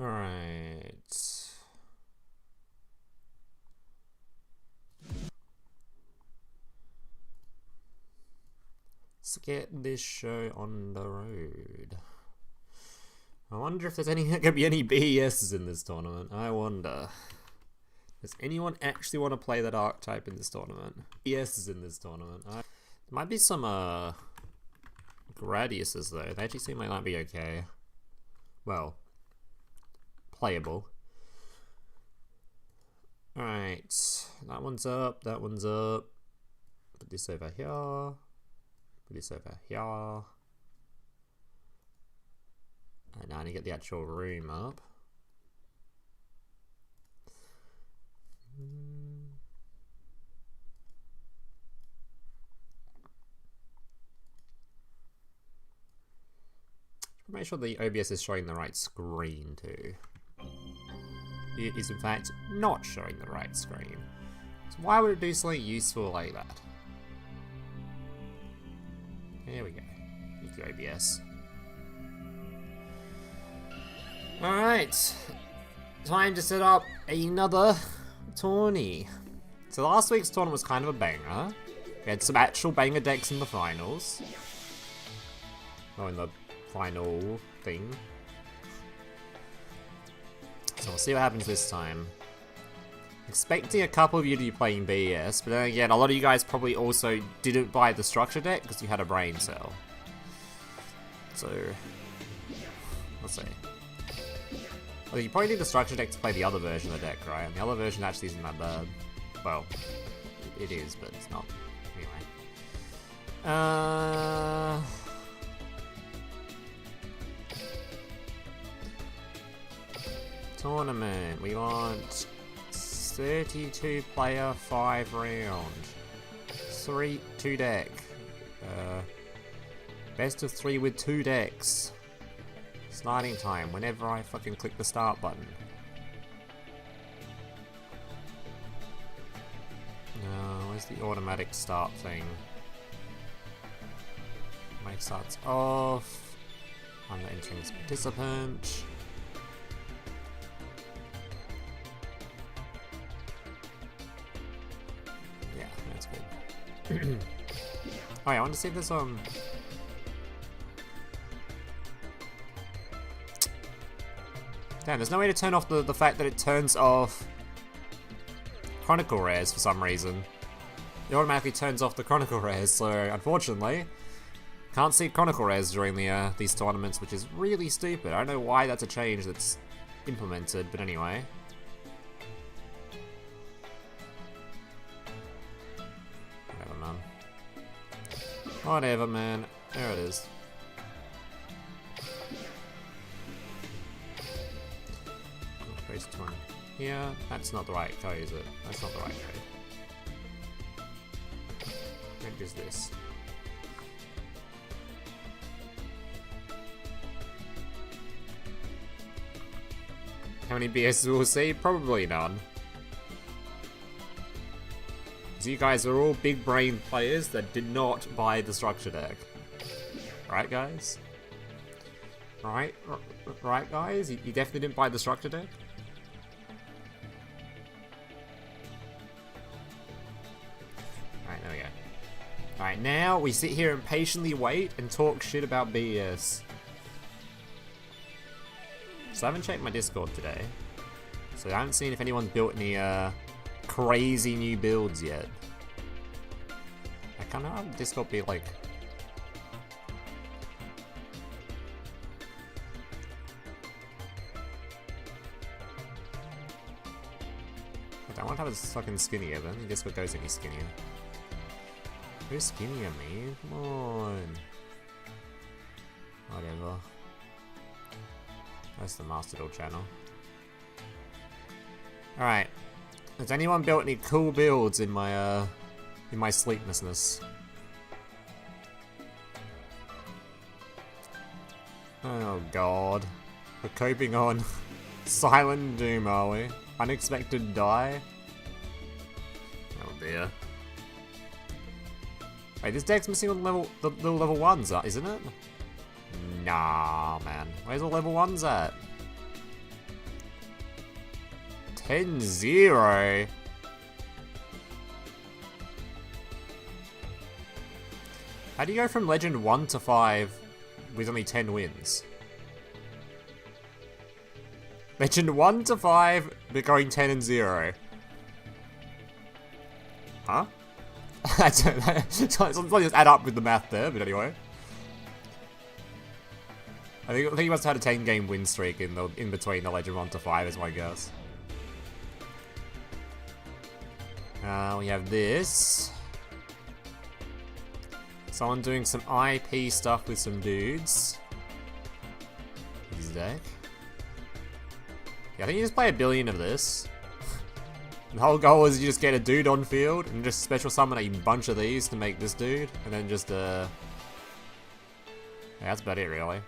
Alright. Let's get this show on the road. I wonder if there's gonna be any BESs in this tournament. I wonder. Does anyone actually want to play that archetype in this tournament? BESs in this tournament. There might be some Gradiuses though. They actually seem like might be okay. Well, playable. Alright. That one's up, that one's up. Put this over here. Put this over here. And now I need to get the actual room up. Make sure the OBS is showing the right screen too. It is in fact not showing the right screen. So why would it do something useful like that? There we go. Thank you, OBS. Alright. Time to set up another tourney. So last week's tournament was kind of a banger. We had some actual banger decks in the finals. Oh, in the final thing. So we'll see what happens this time. Expecting a couple of you to be playing BES, but then again, a lot of you guys probably also didn't buy the structure deck because you had a brain cell. So, let's see. Well, you probably need the structure deck to play the other version of the deck, right? And the other version actually isn't that bad. Well, it is, but it's not. Anyway. Tournament. We want 32 player, 5 round. 2 deck. Best of 3 with 2 decks. Starting time, whenever I fucking click the start button. No, where's the automatic start thing? My starts off. I'm not entering as participant. Yeah, that's good. Oh yeah, I want to see if there's Damn, there's no way to turn off the fact that it turns off Chronicle Rares for some reason. It automatically turns off the Chronicle Rares, so unfortunately, can't see Chronicle Rares during these tournaments, which is really stupid. I don't know why that's a change that's implemented, but anyway. Whatever, man. Whatever, man. There it is. Yeah, that's not the right code, is it? That's not the right code. What is this? How many BSs will we see? Probably none. Because you guys are all big brain players that did not buy the structure deck. Right, guys? Right? Right, guys? You definitely didn't buy the structure deck? Alright, now we sit here and patiently wait and talk shit about BES. So I haven't checked my Discord today. So I haven't seen if anyone's built any crazy new builds yet. I can't have Discord be like... I want to have a fucking skinnier, but I don't think Discord goes any skinnier. Who's skinnier, man? Come on. Whatever. That's the Master Duel channel. Alright. Has anyone built any cool builds in my sleeplessness? Oh god. We're coping on Silent Doom, are we? Unexpected die? Oh dear. Wait, this deck's missing all the little level 1s, isn't it? Nah, man. Where's the level 1s at? 10-0. How do you go from Legend 1 to 5 with only 10 wins? Legend 1 to 5, but going 10-0. Huh? It's not just add up with the math there, but anyway. I think he must have had a 10-game win streak in between the Legend 1 to 5 is my guess. We have this. Someone doing some IP stuff with some dudes. His deck. Yeah, I think you just play 1 billion of this. The whole goal is you just get a dude on field and just special summon a bunch of these to make this dude, and then just yeah, that's about it really.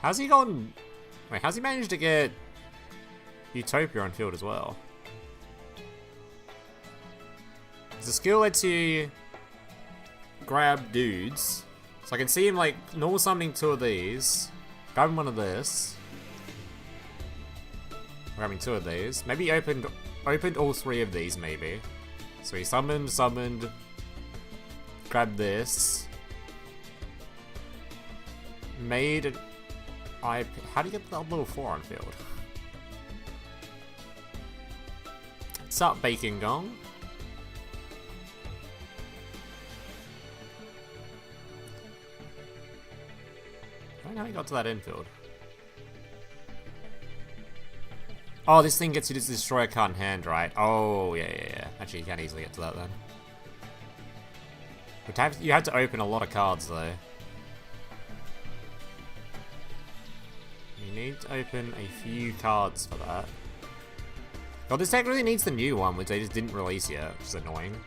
How's he gone? Wait, how's he managed to get Utopia on field as well? The skill lets you grab dudes. So I can see him like normal summoning 2 of these, grabbing one of this, grabbing 2 of these. Maybe he opened all 3 of these maybe. So he summoned, grabbed this, made an IP. How do you get that level 4 on field? What's up, Bacon Gong? I don't know how he got to that infield. Oh, this thing gets you to destroy a card in hand, right? Oh, yeah. Actually, you can easily get to that then. But you have to open a lot of cards, though. You need to open a few cards for that. God, this deck really needs the new one, which they just didn't release yet, which is annoying.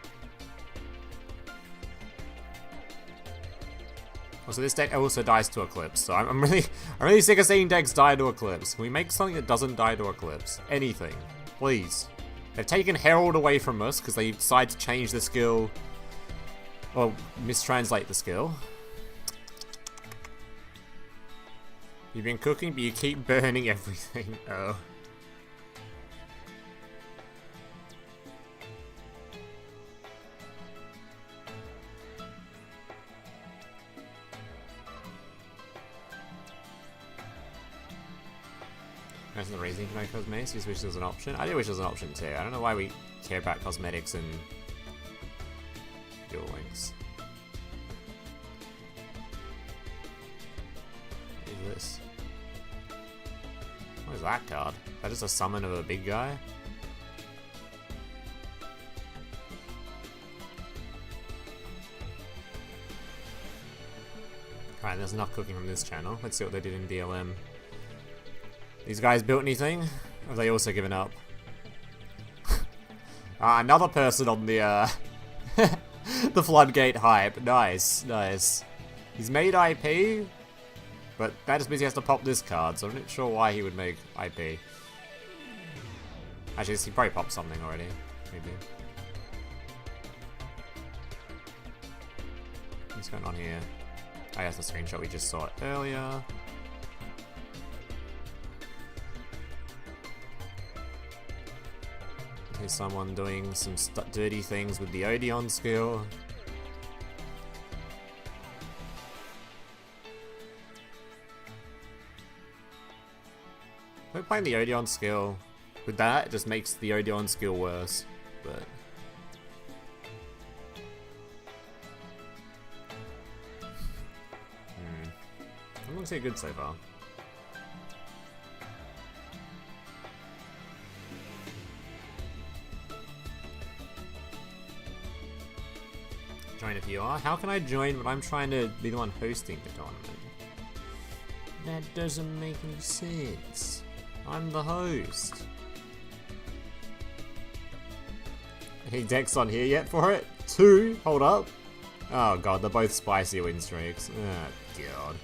Also, this deck also dies to Eclipse, so I'm really sick of seeing decks die to Eclipse. Can we make something that doesn't die to Eclipse? Anything. Please. They've taken Herald away from us because they decided to change the skill. Well, mistranslate the skill. You've been cooking, but you keep burning everything. Oh. That's the reason you can make cosmetics. You just wish there was an option. I do wish there was an option too. I don't know why we care about cosmetics and Duel Links. What is this? What is that card? Is that just a summon of a big guy? Alright, there's enough cooking from this channel. Let's see what they did in DLM. These guys built anything? Or have they also given up? Another person on the the floodgate hype. Nice, nice. He's made IP, but that just means he has to pop this card, so I'm not sure why he would make IP. Actually, he probably popped something already, maybe. What's going on here? Oh, that's the screenshot we just saw earlier. Here's someone doing some dirty things with the Odeon skill. We're playing the Odeon skill. With that, it just makes the Odeon skill worse. But it looks good so far. Join if you are. How can I join when I'm trying to be the one hosting the tournament? That doesn't make any sense. I'm the host. Any decks on here yet for it? 2? Hold up. Oh god, they're both spicy win streaks. Oh god.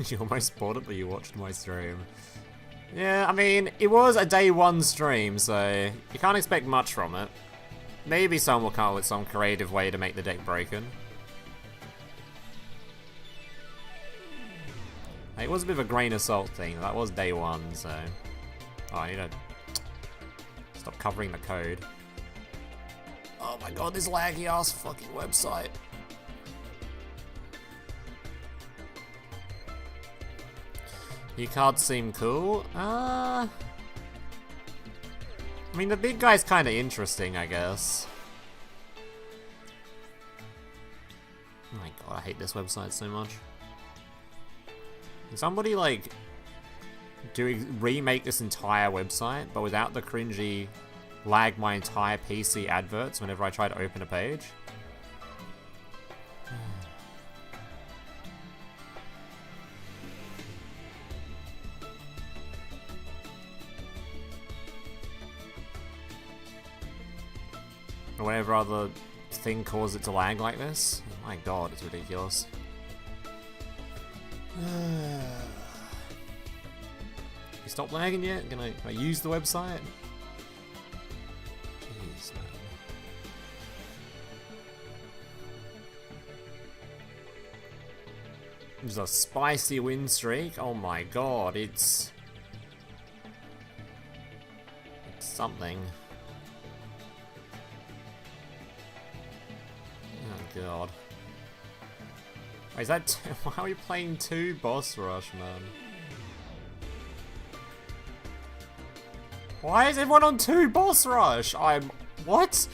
You almost bought it, but you watched my stream. Yeah, I mean, it was a day 1 stream, so you can't expect much from it. Maybe someone will come up with some creative way to make the deck broken. It was a bit of a grain of salt thing. That was day one, so... Oh, I need to stop covering the code. Oh my god, this laggy ass fucking website. Your cards seem cool. I mean, the big guy's kind of interesting, I guess. Oh my god, I hate this website so much. Can somebody, like, remake this entire website, but without the cringy lag my entire PC adverts whenever I try to open a page? Or whatever other thing caused it to lag like this. Oh my god, it's ridiculous. You stop lagging yet? Can I use the website? Jeez, man. There's a spicy win streak. Oh my god, it's something. Oh god. Wait, is that why are we playing 2 boss rush, man? Why is everyone on 2 boss rush? What?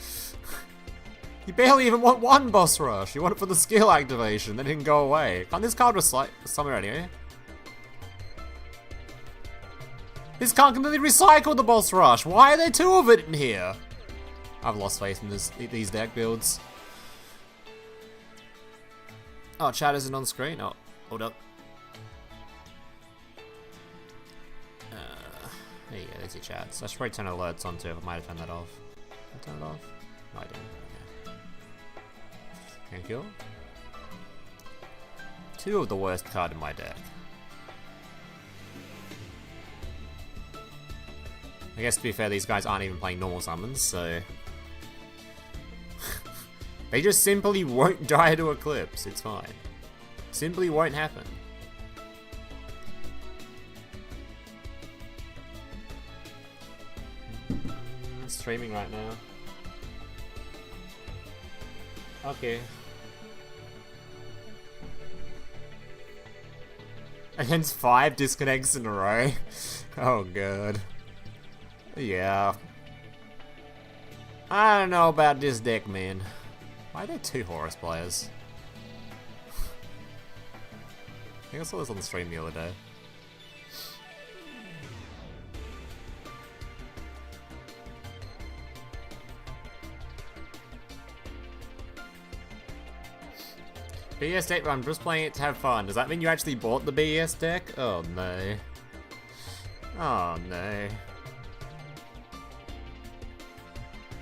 You barely even want 1 boss rush. You want it for the skill activation, then it can go away. Can't this card recycle somewhere anyway? This can't completely recycle the boss rush. Why are there 2 of it in here? I've lost faith in these deck builds. Oh, chat isn't on screen? Oh, hold up. There you go, there's your chats. I should probably turn alerts on too, I might have turned that off. Did I turn it off? No, I didn't. Okay. Thank you. 2 of the worst card in my deck. I guess to be fair, these guys aren't even playing normal summons, so... They just simply won't die to Eclipse, it's fine. Simply won't happen. Streaming right now. Okay. Against 5 disconnects in a row? Oh god. Yeah. I don't know about this deck, man. Why are there 2 Horus players? I think I saw this on the stream the other day. BS deck, but I'm just playing it to have fun. Does that mean you actually bought the BS deck? Oh no. Oh no.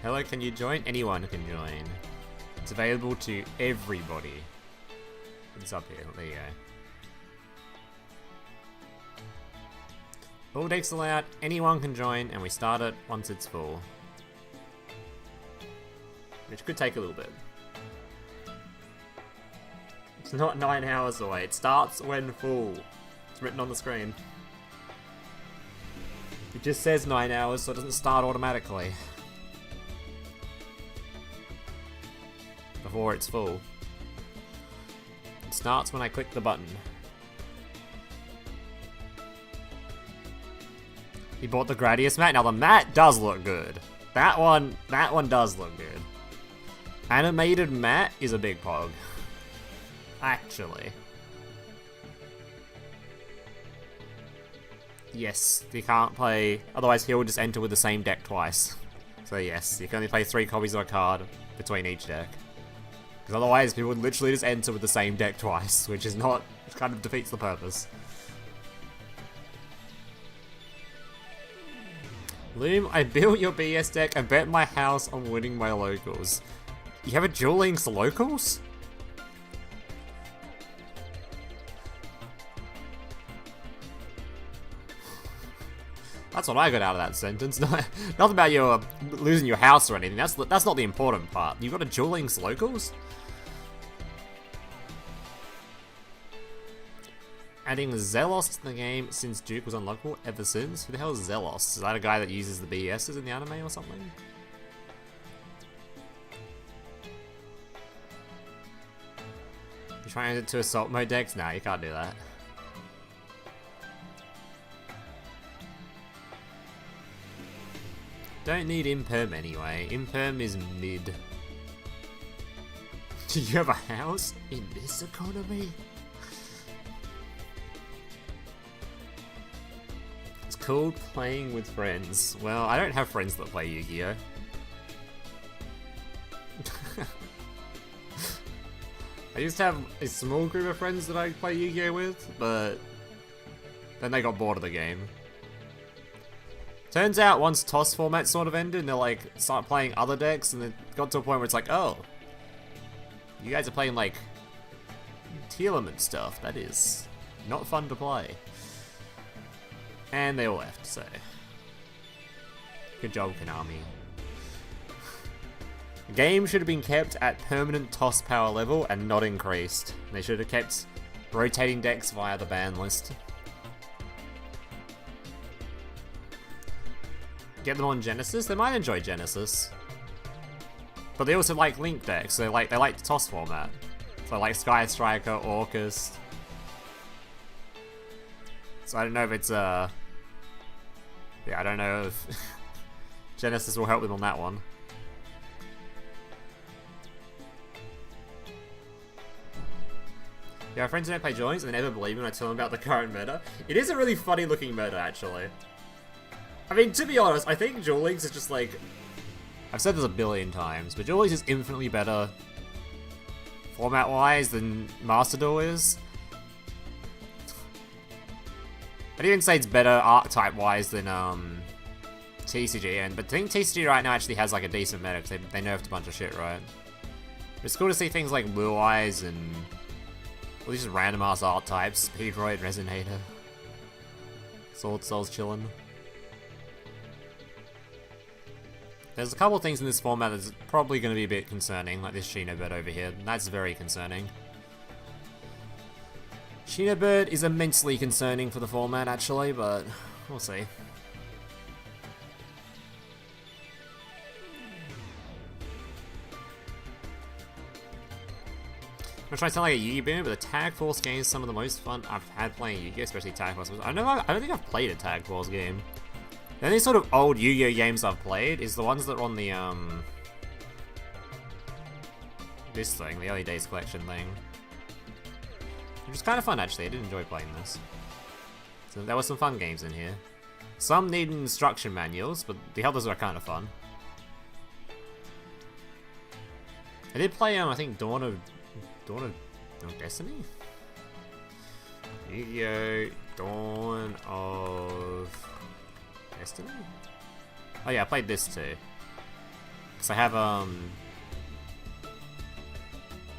Hello, can you join? Anyone can join. It's available to everybody. It's up here, there you go. All decks allowed, anyone can join, and we start it once it's full. Which could take a little bit. It's not 9 hours away, it starts when full. It's written on the screen. It just says 9 hours, so it doesn't start automatically. Before it's full. It starts when I click the button. You bought the Gradius mat? Now the mat does look good. That one does look good. Animated mat is a big pog. Actually. Yes, you can't play, otherwise he'll just enter with the same deck twice. So yes, you can only play 3 copies of a card between each deck. Because otherwise people would literally just enter with the same deck twice, which is not, it kind of defeats the purpose. Loom, I built your BS deck and bet my house on winning my locals. You have a Duel Links locals? That's what I got out of that sentence. Nothing about you losing your house or anything. That's not the important part. You got a Duel Links locals? Adding Zelos to the game since Duke was unlockable ever since. Who the hell is Zelos? Is that a guy that uses the BSs in the anime or something? You trying to assault mode decks? Nah, you can't do that. Don't need Imperm anyway. Imperm is mid. Do you have a house in this economy? It's called playing with friends. Well, I don't have friends that play Yu-Gi-Oh! I used to have a small group of friends that I play Yu-Gi-Oh! With, but then they got bored of the game. Turns out once TOS format sort of ended and they like start playing other decks and it got to a point where it's like, oh, you guys are playing like Tearlament stuff. That is not fun to play. And they all left, so good job, Konami. The game should have been kept at permanent TOS power level and not increased. They should have kept rotating decks via the ban list. Get them on Genesis? They might enjoy Genesis. But they also like Link decks, so they like the TOS format. So like Sky Striker, Orcus. So I don't know if it's yeah, I don't know if Genesis will help them on that one. Yeah, my friends don't play joins and they never believe me when I tell them about the current meta. It is a really funny looking meta, actually. I mean, to be honest, I think Duel Links is just like... I've said this a billion times, but Duel Links is infinitely better format-wise than Master Duel is. I'd even say it's better archetype-wise than TCG, but I think TCG right now actually has like a decent meta because they nerfed a bunch of shit, right? But it's cool to see things like Blue Eyes and all these random-ass archetypes, Speedroid, Resonator, Sword Soul's chillin'. There's a couple of things in this format that's probably going to be a bit concerning, like this Shinobird over here. That's very concerning. Shinobird is immensely concerning for the format, actually, but we'll see. I'm trying to sound like a Yu-Gi boomer, but the Tag Force game is some of the most fun I've had playing Yu-Gi, especially Tag Force. I don't think I've played a Tag Force game. The only sort of old Yu-Gi-Oh games I've played is the ones that are on the, this thing, the Early Days Collection thing. Which is kind of fun, actually. I did enjoy playing this. So there were some fun games in here. Some need instruction manuals, but the others are kind of fun. I did play, I think, Dawn of Destiny? Yu-Gi-Oh! Dawn of Destiny? Oh yeah, I played this too. Because I have,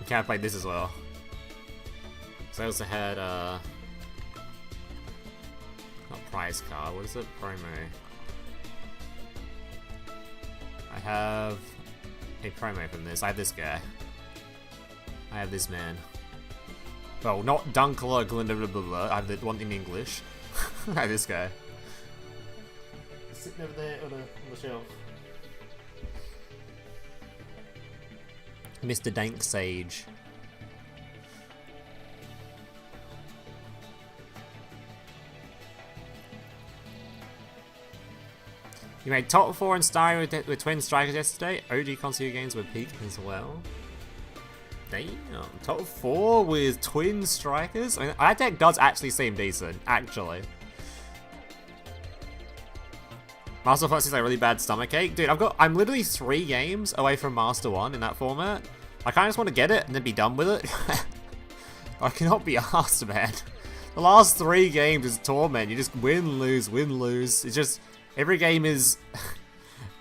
okay, I played this as well. So I also had, not prize card, what is it? Promo. I have a promo from this. I have this guy. I have this man. Well, not Dunkler, Glinda, blah, blah, blah. I have the one in English. I have this guy. Sitting over there on the shelf. Mr. Dank Sage. You made top 4 in Starry with Twin Strikers yesterday. OG Consider games were peak as well. Damn, top 4 with Twin Strikers? I mean, that deck does actually seem decent, actually. Master Plus is like really bad stomachache. Dude, I'm literally 3 games away from Master 1 in that format. I kinda just want to get it and then be done with it. I cannot be arsed, man. The last 3 games is torment. You just win, lose, win, lose. It's just, every game is...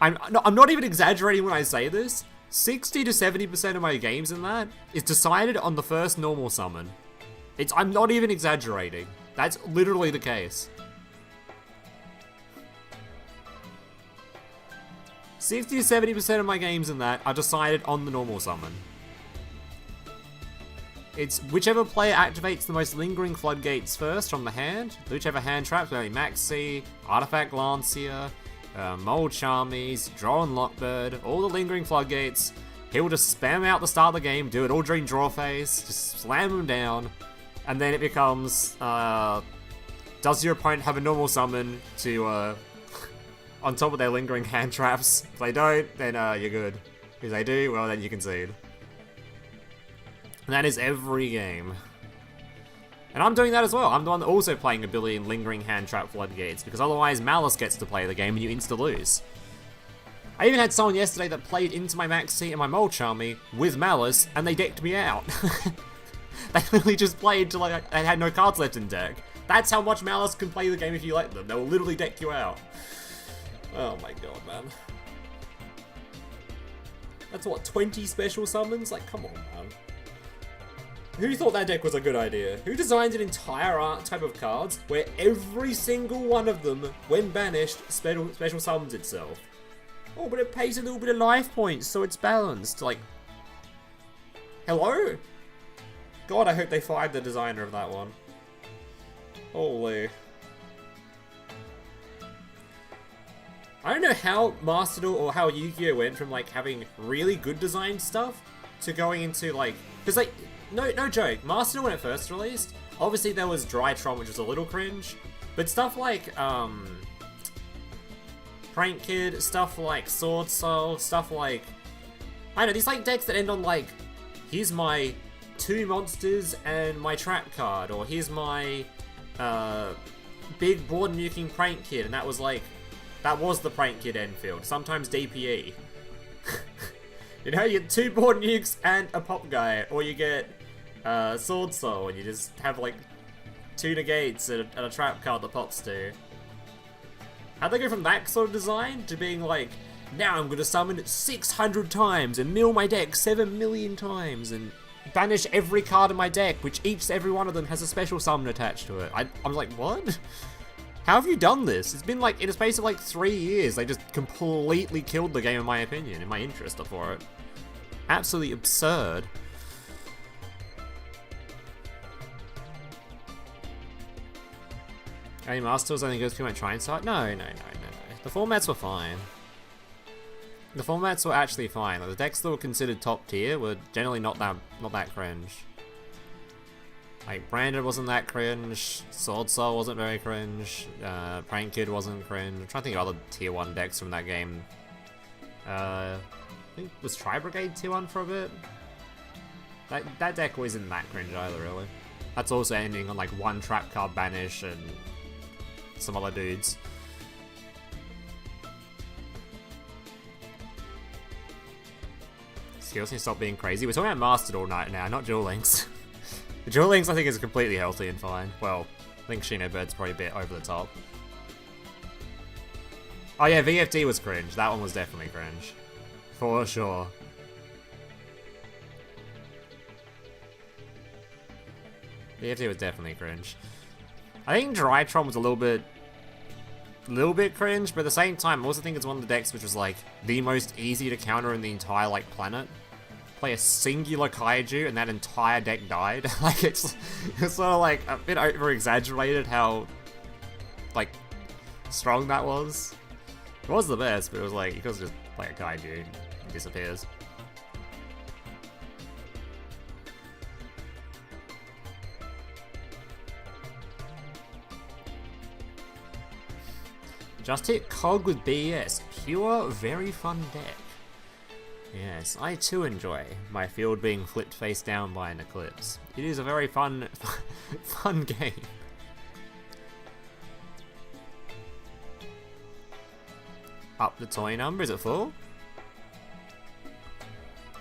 I'm not even exaggerating when I say this. 60 to 70% of my games in that is decided on the first normal summon. I'm not even exaggerating. That's literally the case. 60 to 70% of my games in that are decided on the normal summon. It's whichever player activates the most lingering floodgates first from the hand, whichever hand traps, whether Maxi, Artifact Lancia, Mold Charmies, Draw and Lockbird, all the lingering floodgates, he'll just spam out the start of the game, do it all during draw phase, just slam them down, and then it becomes, does your opponent have a normal summon to, on top of their lingering hand traps? If they don't, then you're good. If they do, well then you concede. And that is every game. And I'm doing that as well. I'm the one also playing ability and lingering hand trap floodgates, because otherwise Malice gets to play the game and you insta-lose. I even had someone yesterday that played into my Maxi and my Mold Charmy with Malice, and they decked me out. They literally just played till like, they had no cards left in deck. That's how much Malice can play the game if you let them. They will literally deck you out. Oh my god, man. That's what, 20 special summons? Like, come on, man. Who thought that deck was a good idea? Who designed an entire archetype of cards where every single one of them, when banished, special summons itself? Oh, but it pays a little bit of life points, so it's balanced. Like, hello? God, I hope they fired the designer of that one. Holy. I don't know how Master Duel or how Yu-Gi-Oh went from like having really good design stuff to going into like, because like, no joke, Master Duel when it first released, obviously there was Drytron, which was a little cringe, but stuff like Prank Kid, stuff like Sword Soul, stuff like, I don't know, these like decks that end on like, here's my 2 monsters and my trap card, or here's my big board nuking Prank Kid, and that was like, that was the Prank Kid Enfield, sometimes DPE. You know, you get 2 board nukes and a pop guy, or you get Sword Soul, and you just have like 2 negates and a trap card that pops to. How'd they go from that sort of design to being like, now I'm gonna summon it 600 times and mill my deck 7 million times and banish every card in my deck, which every one of them has a special summon attached to it. I'm like, what? How have you done this? It's been like, in a space of like 3 years, they just completely killed the game in my opinion, in my interest for it. Absolutely absurd. Any Masters only goes through my trying site? No. The formats were fine. The formats were actually fine. Like, the decks that were considered top tier were generally not that cringe. Like, Branded wasn't that cringe, Sword Soul wasn't very cringe, Prank Kid wasn't cringe. I'm trying to think of other tier 1 decks from that game. I think, was Tri Brigade tier 1 for a bit? That deck wasn't that cringe either, really. That's also ending on like 1 trap card banish and some other dudes. Skills need to stop being crazy. We're talking about Mastered all night now, not Duel Links. The Duel Links I think is completely healthy and fine. Well, I think Shinobird's probably a bit over the top. Oh yeah, VFD was cringe. That one was definitely cringe. For sure. VFD was definitely cringe. I think Drytron was a little bit cringe, but at the same time, I also think it's one of the decks which was like the most easy to counter in the entire like planet. Play a singular kaiju and that entire deck died. Like it's sort of like a bit over exaggerated how like strong that was. It was the best, but it was like you could just play a kaiju and it disappears. Just hit Cog with BS. Pure, very fun deck. Yes, I too enjoy my field being flipped face down by an eclipse. It is a very fun game. Up the toy number, is it full?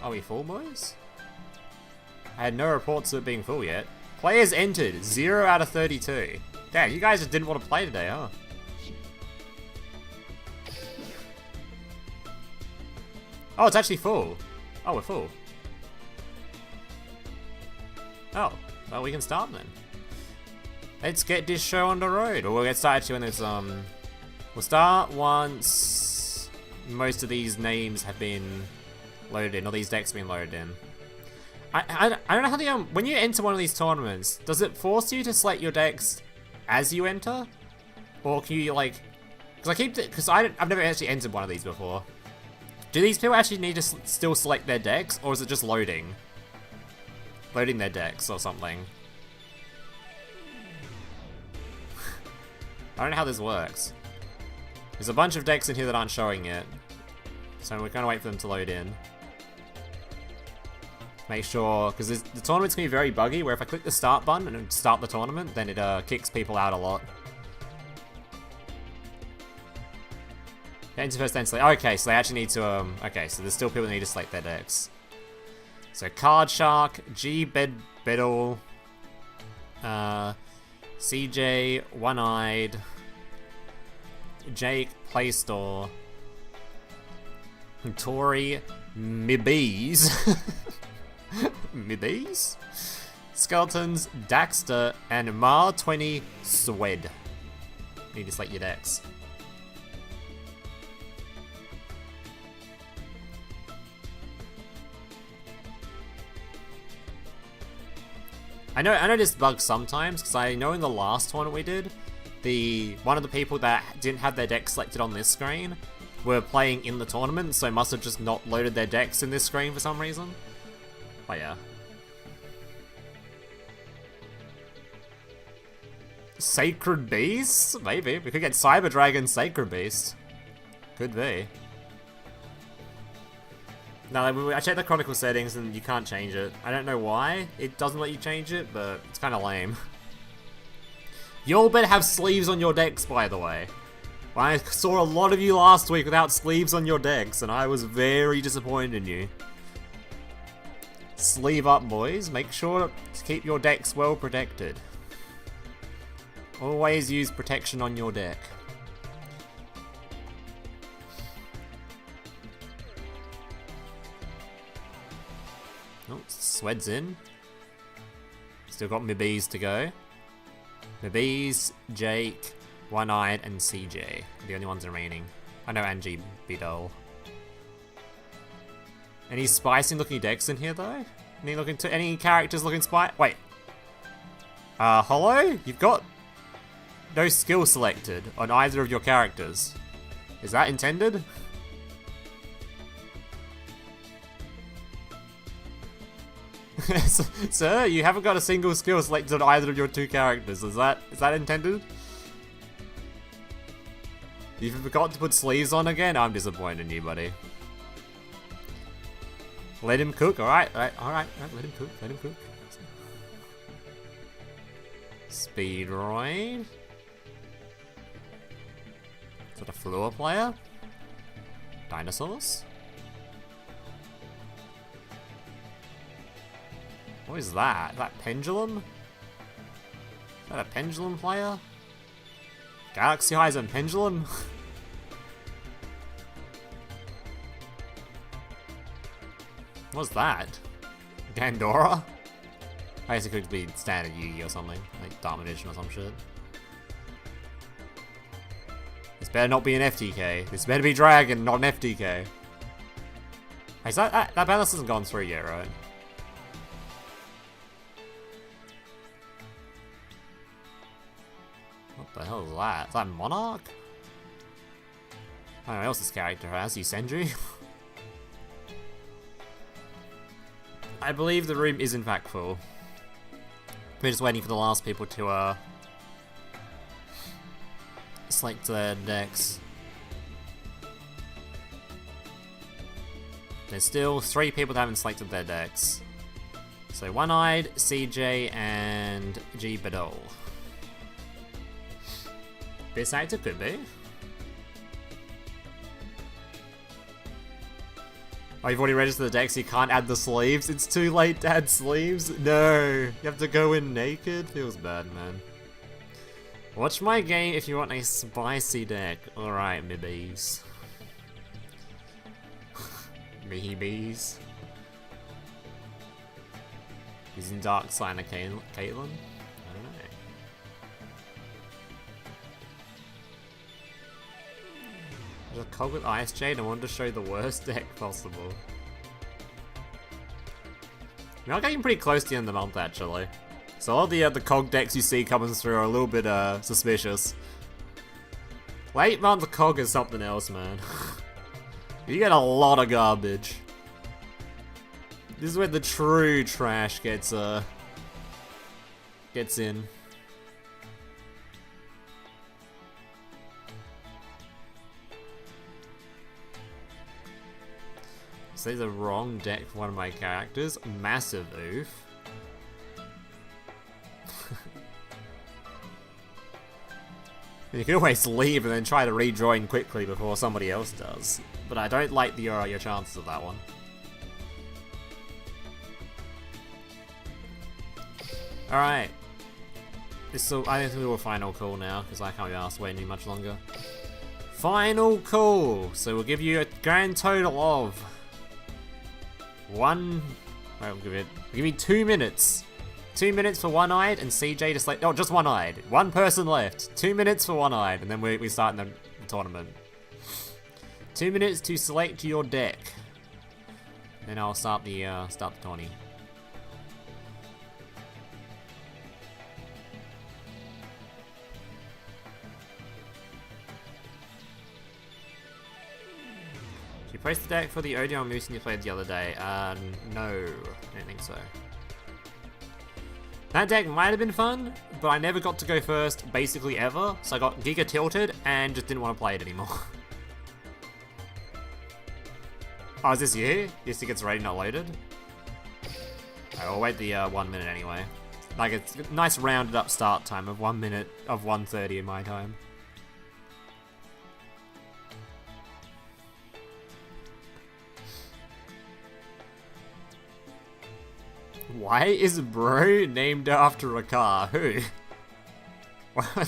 Are we full, boys? I had no reports of it being full yet. Players entered, 0 out of 32. Damn, you guys just didn't want to play today, huh? Oh, it's actually full. Oh, we're full. Oh, well, we can start then. Let's get this show on the road. Or we'll get started when there's, we'll start once most of these names have been loaded in, or these decks have been loaded in. I don't know how the when you enter one of these tournaments, does it force you to select your decks as you enter, or can you like? Because I've never actually entered one of these before. Do these people actually need to still select their decks, or is it just loading their decks or something? I don't know how this works. There's a bunch of decks in here that aren't showing yet, so we're gonna wait for them to load in. Make sure, because the tournament's gonna be very buggy, where if I click the start button and start the tournament, then it kicks people out a lot. Enter first, then select. Okay, so they actually need to, okay, so there's still people that need to select their decks. So, Card Shark, Beddle, CJ, One-Eyed, Jake, Playstore, Tori, Mibbees, Mibbees, Skeletons, Daxter, and Mar20 Swed. Need to select your decks. I know this bugs sometimes, because I know in the last tournament we did, one of the people that didn't have their deck selected on this screen were playing in the tournament, so must have just not loaded their decks in this screen for some reason. Oh yeah. Sacred Beast? Maybe. We could get Cyber Dragon Sacred Beast. Could be. No, I checked the Chronicle settings and you can't change it. I don't know why it doesn't let you change it, but it's kind of lame. You all better have sleeves on your decks, by the way. I saw a lot of you last week without sleeves on your decks, and I was very disappointed in you. Sleeve up, boys. Make sure to keep your decks well protected. Always use protection on your deck. Oh, Swed's in. Still got Mibbees to go. Mibbees, Jake, One-Eyed, and CJ. The only ones remaining. I know Angie Bidol. Any spicy looking decks in here though? Any characters looking Wait. Hollow? You've got no skill selected on either of your characters. Is that intended? Sir, you haven't got a single skill selected on either of your two characters. Is that intended? You forgot to put sleeves on again? I'm disappointed in you, buddy. Let him cook, alright, let him cook. Speedroid. Is that a Fleur player? Dinosaurs? What is that? Is that Pendulum? Is that a Pendulum player? Galaxy Highs and Pendulum? What's that? Gandora? I guess it could be standard Yugi or something, like Dark Magician or some shit. This better not be an FTK. This better be Dragon, not an FTK. Hey, is that balance hasn't gone through yet, right? What the hell is that? Is that Monarch? I don't know what else this character has. Senju? I believe the room is in fact full. We're just waiting for the last people to select their decks. There's still 3 people that haven't selected their decks. So One-Eyed, CJ, and G Badol. Besides, it could be. Oh, you've already registered the deck, so you can't add the sleeves? It's too late to add sleeves? No! You have to go in naked? Feels bad, man. Watch my game if you want a spicy deck. Alright, Mibbees. Mibbees. Using Dark Sign of Caitlyn? I don't know. There's a cog with Icejade. I wanted to show the worst deck possible. We are getting pretty close to the end of the month, actually. So all the COG decks you see coming through are a little bit suspicious. Late month COG is something else, man. You get a lot of garbage. This is where the true trash gets in. Say the wrong deck for one of my characters. Massive oof. You can always leave and then try to rejoin quickly before somebody else does. But I don't like your chances of that one. Alright. I think we'll do a final call now, because I can't be asked waiting much longer. Final call! So we'll give you a grand total of... I'll give you 2 minutes. 2 minutes for One-Eyed and CJ to select... Oh, just One-Eyed. One person left. 2 minutes for One-Eyed, and then we start in the tournament. 2 minutes to select your deck. Then I'll start the tourney. You placed the deck for the Odeon Moose you played the other day. No, I don't think so. That deck might have been fun, but I never got to go first, basically ever, so I got Giga tilted and just didn't want to play it anymore. Oh, is this you? This ticket's ready, not loaded? I'll wait the 1 minute anyway. Like, it's a nice rounded up start time of 1 minute of 1:30 in my time. Why is Bro named after a car? Who? What the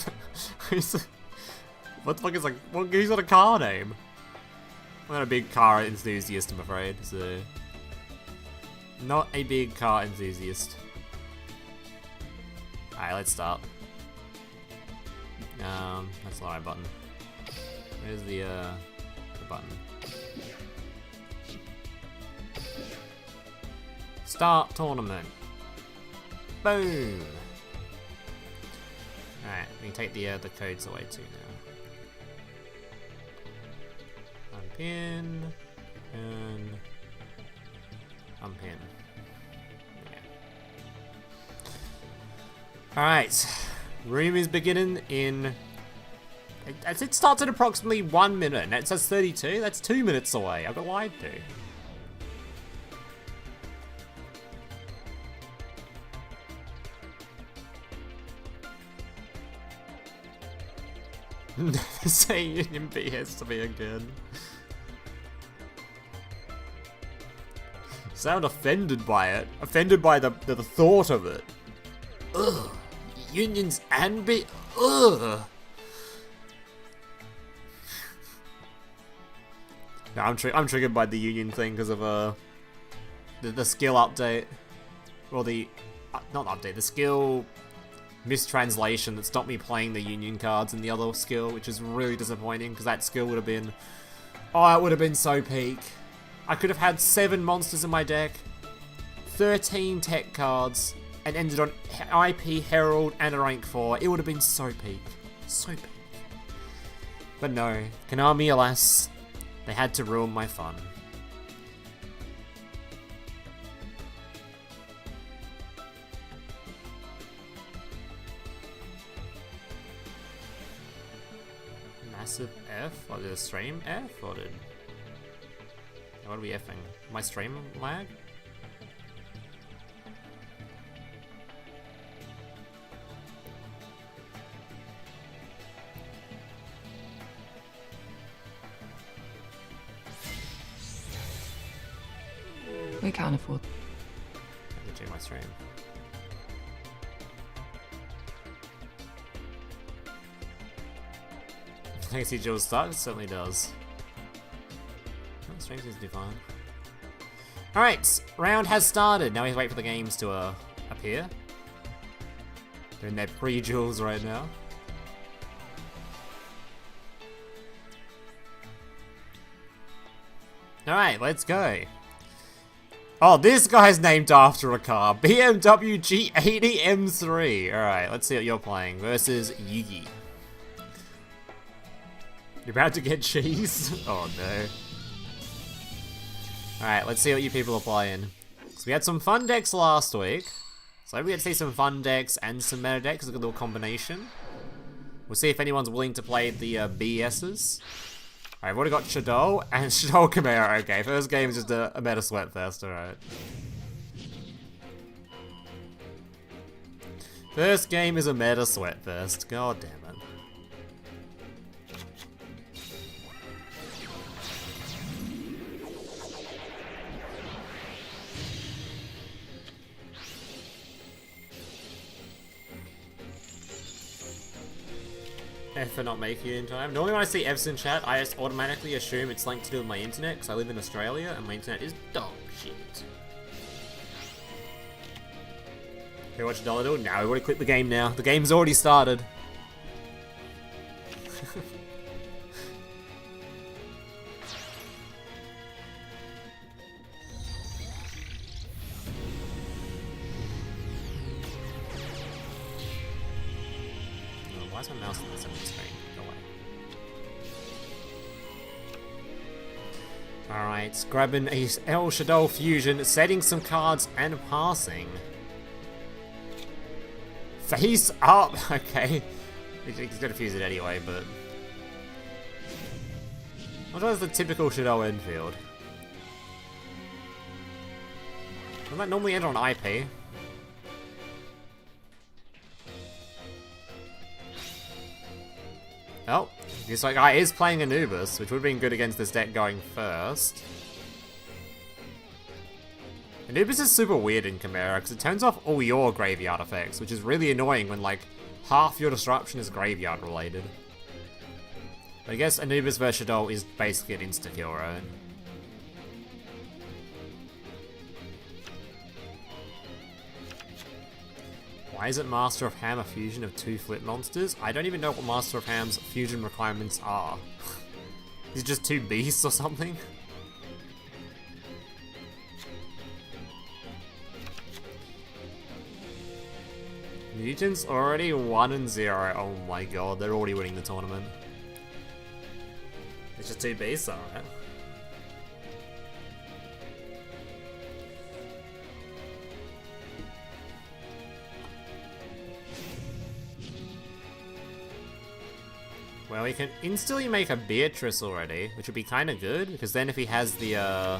fuck is like? Who's got a car name? I'm not a big car enthusiast, I'm afraid. So, not a big car enthusiast. Alright, let's start. That's the right button. Where's the button? Start tournament. Boom. Alright, we can take the codes away too now. Unpin and unpin. Yeah. Alright. Room is beginning in... It starts at approximately 1 minute and it says 32. That's 2 minutes away. I got lied to. Say Union BS to me again. Sound offended by it. Offended by the thought of it. Ugh. Unions and B. Ugh. No, I'm triggered by the union thing because of the skill update, or the not update, the skill mistranslation that stopped me playing the union cards in the other skill, which is really disappointing because that skill would have been, oh, it would have been so peak. I could have had 7 monsters in my deck, 13 tech cards, and ended on IP Herald and a rank 4. It would have been so peak, so peak. But no, Konami, alas, they had to ruin my fun. Massive F? Or did the stream F? Or did... What are we Fing? My stream lag? We can't afford. I have to check my stream. I see Jules start, it certainly does. Oh, stream seems to be fine. Alright, round has started. Now we have to wait for the games to appear. They're in their pre-Jules right now. Alright, let's go. Oh, this guy's named after a car. BMW G80 M3. Alright, let's see what you're playing. Versus Yugi. You're about to get cheese? Oh no. Alright, let's see what you people are playing. So we had some fun decks last week. So we get to see some fun decks and some meta decks, a good little combination. We'll see if anyone's willing to play the BSs. Alright, I've already got Shadow and Shadow Chimera. Okay, first game is just a meta sweat fest, alright. First game is a meta sweat fest. God damn it. F for not making it in time. Normally when I see F's in chat, I just automatically assume it's linked to do with my internet, because I live in Australia and my internet is dog shit. Okay, watch Dollar do? Now we've already clicked the game now. The game's already started. Why is my mouse on the center screen? Go away. Alright, grabbing a El Shadow fusion, setting some cards and passing. Face up! Okay. He's gonna fuse it anyway, but... What was the typical Shadow infield? Doesn't that normally end on IP? Oh, this guy is playing Anubis, which would have been good against this deck going first. Anubis is super weird in Chimera, because it turns off all your graveyard effects, which is really annoying when, like, half your disruption is graveyard related. But I guess Anubis vs Shadow is basically an insta-kill, right? Why is it Master of Ham a fusion of two flip monsters? I don't even know what Master of Ham's fusion requirements are. Is it just two beasts or something? Mutants already 1-0. Oh my god, they're already winning the tournament. It's just two beasts, alright. Well, he can instantly make a Beatrice already, which would be kind of good, because then if he has the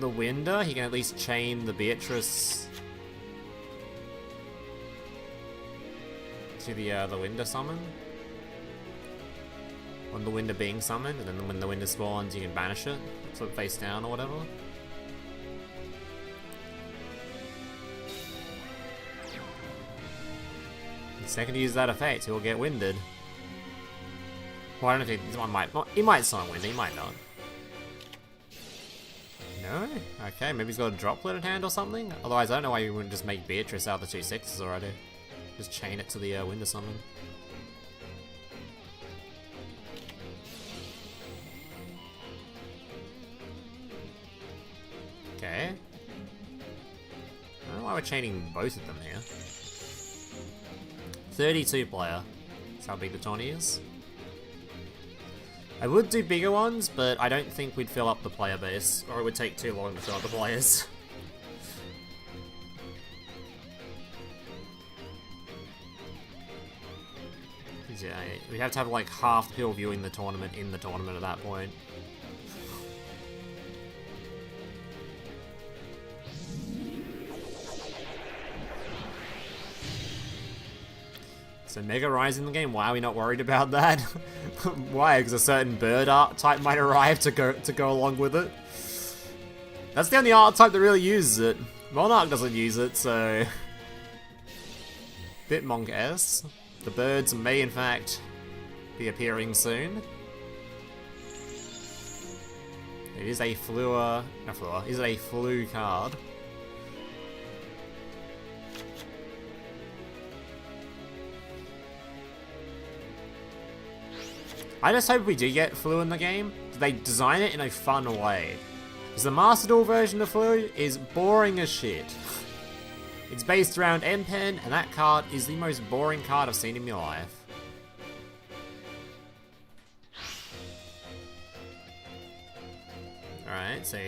Winder, he can at least chain the Beatrice to the Winder summon. On the Winder being summoned, and then when the Winder spawns, you can banish it, flip face down or whatever. The second he uses that effect, he'll get winded. Well, I don't think this one might. He might summon Winder, he might not. No? Okay, maybe he's got a droplet at hand or something? Otherwise, I don't know why you wouldn't just make Beatrice out of the 2/6s already. Just chain it to the Winder summon. Okay. I don't know why we're chaining both of them here. 32 player. That's how big the tourney is. I would do bigger ones, but I don't think we'd fill up the player base, or it would take too long to fill up the players. Yeah, we'd have to have like half the people viewing the tournament in the tournament at that point. So Mega Rise in the game, why are we not worried about that? Why? Because a certain bird art type might arrive to go along with it. That's the only art type that really uses it. Monarch doesn't use it, so... Bitmonk S. The birds may in fact be appearing soon. It is a is it a flu card? I just hope we do get Flu in the game. They design it in a fun way. Because the Master Duel version of Flu is boring as shit. It's based around M-Pen, and that card is the most boring card I've seen in my life. Alright, so...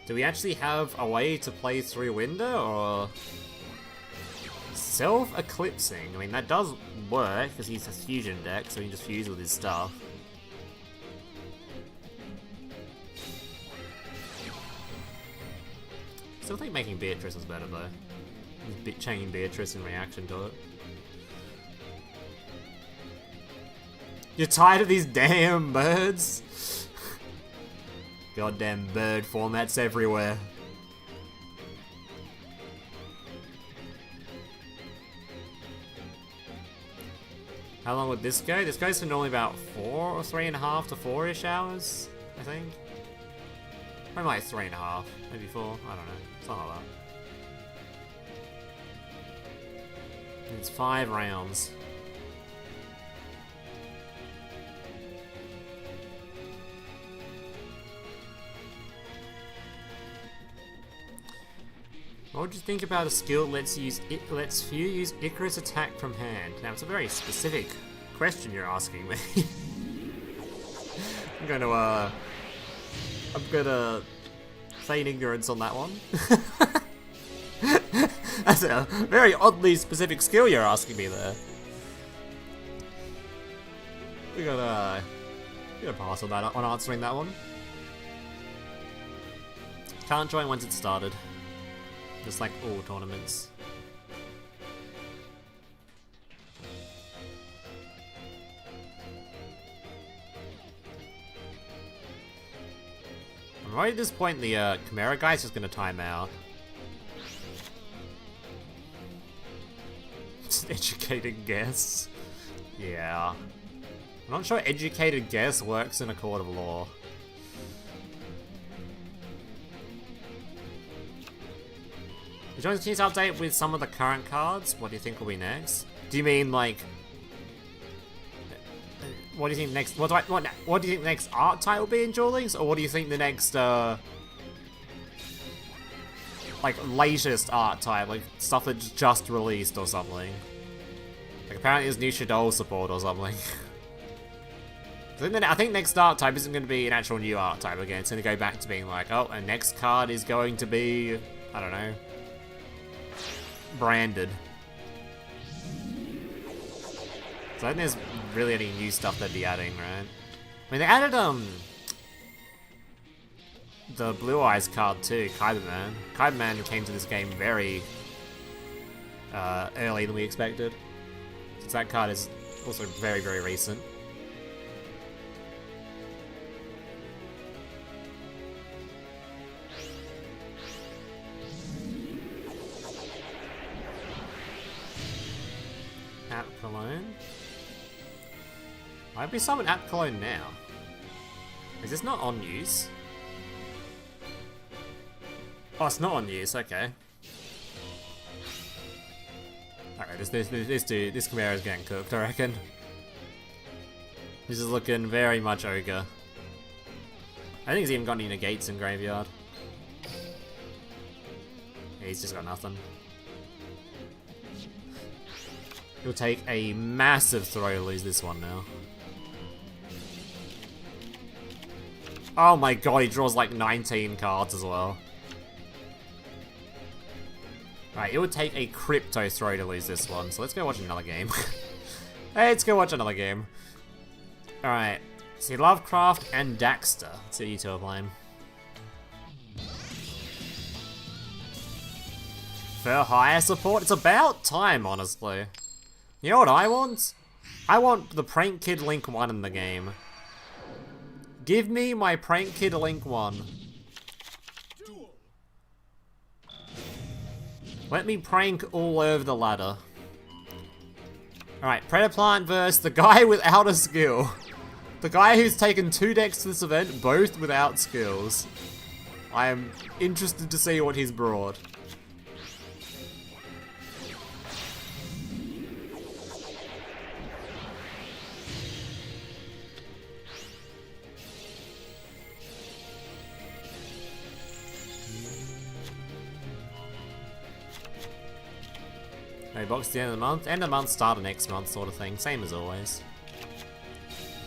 do we actually have a way to play through Window, or... Self-Eclipsing? I mean, that does work, because he's a fusion deck, so he can just fuse with his stuff. Still think making Beatrice is better, though. Changing Beatrice in reaction to it. You're tired of these damn birds? Goddamn bird formats everywhere. How long would this go? This goes for normally about 4 or 3.5 to 4-ish hours, I think. Probably like 3.5, maybe 4, I don't know. Something like that. It's 5 rounds. What would you think about a skill that lets you use Icarus attack from hand? Now it's a very specific question you're asking me. I'm gonna feign ignorance on that one. That's a very oddly specific skill you're asking me there. We gotta pass on that, on answering that one. Can't join once it's started. Just like all tournaments. I'm right at this point, the Chimera guy's just gonna time out. Educated guess. Yeah. I'm not sure educated guess works in a court of law. Would you want to update with some of the current cards? What do you think will be next? Do you mean like... what do you think next... What do you think the next art type will be in Duel Links? Or what do you think the next, like, latest art type? Like, stuff that's just released or something? Like, apparently there's new Shadow support or something. I think next art type isn't going to be an actual new art type again. It's going to go back to being like, oh, and next card is going to be... I don't know... branded. So I think there's really any new stuff they'd be adding, right? I mean, they added, the Blue Eyes card too, Kyberman. Kyberman came to this game very, early than we expected. Since that card is also very, very recent. App Cologne? I'd be summon App Cologne now. Is this not on use? Oh, it's not on use, okay. Alright, this Chimera is getting cooked, I reckon. This is looking very much ogre. I think he's even got any negates in graveyard. Yeah, he's just got nothing. He'll take a massive throw to lose this one now. Oh my god, he draws like 19 cards as well. Right, it would take a crypto throw to lose this one, so let's go watch another game. Hey, let's go watch another game. Alright, see Lovecraft and Daxter. Let's see what you two are playing. For higher support, it's about time, honestly. You know what I want? I want the Prank Kid Link 1 in the game. Give me my Prank Kid Link 1. Let me prank all over the ladder. Alright, Predaplant versus the guy without a skill. The guy who's taken 2 decks to this event, both without skills. I am interested to see what he's brought. box at the end of the month. End of the month, start of next month sort of thing. Same as always.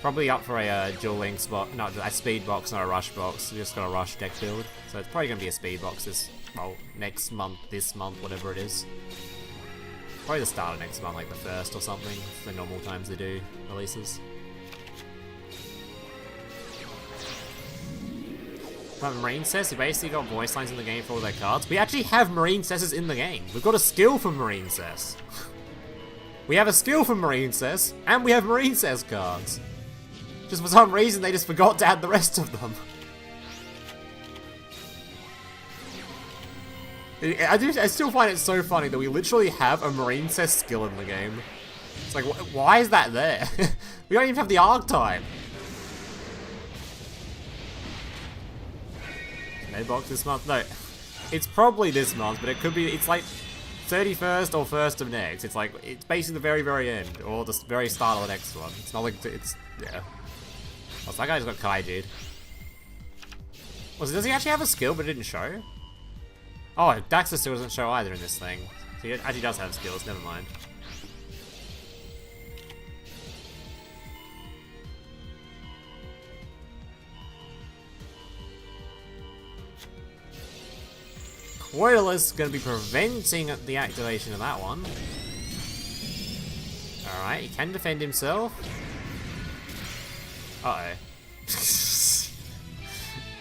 Probably up for a dual link spot, not a speed box, not a rush box. We just got a rush deck build. So it's probably going to be a speed box this, well, next month, this month, whatever it is. Probably the start of next month, like the 1st or something. It's the normal times they do releases. But Marine Cess, we basically got voice lines in the game for all their cards. We actually have Marine Cesses in the game. We've got a skill for Marine Cess. We have a skill for Marine Cess, and we have Marine Cess cards. Just for some reason, they just forgot to add the rest of them. I still find it so funny that we literally have a Marine Cess skill in the game. It's like, why is that there? We don't even have the archetype. No box this month? No. It's probably this month, but it could be, it's like 31st or 1st of next. It's like, it's basically the very, very end, or the very start of the next one. It's not like, it's, yeah. Oh, so that guy's got Kaijid. Does he actually have a skill but it didn't show? Oh, Daxter still doesn't show either in this thing. So he actually does have skills, never mind. Quarterfinal is going to be preventing the activation of that one. Alright, he can defend himself. Uh-oh.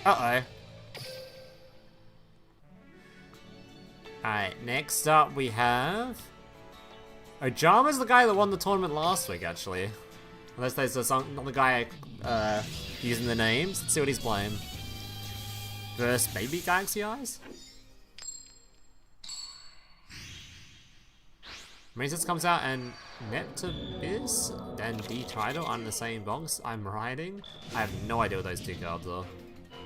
Uh-oh. Alright, next up we have... Ojama's the guy that won the tournament last week, actually. Unless there's some, not the guy using the names. Let's see what he's playing. Versus maybe Galaxy Eyes? Marines comes out and Neptibis and D-Tidal on the same box I'm riding. I have no idea what those two cards are.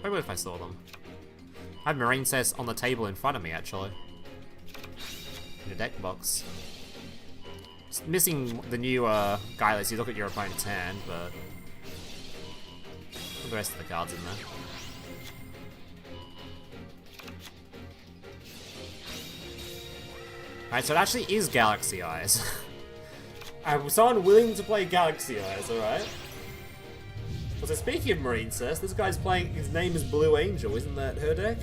Maybe if I saw them. I have Marine Cess on the table in front of me, actually. In a deck box. Just missing the new guy lets you look at your opponent's hand, but the rest of the cards in there. Alright, so it actually is Galaxy Eyes. I'm someone willing to play Galaxy Eyes, alright? So speaking of Marine Cess, this guy's playing, his name is Blue Angel, isn't that her deck?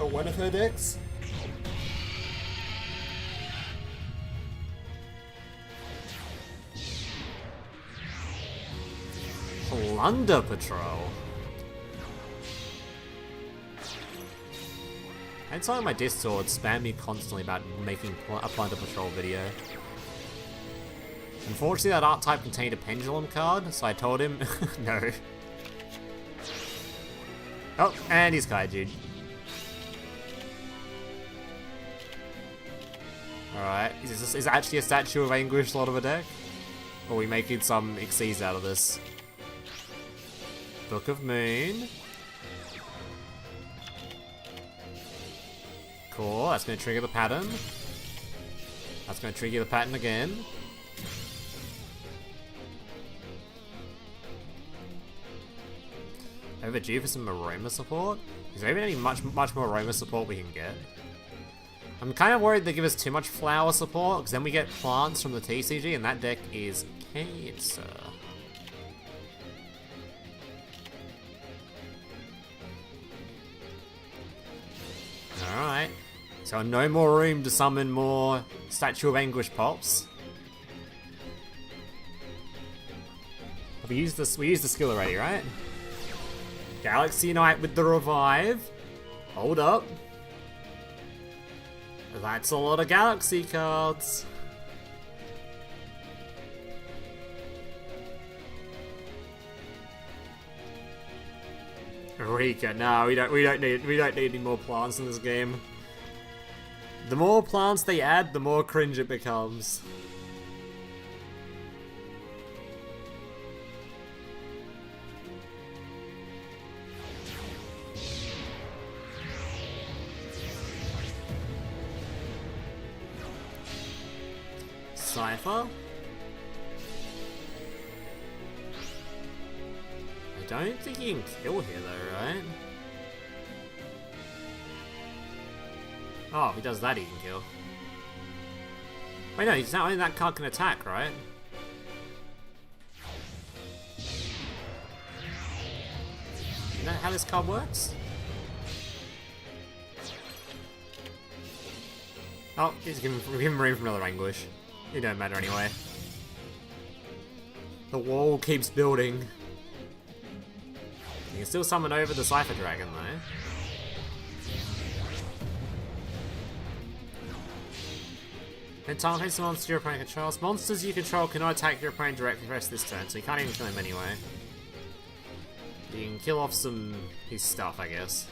Or one of her decks? Plunder Patrol. And someone on my Discord spammed me constantly about making a Plunder Patrol video. Unfortunately, that art type contained a pendulum card, so I told him no. Oh, and he's Kaijin. Alright, is this actually a Statue of Anguish lot of a deck? Or are we making some Xyz out of this? Book of Moon. Cool, that's going to trigger the pattern. That's going to trigger the pattern again. Overdue for some aroma support? Is there even any much more aroma support we can get? I'm kind of worried they give us too much flower support, because then we get plants from the TCG, and that deck is cancer. Alright. So no more room to summon more Statue of Anguish pops. We used the skill already, right? Galaxy Knight with the revive. Hold up. That's a lot of Galaxy cards. Rika, no, we don't need any more plants in this game. The more plants they add, the more cringe it becomes. Cypher? I don't think you can kill here though, right? Oh, if he does that, he can kill. Wait, no, he's not only that card can attack, right? Isn't that how this card works? Oh, he's giving room for another anguish. It don't matter anyway. The wall keeps building. You can still summon over the Cypher Dragon though. Anytime face a monster your opponent controls, monsters you control cannot attack your opponent directly for the rest of this turn, so you can't even kill him anyway. You can kill off his stuff, I guess.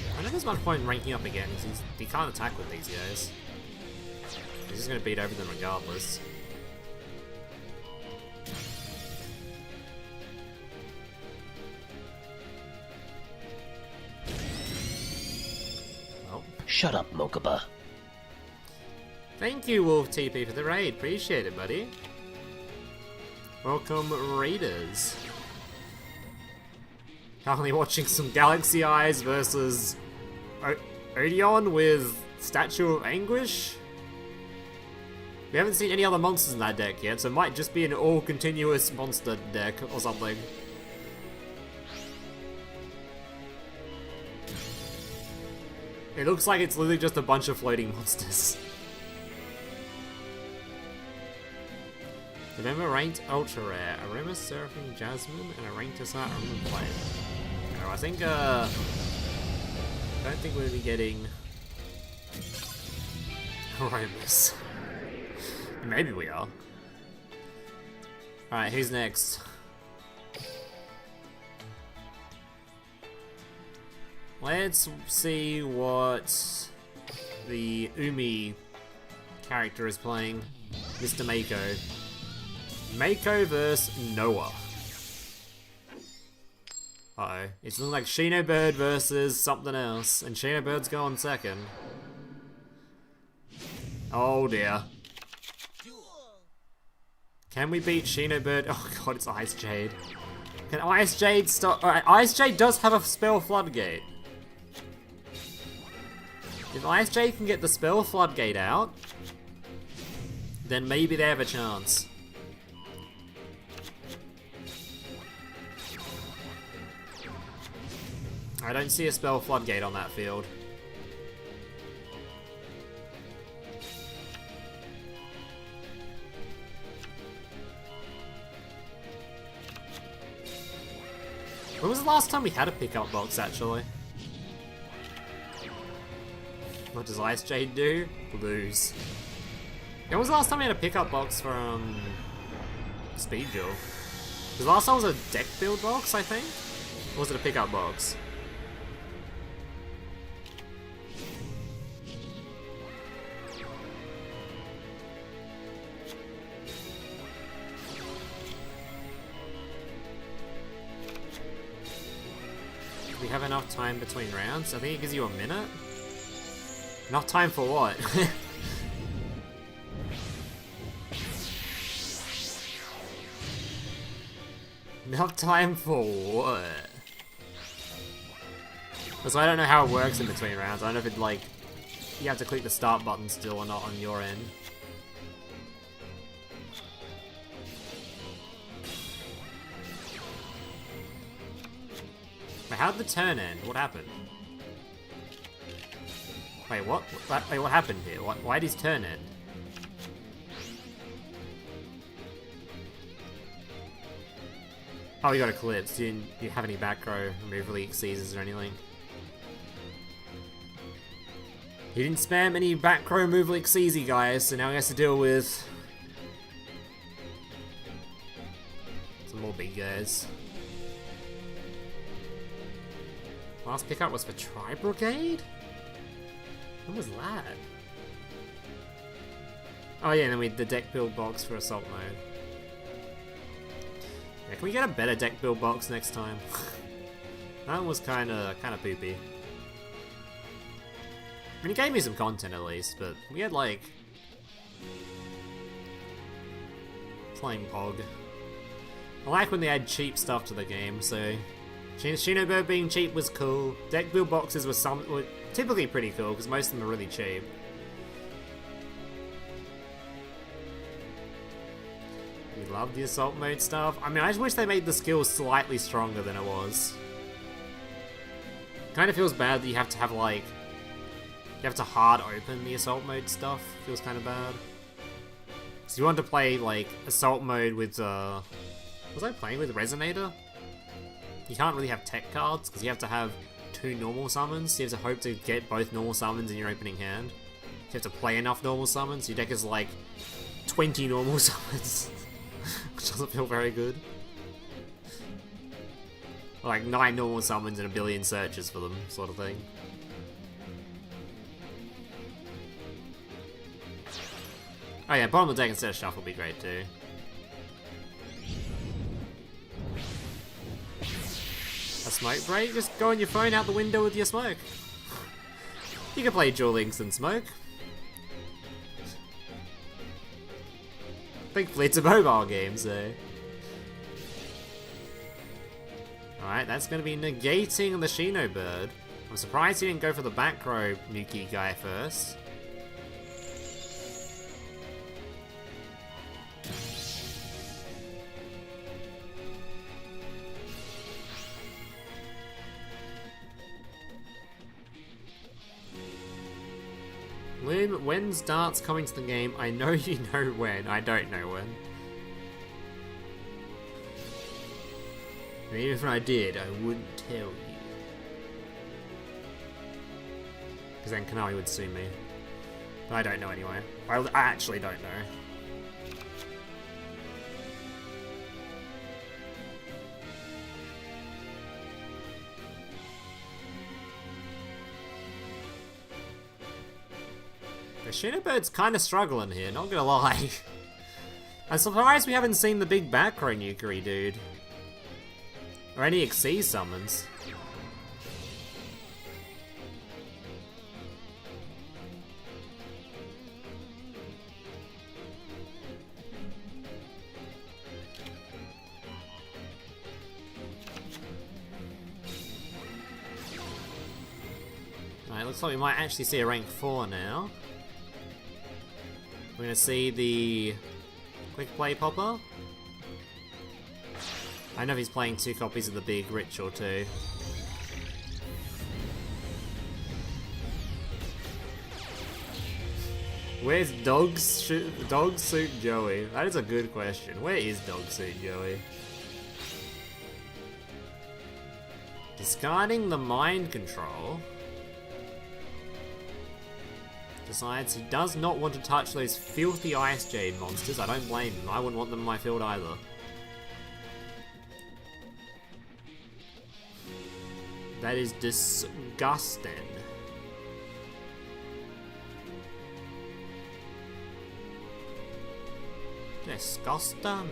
I don't know if there's much point in ranking up again, because he can't attack with these guys. He's just going to beat over them regardless. Oh. Shut up, Mokuba. Thank you, Wolf TP, for the raid. Appreciate it, buddy. Welcome, Raiders. Currently watching some Galaxy Eyes versus Odeon with Statue of Anguish. We haven't seen any other monsters in that deck yet, so it might just be an all-continuous monster deck or something. It looks like it's literally just a bunch of floating monsters. Remember ranked ultra rare, aroma seraphim jasmine, and a ranked assault aroma plate. I think I don't think we'll be getting aromas. Maybe we are. Alright, who's next? Let's see what the Umi character is playing. Mr. Mako. Mako vs. Noah. Uh-oh. It's looking like Shinobird versus something else, and Shinobird's going second. Oh dear. Can we beat Shinobird? Oh god, it's Icejade. Can Icejade stop? Alright, Icejade does have a spell floodgate. If Icejade can get the spell floodgate out, then maybe they have a chance. I don't see a spell floodgate on that field. When was the last time we had a pickup box, actually? What does Icejade do? Lose. When was the last time we had a pickup box from Speed Duel? Because last time was a deck build box, I think? Or was it a pickup box? Do we have enough time between rounds? I think it gives you a minute. Enough time for what? Enough time for what? So I don't know how it works in between rounds. I don't know if it like you have to click the start button still or not on your end. Wait, how'd the turn end? What happened? Wait, what? Wait, what happened here? Why did his turn end? Oh, you got Eclipse. You didn't have any back row remove leak seizures or anything. He didn't spam any back row move leak Seezy, guys, so now he has to deal with some more big guys. Last pickup was for Tri-Brigade? When was that? Oh yeah, and then we had the deck build box for Assault Mode. Yeah, can we get a better deck build box next time? That one was kinda poopy. I mean, it gave me some content at least, but we had like plain Pog. I like when they add cheap stuff to the game, so Shinobird being cheap was cool. Deck build boxes were typically pretty cool because most of them are really cheap. We love the assault mode stuff. I mean, I just wish they made the skill slightly stronger than it was. Kind of feels bad that you have to have like, you have to hard open the assault mode stuff. Feels kind of bad. So you want to play like assault mode with was I playing with Resonator? You can't really have tech cards because you have to have 2 normal summons. So you have to hope to get both normal summons in your opening hand. You have to play enough normal summons. Your deck is like 20 normal summons, which doesn't feel very good. Like 9 normal summons and a billion searches for them, sort of thing. Oh yeah, bottom of the deck instead of shuffle would be great too. A smoke break? Just go on your phone out the window with your smoke. You can play Duel Links and smoke. Big fleets of mobile games though. Alright, that's going to be negating the Shinobird. I'm surprised he didn't go for the back row Nuki guy first. When's darts coming to the game? I know you know when. I don't know when. And even if I did, I wouldn't tell you. Because then Konami would sue me. But I don't know anyway. I actually don't know. The Shinobird's kind of struggling here, not gonna lie. I'm surprised we haven't seen the big back row Nukery dude. Or any Xyz summons. Alright, looks like we might actually see a rank 4 now. We're gonna see the quick play popper. I know he's playing 2 copies of the big ritual too. Where's Dog Suit Joey? That is a good question. Where is Dog Suit Joey? Discarding the mind control. Decides he does not want to touch those filthy Icejade monsters. I don't blame him. I wouldn't want them in my field either. That is disgusting. Disgusting.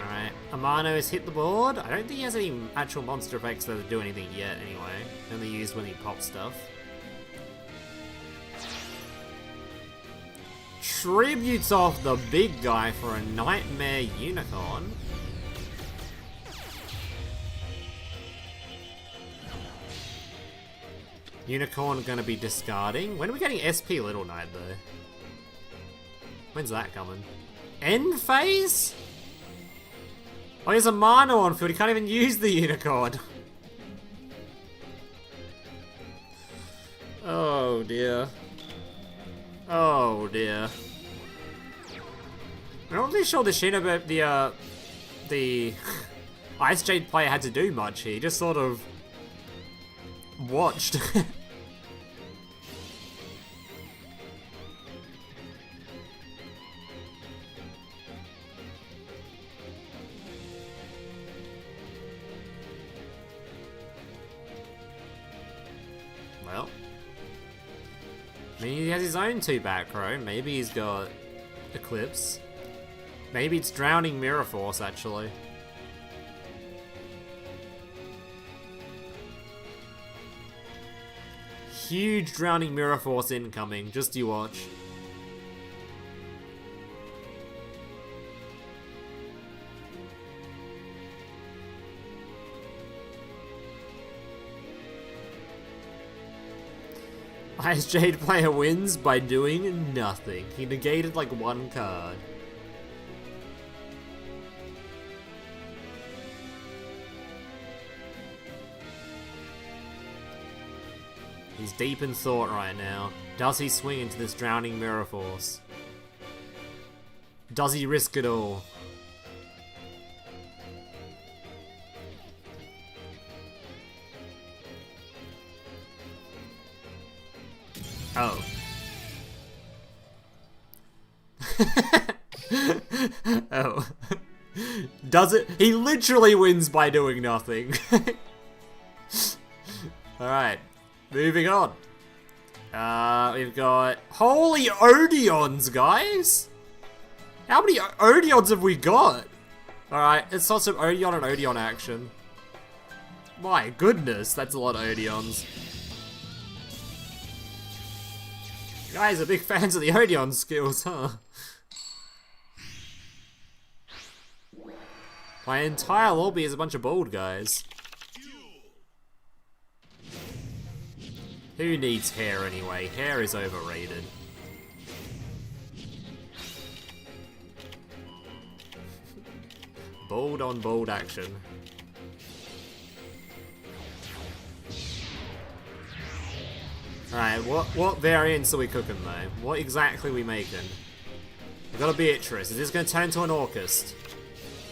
Alright, Amano has hit the board. I don't think he has any actual monster effects that do anything yet anyway. Only used when he pops stuff. Tributes off the big guy for a Nightmare Unicorn. Unicorn gonna be discarding. When are we getting SP Little Knight though? When's that coming? End phase? Oh, he has a Mano on field. He can't even use the Unicorn. Oh dear. Oh dear. I'm not really sure the Shinobird, the Icejade player had to do much here. He just sort of watched. Well, I mean, he has his own 2 back row. Maybe he's got Eclipse. Maybe it's Drowning Mirror Force, actually. Huge Drowning Mirror Force incoming. Just you watch. Icejade player wins by doing nothing. He negated like one card. He's deep in thought right now. Does he swing into this drowning mirror force? Does he risk it all? Oh. Oh. Does it? He literally wins by doing nothing. Alright. Moving on. We've got... Holy Odeons, guys! How many Odeons have we got? Alright, let's start some Odeon and Odeon action. My goodness, that's a lot of Odeons. You guys are big fans of the Odeon skills, huh? My entire lobby is a bunch of bald guys. Who needs hair anyway? Hair is overrated. Bald on bald action. Alright, what variants are we cooking though? What exactly are we making? We've got a Beatrice. Is this going to turn into an Orcust?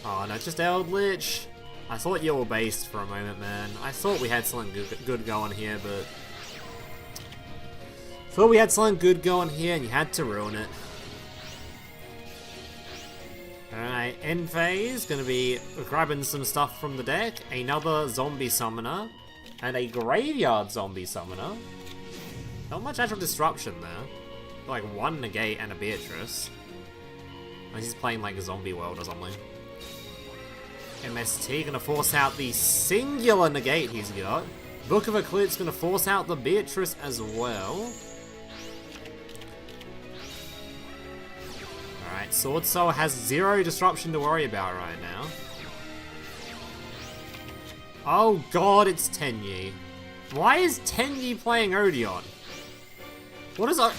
Oh no, just Eldritch. I thought you were based for a moment, man. I thought we had something good going here, but... Thought we had something good going here and you had to ruin it. Alright, end phase, gonna be grabbing some stuff from the deck. Another zombie summoner. And a graveyard zombie summoner. Not much actual disruption there. Like one negate and a Beatrice. Unless he's playing like a zombie world or something. MST gonna force out the singular negate he's got. Book of Eclipse gonna force out the Beatrice as well. Alright, Sword Soul has 0 disruption to worry about right now. Oh god, it's Tenyi. Why is Tenyi playing Odeon? What is that?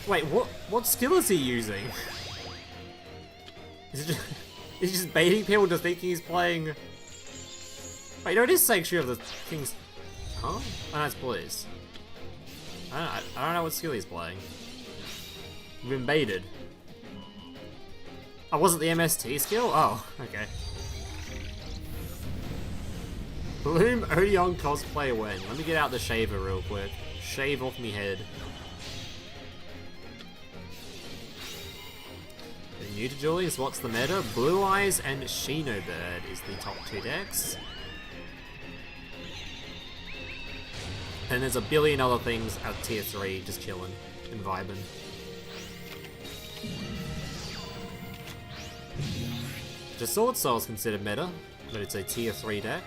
Wait, what skill is he using? Is he just baiting people to thinking he's playing... Wait, no, it is Sanctuary of the King's... Huh? Oh, no, it's Blaze. I don't know what skill he's playing. We've been baited. Oh, was it the MST skill? Oh, okay. Bloom Odeon cosplay when? Let me get out the shaver real quick. Shave off me head. New to Julius, what's the meta? Blue Eyes and Shinobird is the top 2 decks. And there's a billion other things at tier 3 just chilling and vibing. The Sword Soul is considered meta, but it's a tier 3 deck.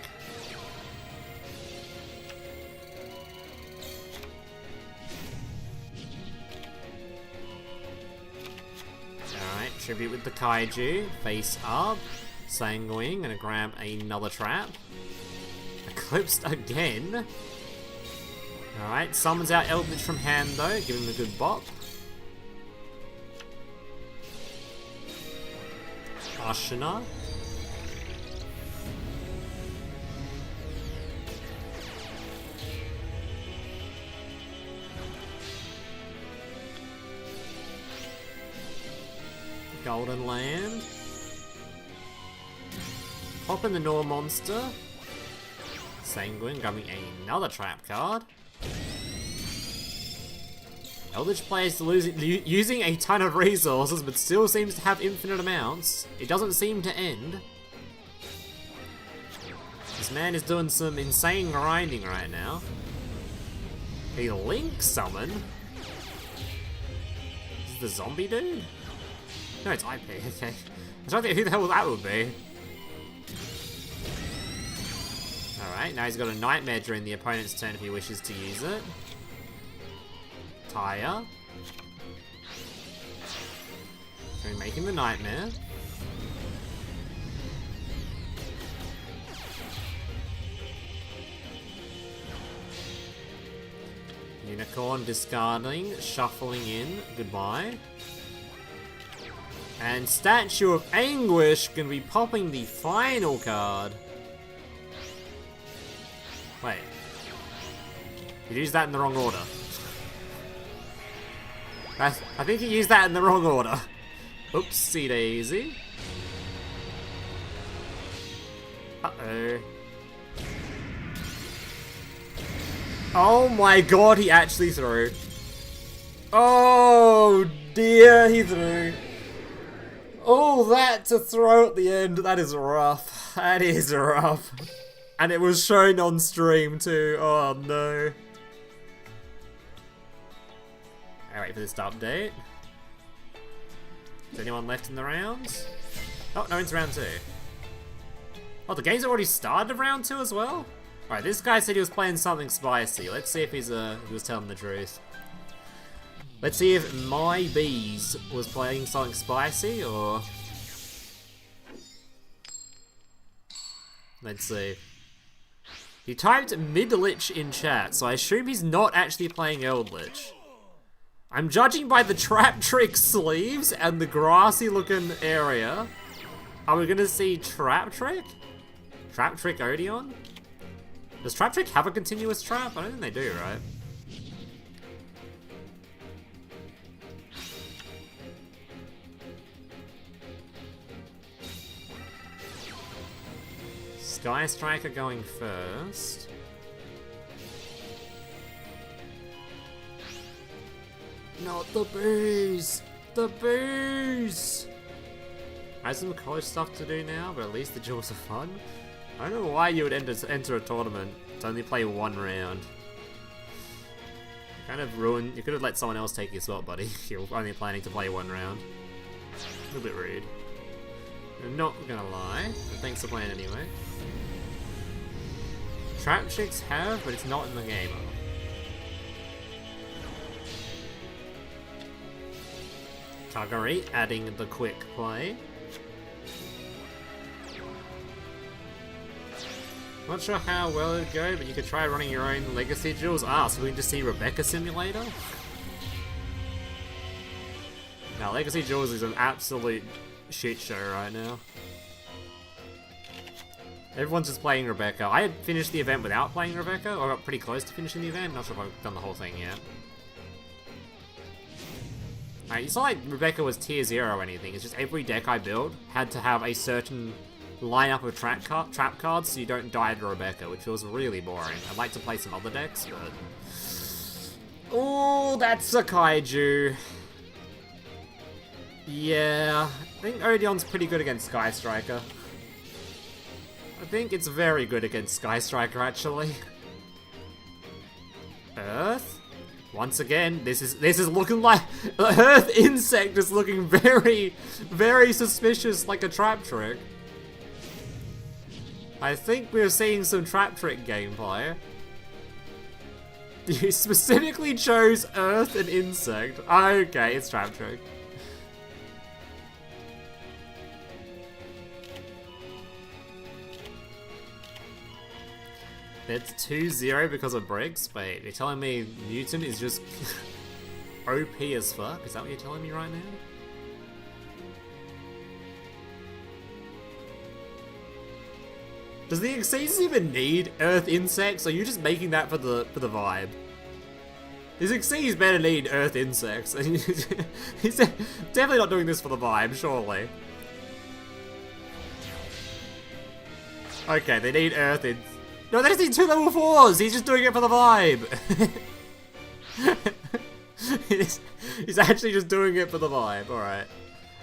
Alright, tribute with the Kaiju, face up, Sanguine, gonna grab another trap. Eclipsed again. Alright, summons out Eldritch from hand though, give him a good bop. Ashina. Golden Land. Pop in the Nor monster. Sanguine, grabbing another trap card. Eldritch players using a ton of resources, but still seems to have infinite amounts. It doesn't seem to end. This man is doing some insane grinding right now. A Link summon? Is this the zombie dude? No, it's IP, okay. I was trying to think who the hell that would be. Alright, now he's got a Nightmare during the opponent's turn if he wishes to use it. Tire. So we're making the Nightmare. Unicorn discarding, shuffling in, goodbye. And Statue of Anguish gonna be popping the final card. Wait. You used that in the wrong order. I think you used that in the wrong order. Oopsie daisy. Uh-oh. Oh my god, he actually threw. Oh dear, he threw. Oh, that to throw at the end, that is rough. That is rough. And it was shown on stream too, oh no. I'll wait for this to update. Is anyone left in the rounds? Oh, no, it's round 2. Oh, the game's already started round 2 as well? Alright, this guy said he was playing something spicy. Let's see if he was telling the truth. Let's see if my bees was playing something spicy, or... Let's see. He typed mid-lich in chat, so I assume he's not actually playing Eldritch. I'm judging by the Trap Trick sleeves and the grassy looking area. Are we gonna see Trap Trick? Trap Trick Odeon? Does Trap Trick have a continuous trap? I don't think they do, right? Sky Striker going first. Not the booze! The booze! I have some college stuff to do now, but at least the duels are fun. I don't know why you would enter a tournament to only play one round. Kind of ruined. You could have let someone else take your spot, buddy. You're only planning to play one round. A little bit rude. I'm not gonna lie, but thanks for playing anyway. Trap Chicks have, but it's not in the game. Kagari adding the quick play. Not sure how well it'd go, but you could try running your own legacy duels. Ah, so we can just see Rebecca Simulator? Now, Legacy Duels is an absolute shit show right now. Everyone's just playing Rebecca. I had finished the event without playing Rebecca, or I got pretty close to finishing the event. Not sure if I've done the whole thing yet. Alright, it's not like Rebecca was tier 0 or anything. It's just every deck I built had to have a certain lineup of trap cards so you don't die to Rebecca, which was really boring. I'd like to play some other decks, but... Oh, that's a kaiju. Yeah, I think Odeon's pretty good against Sky Striker. I think it's very good against Sky Striker, actually. Earth? Once again, this is looking like... Earth Insect is looking very, very suspicious, like a Trap Trick. I think we're seeing some Trap Trick gameplay. You specifically chose Earth and Insect. Okay, it's Trap Trick. It's 2-0 because of breaks? Wait, you're telling me Mutant is just OP as fuck? Is that what you're telling me right now? Does the Xyz even need Earth Insects, or are you just making that for the vibe? His Xyz better need Earth Insects. He's definitely not doing this for the vibe, surely. Okay, they need Earth Insects. No, they just need 2 level 4s! He's just doing it for the vibe! He's actually just doing it for the vibe, alright.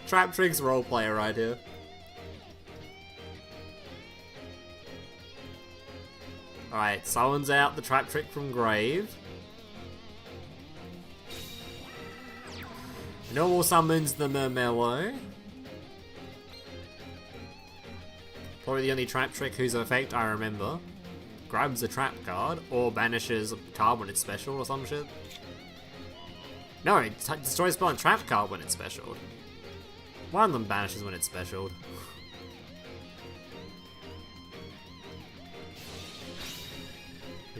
Trap Trick's roleplayer right here. Alright, summons out the Trap Trick from Grave. Normal summons the Murmello. Probably the only Trap Trick whose effect I remember. Grabs a trap card, or banishes a card when it's special or some shit. No, it destroys spell and trap card when it's special. One of them banishes when it's special.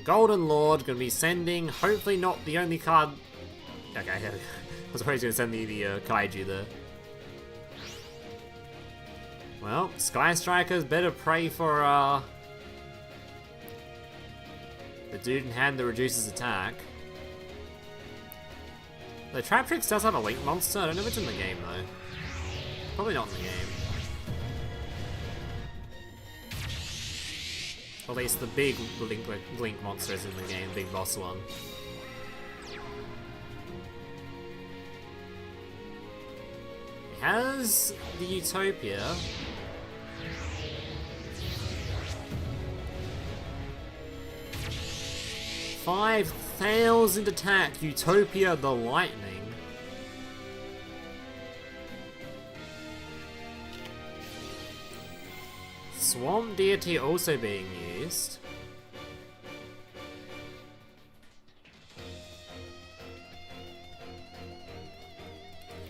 Golden Lord gonna be sending, hopefully not the only card. Okay, I was probably gonna send the Kaiju there. Well, Sky Strikers better pray for the dude in hand that reduces attack. The Traptrix does have a Link monster. I don't know if it's in the game though. Probably not in the game. Or at least the big Link monster is in the game, big boss one. It has the Utopia. $5,000 attack, Utopia the Lightning. Swamp Deity also being used.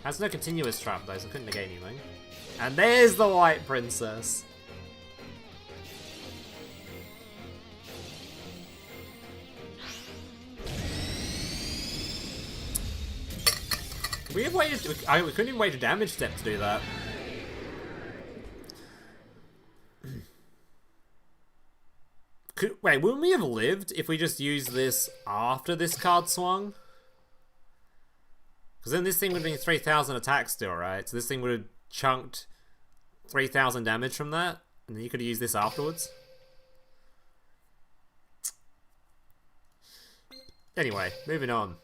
Has no continuous trap though, so I couldn't negate anything. And there's the White Princess. We have waited. We couldn't even wait a damage step to do that. Wait, wouldn't we have lived if we just used this after this card swung? Because then this thing would have been 3,000 attack still, right? So this thing would have chunked 3,000 damage from that, and then you could have used this afterwards. Anyway, moving on.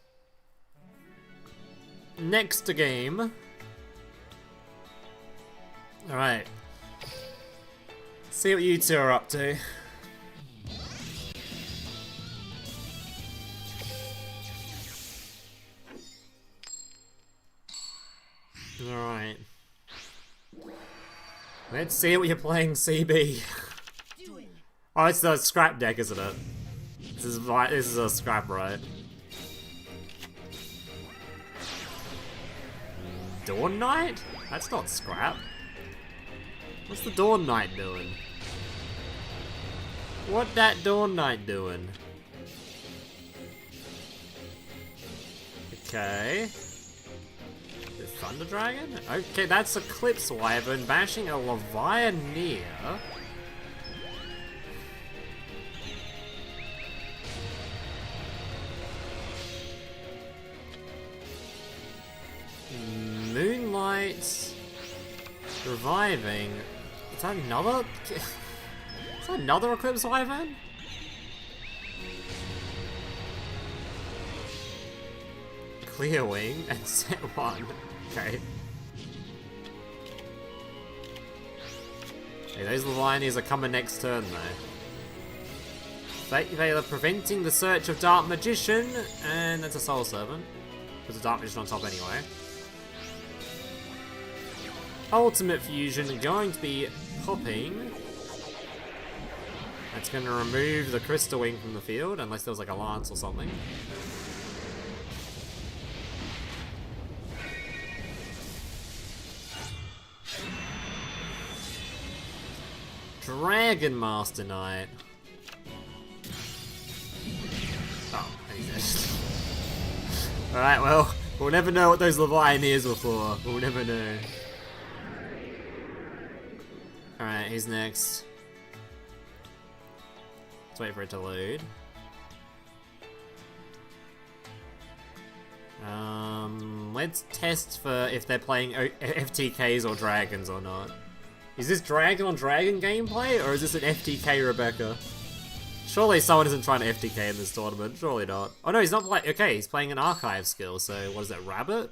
Next game. Alright. See what you two are up to. Alright. Let's see what you're playing, CB. Oh, it's the scrap deck, isn't it? This is a scrap, right? Dawn Knight? That's not scrap. What's the Dawn Knight doing? What that Dawn Knight doing? Okay. The Thunder Dragon? Okay, that's Eclipse Wyvern bashing a Levianeer. Moonlight reviving. Is that another? Is that another Eclipse Wyvern? Clear Wing and set one. Okay. Hey, those Levianeers are coming next turn though. Fate Veiler preventing the search of Dark Magician, and that's a Soul Servant. There's a Dark Magician on top anyway. Ultimate Fusion going to be popping. That's going to remove the Crystal Wing from the field, unless there was like a Lance or something. Dragon Master Knight. Oh, he's dead. Alright, well, we'll never know what those Levianeers were for. We'll never know. Alright, who's next? Let's wait for it to load. Let's test for if they're playing FTKs or dragons or not. Is this dragon on dragon gameplay, or is this an FTK Rebecca? Surely someone isn't trying to FTK in this tournament. Surely not. Oh no, he's not playing. Okay, he's playing an archive skill. So what is that? Rabbit?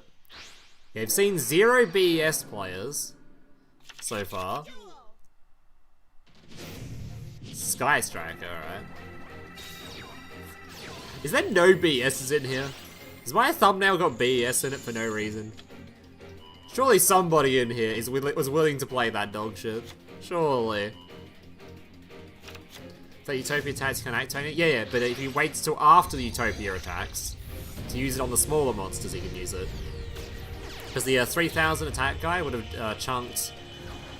Yeah, I've seen 0 BES players so far. Sky Striker, alright. Is there no BSs in here? Has my thumbnail got BS in it for no reason? Surely somebody in here was willing to play that dog shit. Surely. So Utopia attacks can activate it? Yeah, but if he waits till after the Utopia attacks to use it on the smaller monsters, he can use it. Because the 3,000 attack guy would have chunked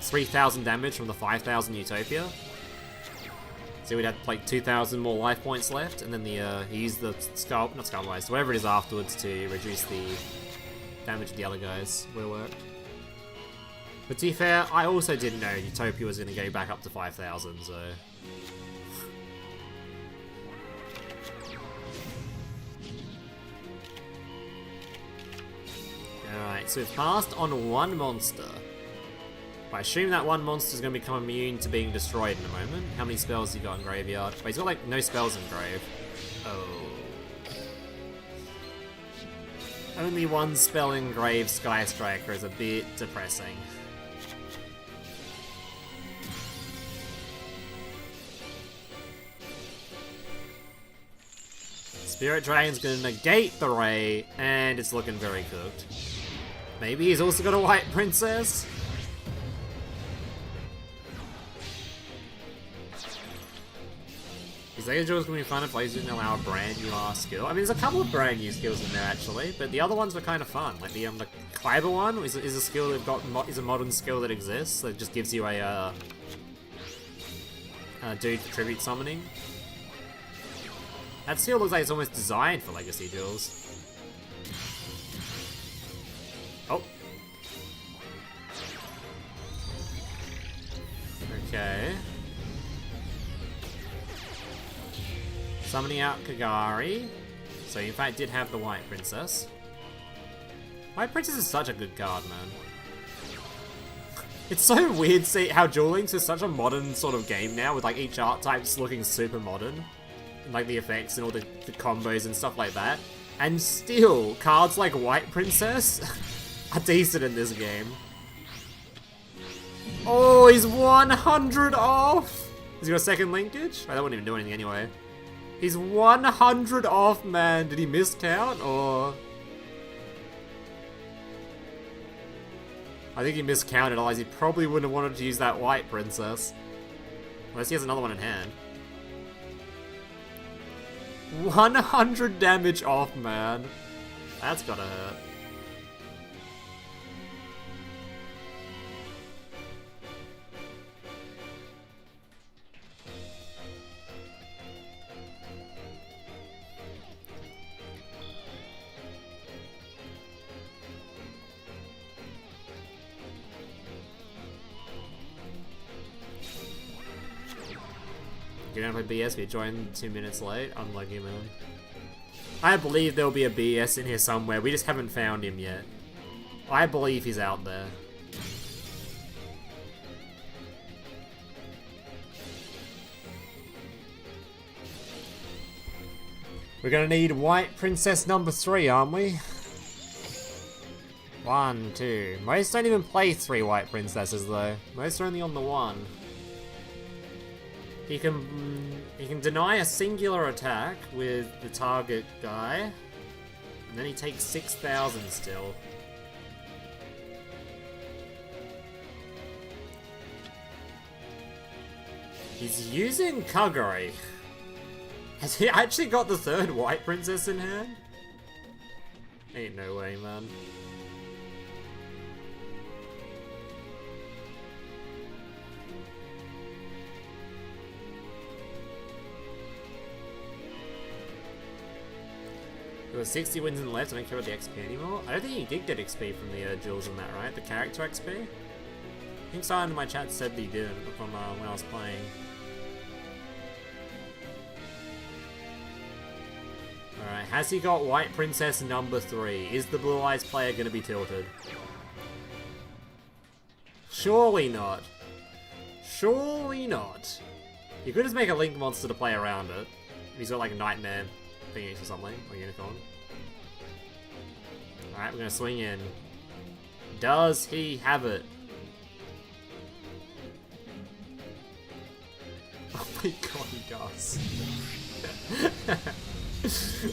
3,000 damage from the 5,000 Utopia. So So we'd have like 2,000 more life points left, and then he used the not Skullwise, whatever it is afterwards to reduce the damage of the other guys. Will work. But to be fair, I also didn't know Utopia was going to go back up to 5,000, so... Alright, so we've passed on one monster. I assume that one monster is going to become immune to being destroyed in a moment. How many spells has he got in Graveyard? Wait, he's got like no spells in Grave. Oh. Only one spell in Grave, Sky Striker, is a bit depressing. Spirit Dragon's going to negate the Ray, and it's looking very cooked. Maybe he's also got a White Princess? His Angel is going to be fun if Laser didn't allow a brand new skill. I mean, there's a couple of brand new skills in there actually, but the other ones were kind of fun. Like the Kyber one is a skill they've got is a modern skill that exists that just gives you a dude for tribute summoning. That skill looks like it's almost designed for Legacy duels. Oh. Okay. Summoning out Kagari. So in fact did have the White Princess. White Princess is such a good card, man. It's so weird see how Duel Links is such a modern sort of game now, with like each archetype's looking super modern. And, like the effects and all the combos and stuff like that. And still, cards like White Princess are decent in this game. Oh, he's 100 off! Has he got a second linkage? Oh, that wouldn't even do anything anyway. He's 100 off, man. Did he miscount, or...? I think he miscounted, otherwise he probably wouldn't have wanted to use that White Princess. Unless he has another one in hand. 100 damage off, man. That's gotta hurt. You don't play BS, we joined 2 minutes late. Unlucky, man. I believe there'll be a BS in here somewhere. We just haven't found him yet. I believe he's out there. We're gonna need White Princess number 3, aren't we? 1, 2. Most don't even play 3 White Princesses though. Most are only on the 1. He can deny a singular attack with the target guy, and then he takes 6,000 still. He's using Kagari. Has he actually got the 3rd White Princess in hand? Ain't no way, man. There were 60 wins in the left, I don't care about the XP anymore. I don't think you did get XP from the duels in that, right? The character XP? I think someone in my chat said that he didn't from when I was playing. Alright, has he got White Princess number 3? Is the Blue Eyes player going to be tilted? Surely not. Surely not. You could just make a Link monster to play around it. He's got like a Nightmare Phoenix or something, or Unicorn. Alright, we're gonna swing in. Does he have it? Oh my god, he does.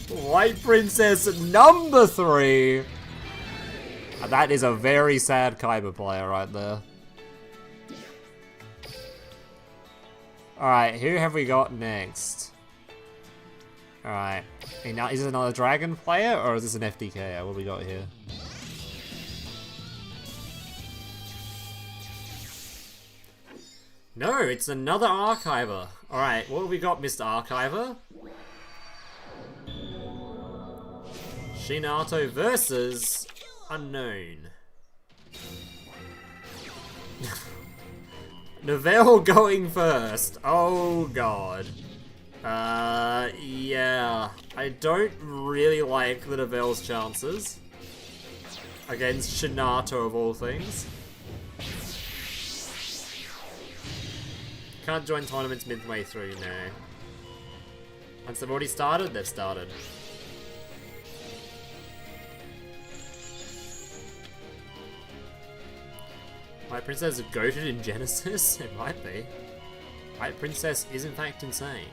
White Princess number 3! That is a very sad Kyber player right there. Alright, who have we got next? Alright. Hey, now, is this another dragon player, or is this an FDK? What do we got here? No, it's another Archiver. Alright, what have we got, Mr. Archiver? Shinato versus Unknown. Novell going first. Oh god. Yeah. I don't really like the Novell's chances against Shinato of all things. Can't join tournaments midway through, no. Once they've already started, they've started. White Princess is goated in Genesis? It might be. White Princess is in fact insane.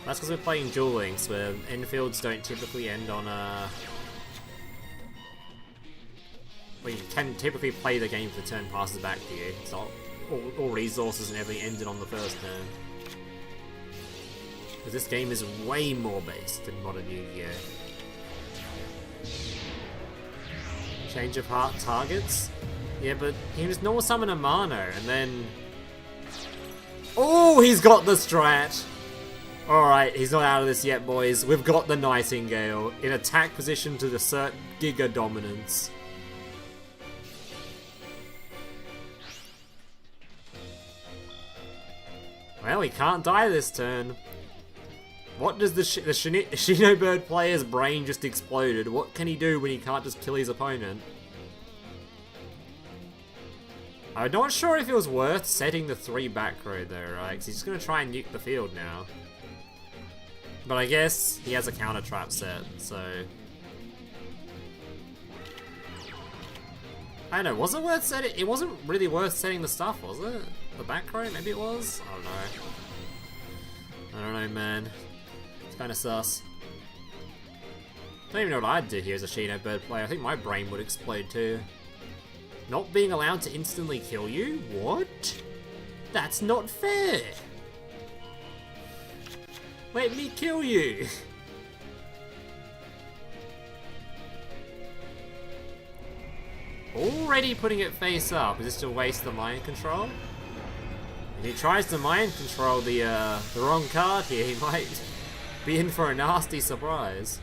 That's because we're playing Duel Links, where infields don't typically end on a... Well, you can typically play the game if the turn passes back to you. It's not all resources and everything ended on the first turn. Because this game is way more based than modern Yu-Gi-Oh! Change of heart targets? Yeah, but he can just normal summon a Mano and then... Oh, he's got the strat! Alright, he's not out of this yet, boys. We've got the Nightingale in attack position to assert Giga Dominance. Well, he can't die this turn. What does the Shinobird player's brain just exploded? What can he do when he can't just kill his opponent? I'm not sure if it was worth setting the 3 back row though, right? Because he's just going to try and nuke the field now. But I guess he has a counter trap set, so... I don't know, was it worth setting? It wasn't really worth setting the stuff, was it? The back row? Maybe it was? I don't know. I don't know, man. It's kind of sus. I don't even know what I'd do here as a Shinobird player. I think my brain would explode too. Not being allowed to instantly kill you? What? That's not fair! Let me kill you! Already putting it face up. Is this to waste the mind control? If he tries to mind control the wrong card here, he might be in for a nasty surprise.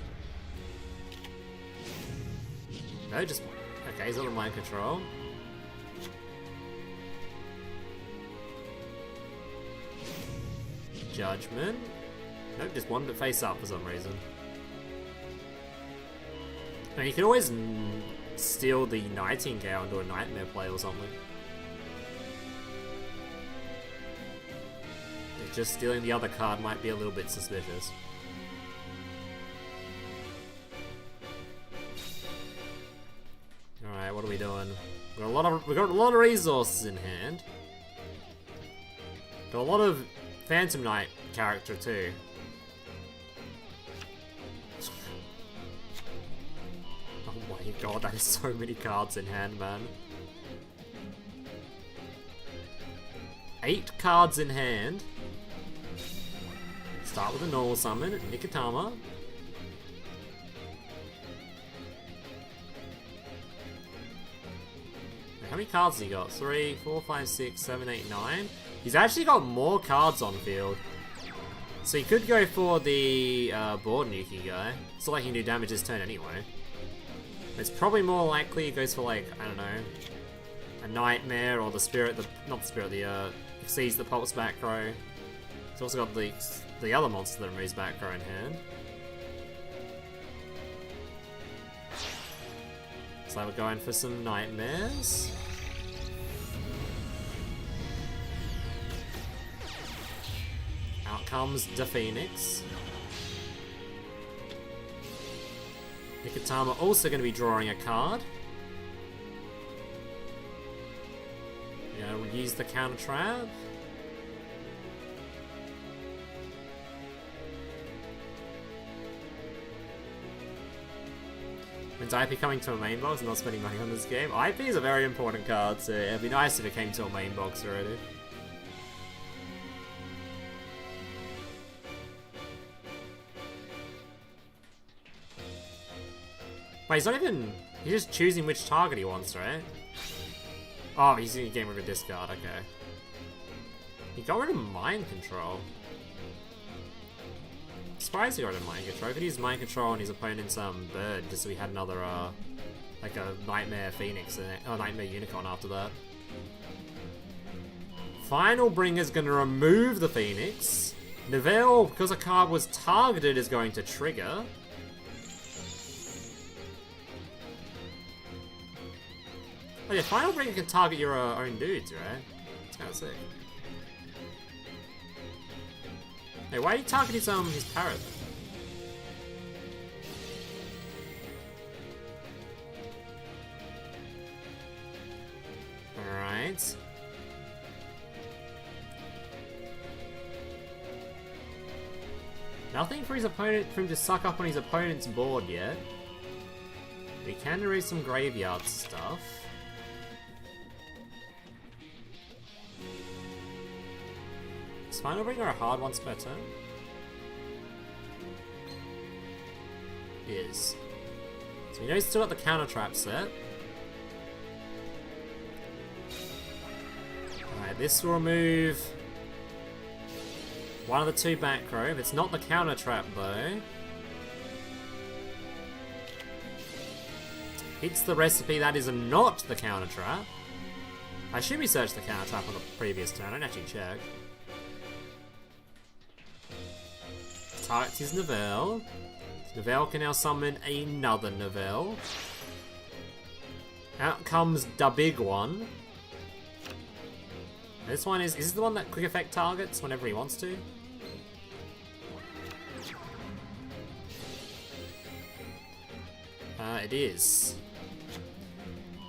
No, just... Okay, he's not in mind control. Judgment. Nope, just wanted it face up for some reason. And you can always steal the Nightingale into a Nightmare play or something. Just stealing the other card might be a little bit suspicious. Alright, what are we doing? We've got a lot of resources in hand. Got a lot of Phantom Knight character too. Oh my god, that is so many cards in hand, man. 8 cards in hand. Start with a normal summon, Nikitama. How many cards has he got? 3, 4, 5, 6, 7, 8, 9. He's actually got more cards on field. So he could go for the board nuki guy. It's not like he can do damage this turn anyway. It's probably more likely he goes for like, I don't know, a Nightmare or the Spirit, not the Spirit, the Exceeds the Pulse back row. He's also got the other monster that removes back row in hand. So we're going for some Nightmares. Out comes the Phoenix. Nikitama also going to be drawing a card. Yeah, we'll use the counter trap. When's IP coming to a main box and not spending money on this game? IP is a very important card, so it'd be nice if it came to a main box already. Wait, he's not even... He's just choosing which target he wants, right? Oh, he's gonna get rid of discard, okay. He got rid of mind control. Surprised he got rid of mind control. He could use mind control on his opponent's bird just so he had another like a nightmare phoenix or nightmare unicorn after that. Final Bringer's gonna remove the phoenix. Neville, because a card was targeted, is going to trigger. Oh yeah, Final Bringer can target your own dudes, right? It's kind of sick. Hey, why are you targeting his parrot? Alright. Nothing for him to suck up on his opponent's board yet. We can erase some graveyard stuff. Is Final Bringer a hard once per turn? Is. So we know he's still got the counter trap set. Alright, this will remove one of the two back row. If it's not the counter trap though. Hits the recipe that is not the counter trap. I assume he searched the counter trap on the previous turn, I didn't actually check. Targets his Neville. Neville can now summon another Neville. Out comes the big one. This one is this the one that quick effect targets whenever he wants to? It is.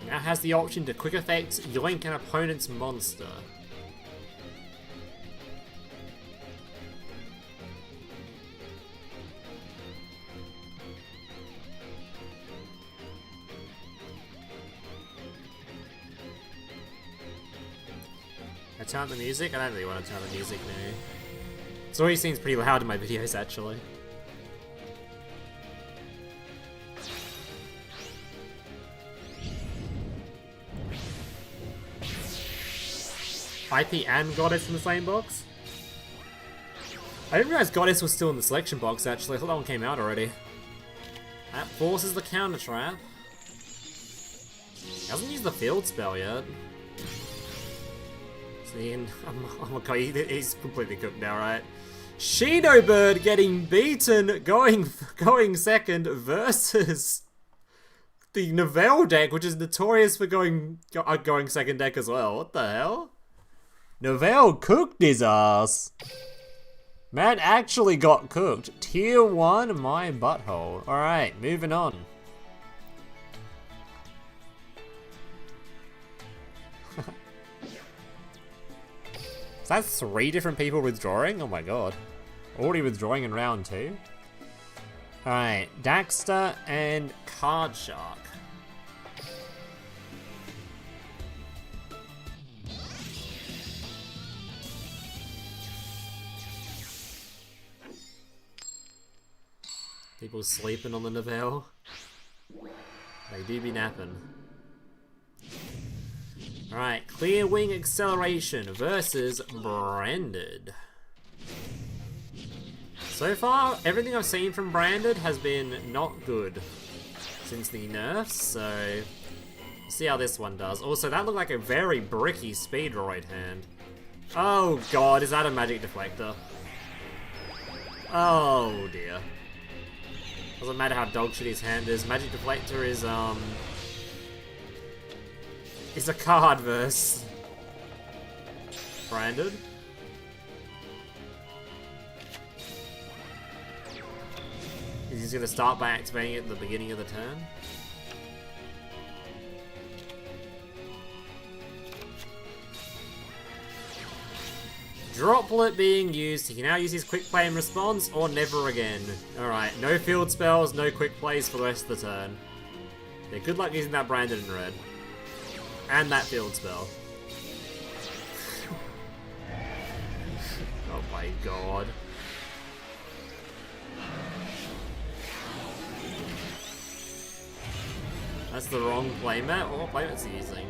He now has the option to quick effect yoink an opponent's monster. I turn up the music? I don't really want to turn up the music now. It always seems pretty loud in my videos, actually. IP and Goddess in the same box? I didn't realize Goddess was still in the selection box, actually. I thought that one came out already. That forces the counter trap. He hasn't used the field spell yet. Oh my god, he's completely cooked now, right? Shinobird getting beaten, going second versus the Neville deck, which is notorious for going second deck as well. What the hell? Neville cooked his ass. Man actually got cooked. Tier 1, my butthole. Alright, moving on. Is that 3 different people withdrawing? Oh my god. Already withdrawing in round 2. Alright, Daxter and Card Shark. People sleeping on the Neville. They do be napping. Alright, Clear Wing Acceleration versus Branded. So far, everything I've seen from Branded has been not good since the nerfs, so see how this one does. Also, that looked like a very bricky Speedroid hand. Oh god, is that a Magic Deflector? Oh dear. Doesn't matter how dogshit his hand is, Magic Deflector is a card verse. Branded. He's gonna start by activating it at the beginning of the turn. Droplet being used. He can now use his quick play and response, or never again. Alright, no field spells, no quick plays for the rest of the turn. Yeah, good luck using that Branded in red. And that field spell. Oh my god. That's the wrong playmat? What playmat's he using?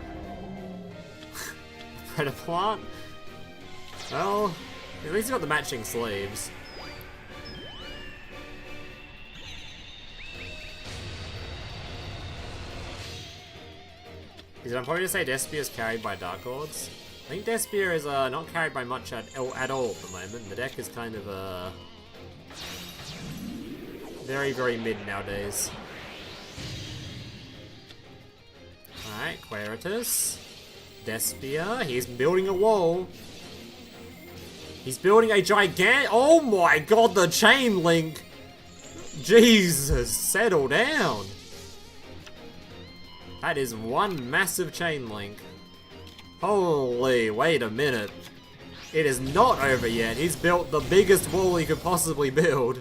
Predator Plant? Well, at least he's got the matching sleeves. I'm probably gonna say Despia is carried by Dark Lords. I think Despia is not carried by much at all at the moment. The deck is kind of very, very mid nowadays. Alright, Queritus. Despia, he's building a wall. He's building a gigantic— oh my god, the chain link! Jesus, settle down! That is one massive chain link. Holy, wait a minute. It is not over yet. He's built the biggest wall he could possibly build.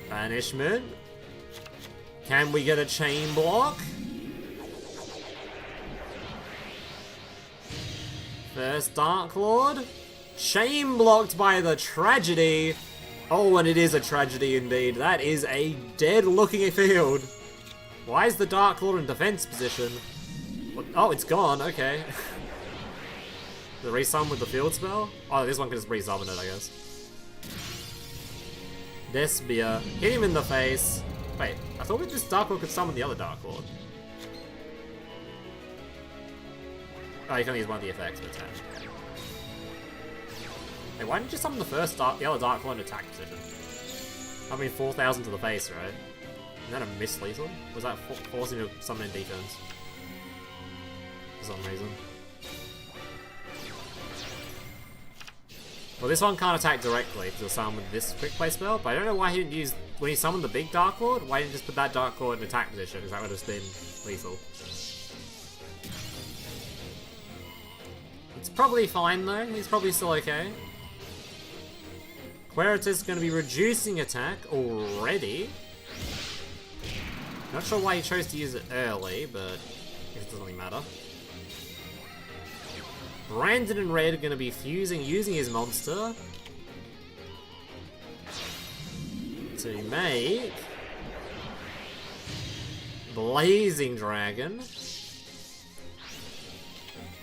Banishment. Can we get a chain block? First Dark Lord. Chain blocked by the Tragedy. Oh, and it is a tragedy indeed. That is a dead looking field. Why is the Dark Lord in defense position? Oh, it's gone, okay. The resummon with the field spell? Oh, this one can just resummon it, I guess. Despia. Hit him in the face. Wait, I thought this Dark Lord could summon the other Dark Lord. Oh, you can only use one of the effects of attack. Wait, why didn't you summon the other Dark Lord in attack position? I mean, 4,000 to the face, right? Is that a miss lethal? Was that forcing him to summon in defense? For some reason. Well, this one can't attack directly because he'll summon with this quick play spell, but I don't know why he didn't use— when he summoned the big Dark Lord, why didn't he just put that Dark Lord in attack position, because that would have been lethal. It's probably fine though, he's probably still okay. Queritus is going to be reducing attack already. Not sure why he chose to use it early, but it doesn't really matter. Brandon and Red are going to be using his monster to make Blazing Dragon.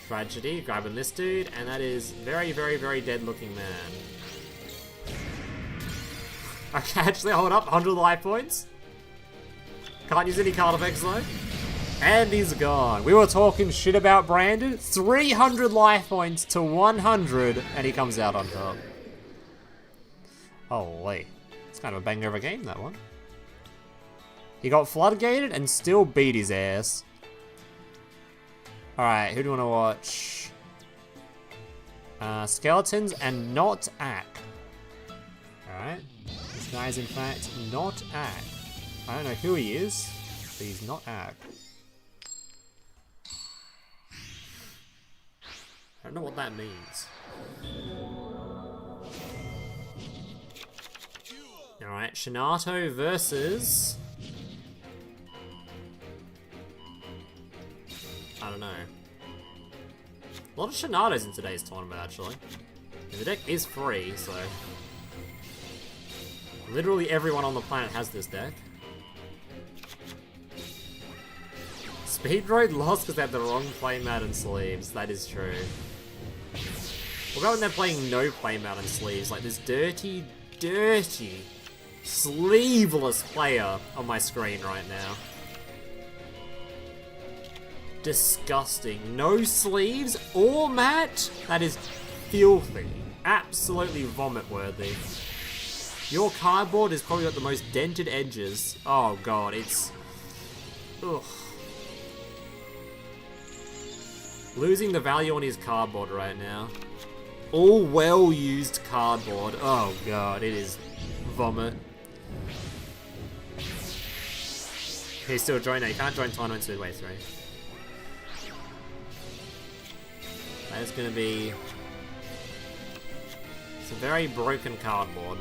Tragedy, grabbing this dude, and that is very, very, very dead looking man. Okay, actually hold up, 100 life points. Can't use any card effects though. And he's gone. We were talking shit about Brandon. 300 life points to 100, and he comes out on top. Holy. It's kind of a banger of a game, that one. He got floodgated and still beat his ass. Alright, who do you want to watch? Skeletons and not Ack. Alright. This guy is in fact not Ack. I don't know who he is, but he's not Ack. I don't know what that means. Alright, Shinato versus... I don't know. A lot of Shinatos in today's tournament, actually. And the deck is free, so... literally everyone on the planet has this deck. Speed Road lost because they had the wrong playmat and sleeves. That is true. What about when they're playing no playmat and sleeves? Like this dirty, dirty, sleeveless player on my screen right now. Disgusting. No sleeves or mat? That is filthy. Absolutely vomit worthy. Your cardboard has probably got the most dented edges. Oh god, it's... ugh. Losing the value on his cardboard right now. All well-used cardboard. Oh god, it is vomit. He's still joining. No, you can't join tournaments midway through. That is going to be... it's a very broken cardboard.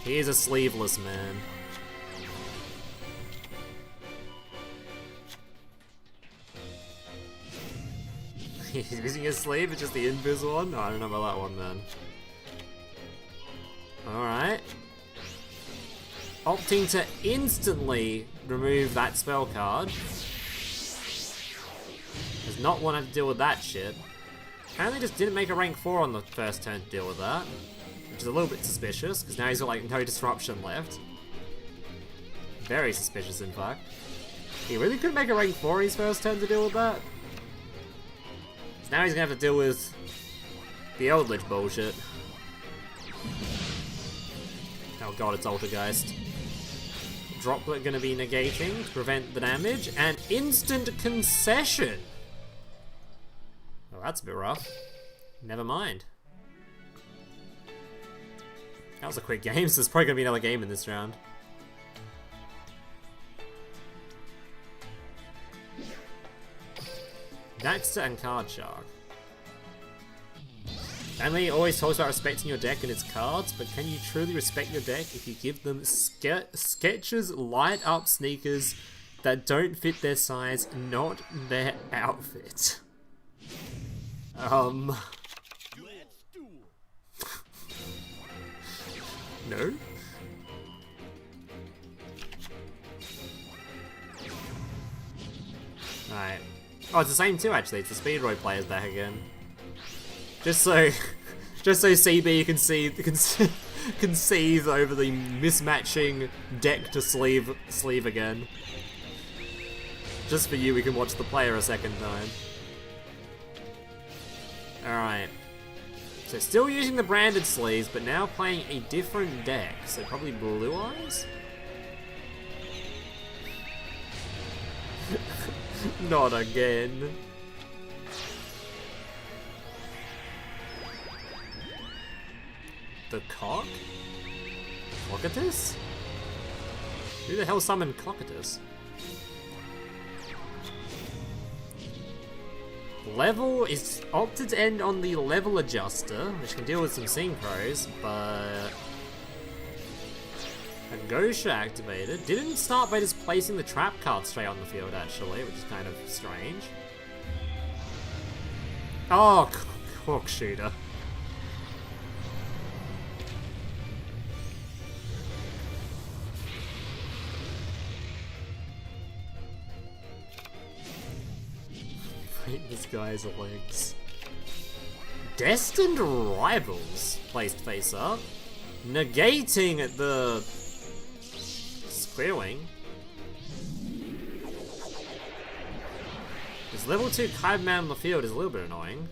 He is a sleeveless man. He's using his sleeve, it's just the invis one? No, I don't know about that one, man. Alright. Opting to instantly remove that spell card. As Does not want to have to deal with that shit. Apparently just didn't make a rank 4 on the first turn to deal with that. Which is a little bit suspicious, because now he's got like no disruption left. Very suspicious, in fact. He really couldn't make a rank 4 in his first turn to deal with that. So now he's gonna have to deal with the Eldritch bullshit. Oh god, it's Altergeist. Droplet gonna be negating to prevent the damage, and instant concession! Well, that's a bit rough. Never mind. That was a quick game, so there's probably gonna be another game in this round. Daxter and Card Shark. Family always talks about respecting your deck and its cards, but can you truly respect your deck if you give them Skechers light up sneakers that don't fit their size, not their outfit? No? Alright. Oh, it's the same too, actually. It's the Speedroid players back again. Just so CB can seethe over the mismatching deck to sleeve again. Just for you, we can watch the player a second time. Alright. So still using the branded sleeves, but now playing a different deck. So probably Blue Eyes? Not again. The Cock? Clockatus? Who the hell summoned Clockatus? Level is opted to end on the level adjuster, which can deal with some synchros, but a Gosha activated. Didn't start by just placing the trap card straight on the field, actually, which is kind of strange. Oh, Cork Shooter. Break this guy's legs. Destined Rivals placed face up, negating the Square Wing. This level 2 Kyber Man on the field is a little bit annoying.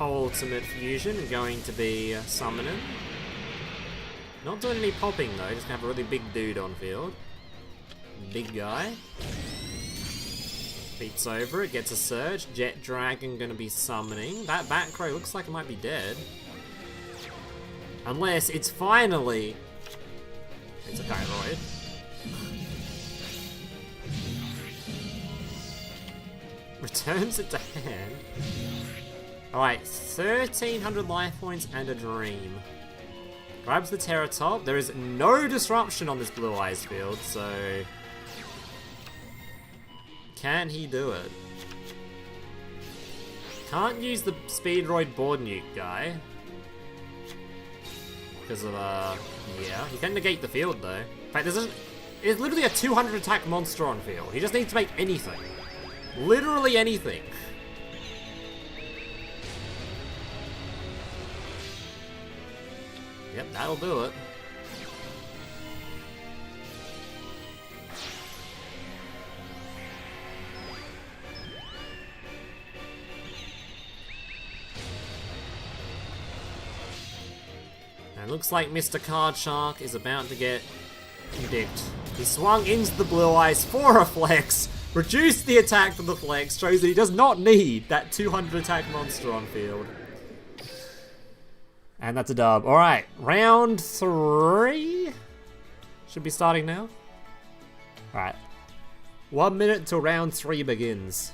Ultimate Fusion going to be summoning. Not doing any popping though, just gonna have a really big dude on field. Big guy. Beats over it, gets a surge. Jet Dragon gonna be summoning. That Batcrow looks like it might be dead. Unless it's finally... It's a Kyroid. Returns it to hand. Alright, 1300 life points and a dream. Grabs the Terratop. There is no disruption on this Blue Eyes field, so... Can he do it? Can't use the Speedroid board nuke guy. Because of, yeah. He can negate the field, though. In fact, it's literally a 200 attack monster on field. He just needs to make anything. Literally anything. Yep, that'll do it. And looks like Mr. Card Shark is about to get dicked. He swung into the Blue Eyes for a flex, reduced the attack for the flex, shows that he does not need that 200 attack monster on field. And that's a dub. Alright, round 3 should be starting now. Alright. 1 minute till round 3 begins.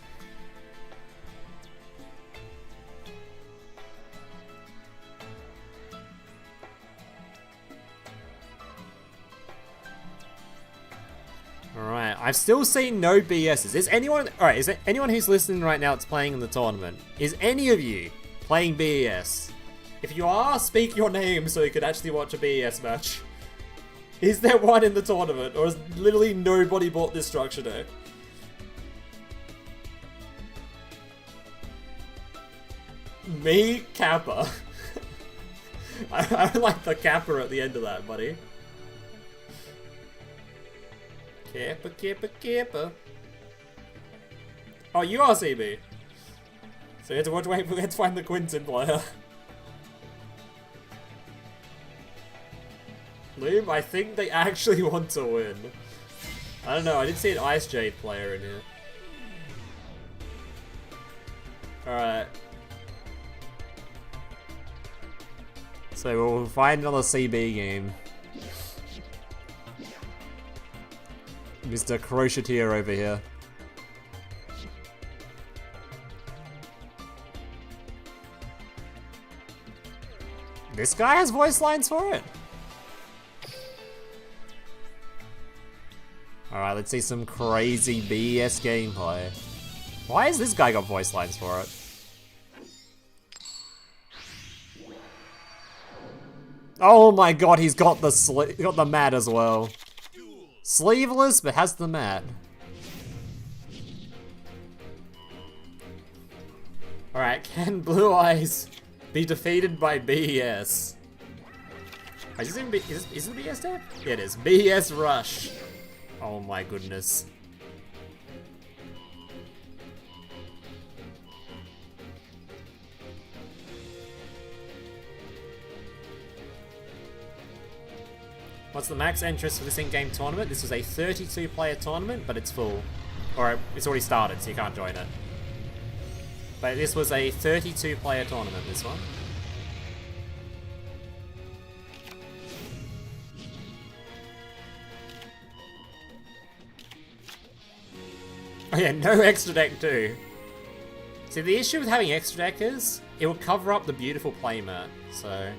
Alright, I've still seen no BSs. Is anyone... Alright, is there anyone who's listening right now that's playing in the tournament? Is any of you playing BES? If you are, speak your name so you could actually watch a BES match. Is there one in the tournament, or has literally nobody bought this structure deck? Me, Kappa. I like the Kappa at the end of that, buddy. Kappa, Kappa, Kappa. Oh, you are CB. So we have to find the Quinton player. Loom, I think they actually want to win. I don't know, I did see an Icejade player in here. Alright. So we'll find another CB game. Mr. Crocheteer over here. This guy has voice lines for it? Alright, let's see some crazy BS gameplay. Why has this guy got voice lines for it? Oh my god, he's got the mat as well. Sleeveless, but has the mat. Alright, can Blue Eyes be defeated by BS? Is it BS deck? Yeah, it is. BS Rush. Oh my goodness. What's the max interest for this in-game tournament? This was a 32-player tournament, but it's full. Or it's already started, so you can't join it. But this was a 32-player tournament, this one. Oh yeah, no extra deck too. See, the issue with having extra deck is, it will cover up the beautiful playmat, so...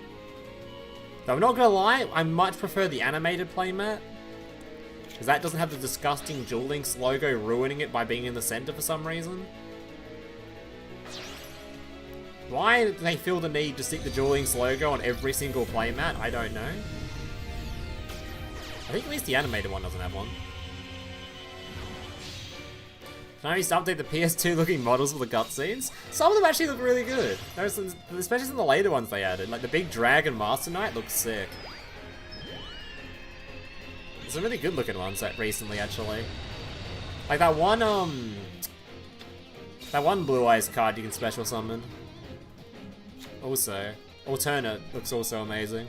Though I'm not gonna lie, I much prefer the animated playmat. Because that doesn't have the disgusting Duel Links logo ruining it by being in the center for some reason. Why do they feel the need to stick the Duel Links logo on every single playmat? I don't know. I think at least the animated one doesn't have one. Can I just update the PS2 looking models for the cutscenes? Some of them actually look really good. There's some, especially some of the later ones they added. Like the big Dragon Master Knight looks sick. There's some really good looking ones that recently actually. Like that one Blue Eyes card you can special summon. Also, Alternate looks also amazing.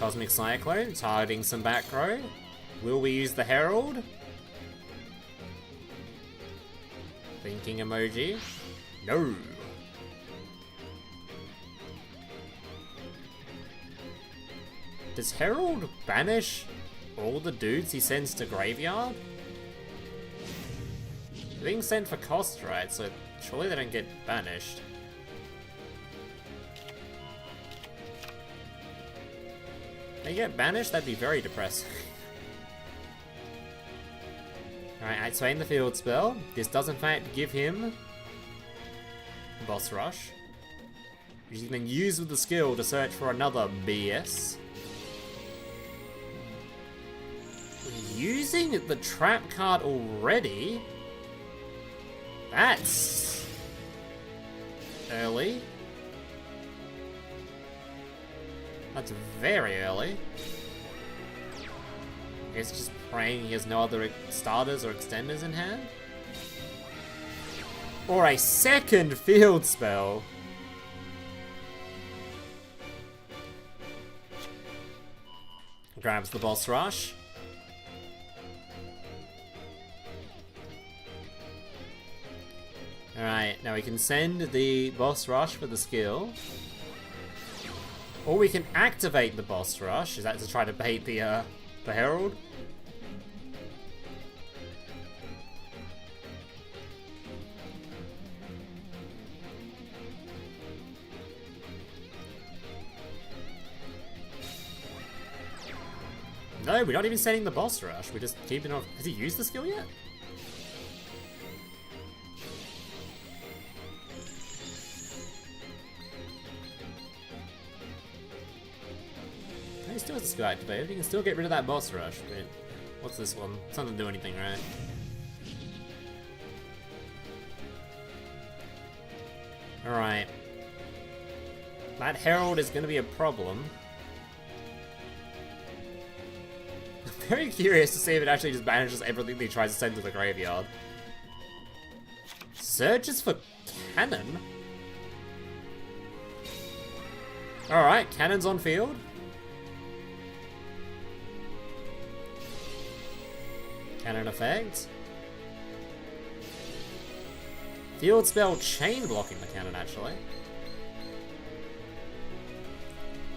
Cosmic Cyclone, targeting some back row. Will we use the Herald? Thinking emoji. No. Does Herald banish all the dudes he sends to graveyard? They're being sent for cost, right? So surely they don't get banished. If they get banished, that'd be very depressing. Alright, I swing the field spell. This does in fact give him Boss Rush, which you can use with the skill to search for another BS. Using the trap card already? That's early. That's very early. I guess just praying he has no other starters or extenders in hand. Or a second field spell. Grabs the Boss Rush. Alright, now we can send the Boss Rush for the skill. Or we can activate the Boss Rush. Is that to try to bait the Herald? No, we're not even sending the Boss Rush. We're just keeping off. Has he used the skill yet? still has a skill activated. You can still get rid of that boss rush. But what's this one? It doesn't do anything, right? Alright. That Herald is going to be a problem. I'm very curious to see if it actually just manages everything that he tries to send to the graveyard. Searches for cannon? Alright, cannon's on field. Cannon effect. Field spell chain blocking the cannon, actually.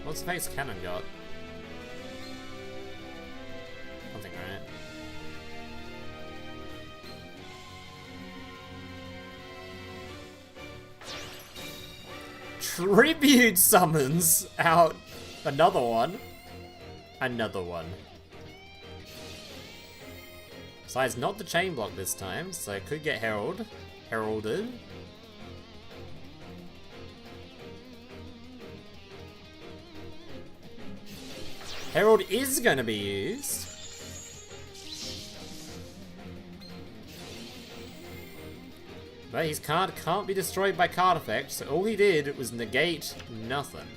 What's effects cannon got? Nothing, right? Tribute summons out another one. Another one. Besides, not the chain block this time, so it could get heralded. Herald is going to be used. But his card can't be destroyed by card effect, so all he did was negate nothing.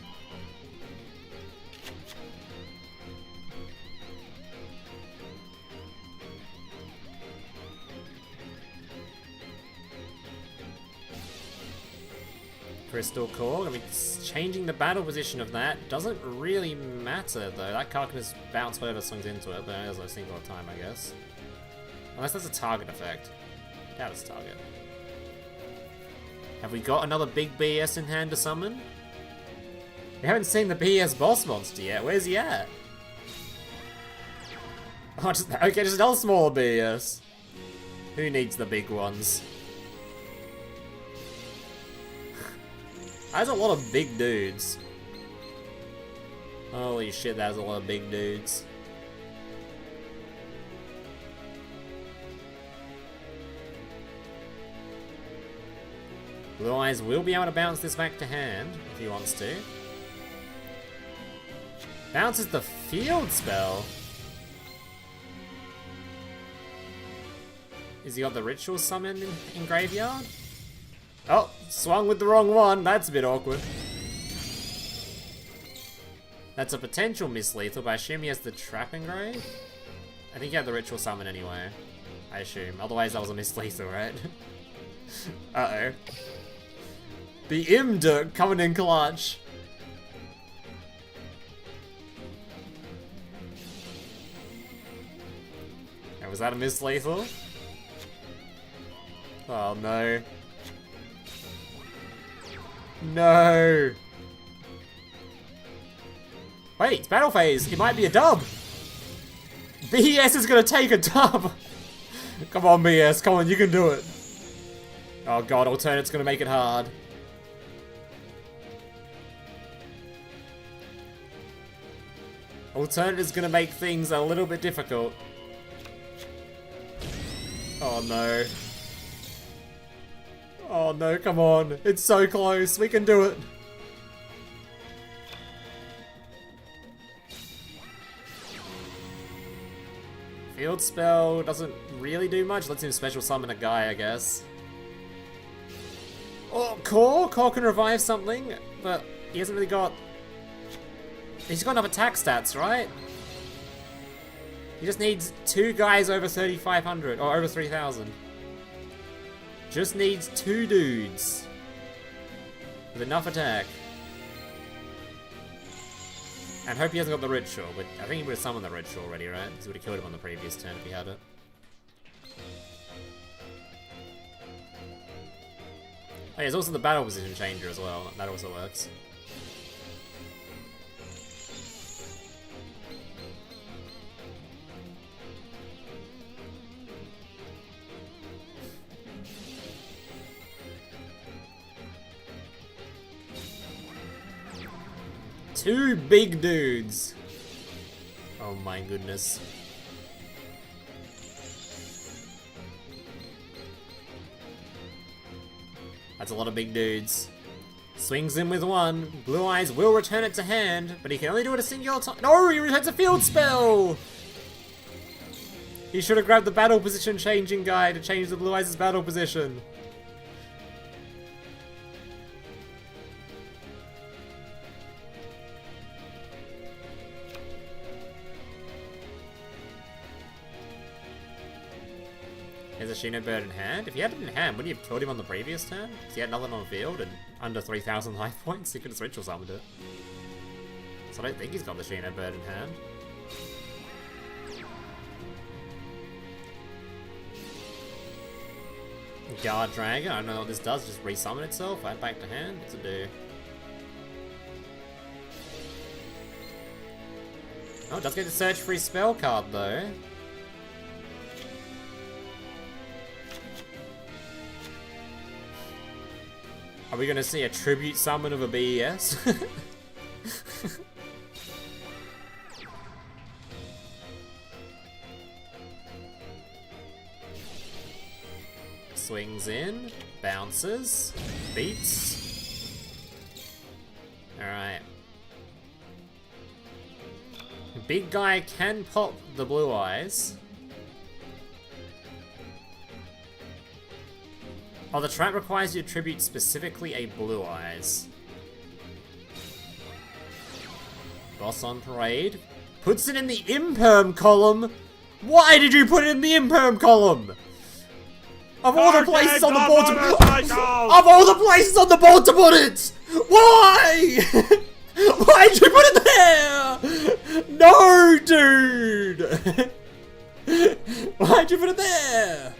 Crystal Core, I mean, changing the battle position of that doesn't really matter though. That card can just bounce whatever swings into it, but it has a single time, I guess. Unless that's a target effect. That is target. Have we got another big BS in hand to summon? We haven't seen the BS boss monster yet. Where's he at? Oh, okay, just another smaller BS. Who needs the big ones? That's a lot of big dudes. Holy shit, that's a lot of big dudes. Blue Eyes will be able to bounce this back to hand if he wants to. Bounces the field spell. Is he got the ritual summon in graveyard? Oh, swung with the wrong one. That's a bit awkward. That's a potential miss-lethal, but I assume he has the trap engrave? I think he had the ritual summon anyway. I assume. Otherwise that was a miss-lethal, right? Uh-oh. The Imduk coming in clutch. And was that a miss-lethal? Oh no. No! Wait, it's battle phase. It might be a dub. BS is gonna take a dub. Come on, BS. Come on, you can do it. Oh god, Alternate's gonna make it hard. Alternate is gonna make things a little bit difficult. Oh no. Oh no, come on. It's so close. We can do it. Field spell doesn't really do much. Lets him special summon a guy, I guess. Oh, Core? Core can revive something, but he hasn't really got... He's got enough attack stats, right? He just needs 2 guys over 3,500, or over 3,000. Just needs 2 dudes with enough attack. And hope he hasn't got the ritual, but I think he would have summoned the ritual already, right? Because he would have killed him on the previous turn if he had it. Oh, yeah, there's also the battle position changer as well. That also works. Two big dudes. Oh my goodness. That's a lot of big dudes. Swings in with one. Blue Eyes will return it to hand, but he can only do it a singular time. No, he returns a field spell! He should have grabbed the battle position changing guy to change the Blue Eyes' battle position. There's a Shinobird in hand. If he had it in hand, wouldn't he have killed him on the previous turn? Because he had nothing on the field and under 3,000 life points, he could have ritual summoned it. So I don't think he's got the Shinobird in hand. Guard Dragon, I don't know what this does, just resummon itself, add back to hand, what's it do? Oh, it does get to search for his spell card though. Are we gonna see a tribute summon of a BES? Swings in, bounces, beats. Alright. Big guy can pop the Blue Eyes. Oh, the trap requires you to attribute specifically a Blue Eyes. Boss on Parade. Puts it in the Imperm column! Why did you put it in the Imperm columm? Of all the places on the board to of all the places on the board to put it! Why? Why'd you put it there? No, dude! Why'd you put it there?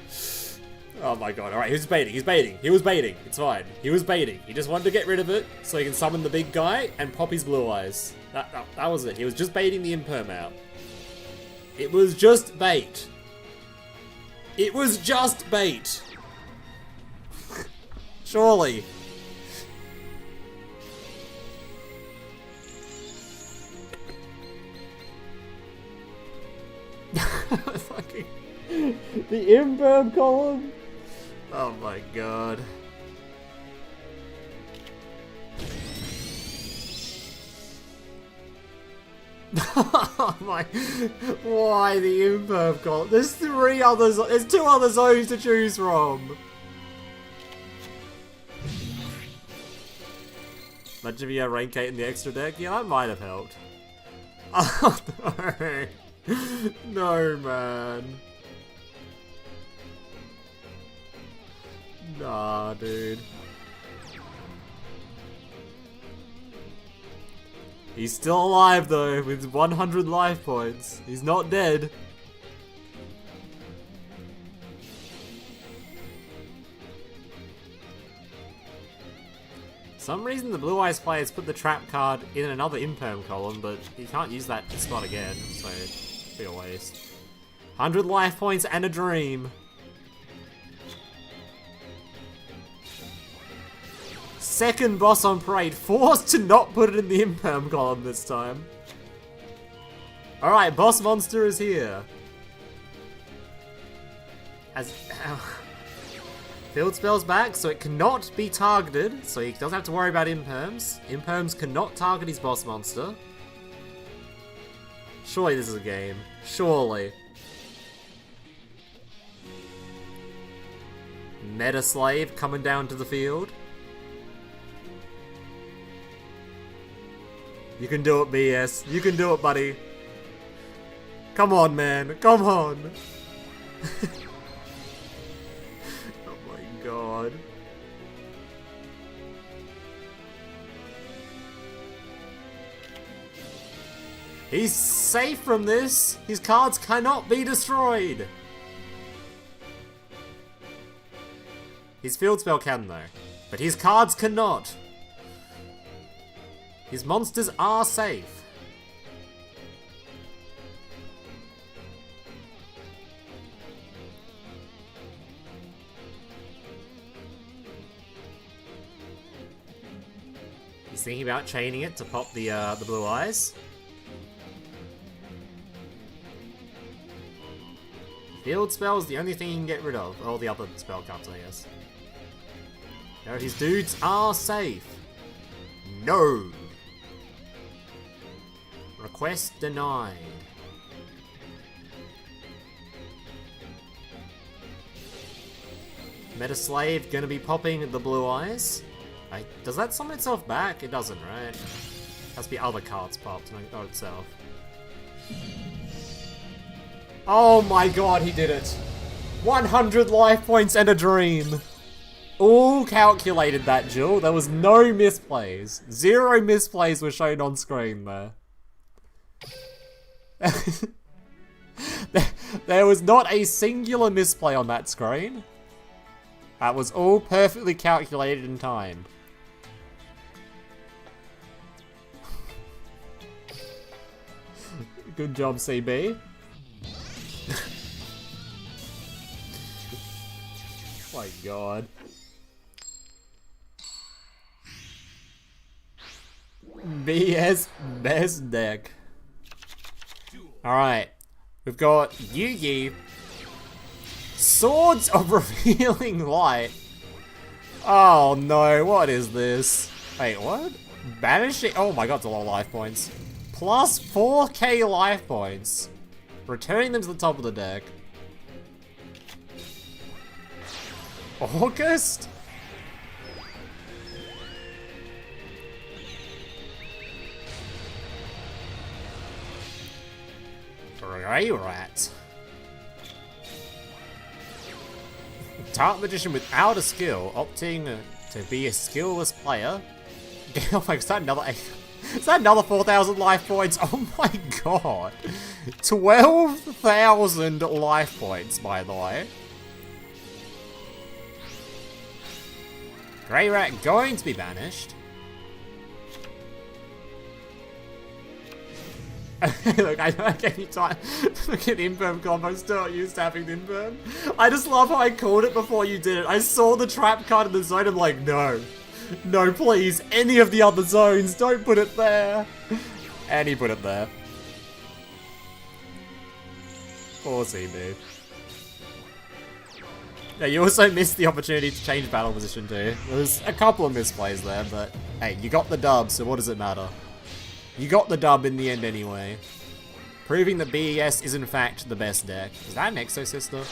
Oh my god, alright, he was baiting, he was baiting, it's fine. He was baiting, he just wanted to get rid of it so he can summon the big guy and pop his Blue Eyes. That was it, he was just baiting the Imperm out. It was just bait. It was just bait. Surely. Fucking the Imperm column. Oh my god. Oh my, why the Imperm column? There's two other zones to choose from. Imagine if you had rank 8 in the extra deck? Yeah, that might have helped. Oh no. No, man. Nah, dude. He's still alive though, with 100 life points. He's not dead. For some reason the Blue Eyes players put the trap card in another Imperm column, but you can't use that spot again, so it'd be a waste. 100 life points and a dream. Second boss on Parade, forced to not put it in the Imperm column this time. Alright, boss monster is here. Field spell's back, so it cannot be targeted, so he doesn't have to worry about Imperms. Imperms cannot target his boss monster. Surely this is a game. Surely. Meta Slave coming down to the field. You can do it, BS. You can do it, buddy. Come on, man. Come on. Oh my god. He's safe from this. His cards cannot be destroyed. His field spell can, though. But his cards cannot. His monsters are safe. He's thinking about chaining it to pop the Blue Eyes. Field spell is the only thing you can get rid of. All the other spell cards, I guess. No, his dudes are safe. No! Request denied. Metaslave gonna be popping the blue eyes. Does that summon itself back? It doesn't, right? Has to be other cards popped, not itself. Oh my god, he did it! 100 life points and a dream! All calculated that, Jill. There was no misplays. 0 misplays were shown on screen there. There was not a singular misplay on that screen. That was all perfectly calculated and timed. Good job, CB. My god. BS best deck. Alright. We've got Yugi. Swords of Revealing Light. Oh no, what is this? Wait, what? Banishing. Oh my god, it's a lot of life points. Plus 4k life points. Returning them to the top of the deck. August? Grey Rat. Dark Magician without a skill, opting to be a skillless player. Oh my god, is that another 4,000 life points? Oh my god. 12,000 life points, by the way. Grey Rat going to be banished. Look, I don't get any time. Look at Imperm combo, still not used to having Imperm. I just love how I called it before you did it. I saw the trap card in the zone, I'm like, no. No, please, any of the other zones, don't put it there. And he put it there. Poor CB. Yeah, you also missed the opportunity to change battle position too. There was a couple of misplays there, but hey, you got the dub, so what does it matter? You got the dub in the end anyway. Proving that BES is in fact the best deck. Is that an Exo Sister?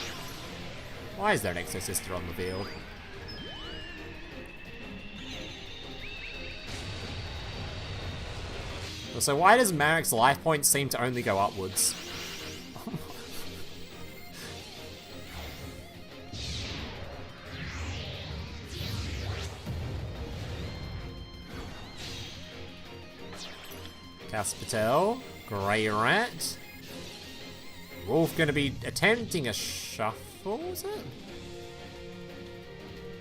Why is there an Exo Sister on the field? So why does Marek's life points seem to only go upwards? Patel, Grey Rat. Wolf gonna be attempting a shuffle, is it?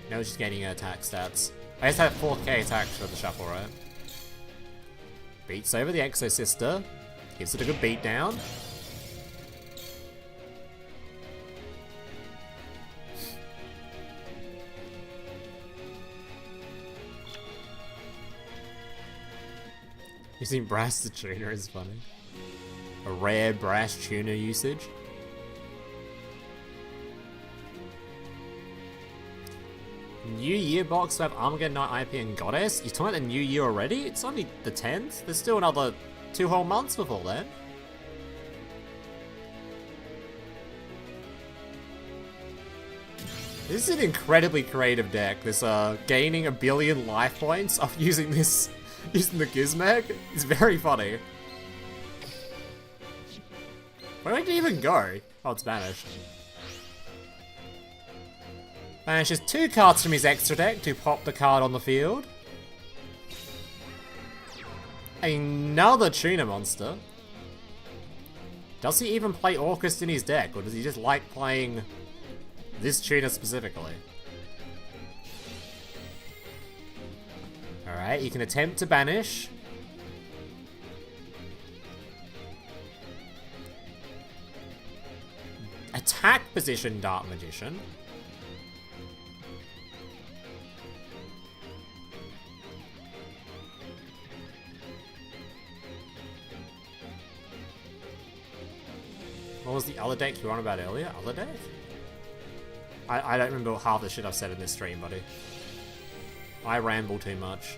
No, she's getting attack stats. I just have 4k attack for the shuffle, right? Beats over the Exo Sister. Gives it a good beatdown. Using Brass the Tuner is funny. A rare Brass Tuner usage. New Year box to have Armageddon Knight, IP, and Goddess? You're talking about the new year already? It's only the 10th? There's still another 2 whole months before then. This is an incredibly creative deck. This gaining 1 billion life points off using this, using the Gizmag. It's very funny. Where did it even go? Oh, it's banished. Banishes 2 cards from his extra deck to pop the card on the field. Another Tuna monster. Does he even play Orcust in his deck, or does he just like playing this Tuna specifically? Alright, you can attempt to banish. Attack position Dark Magician. What was the other deck you were on about earlier? Other deck? I don't remember half the shit I've said in this stream, buddy. I ramble too much.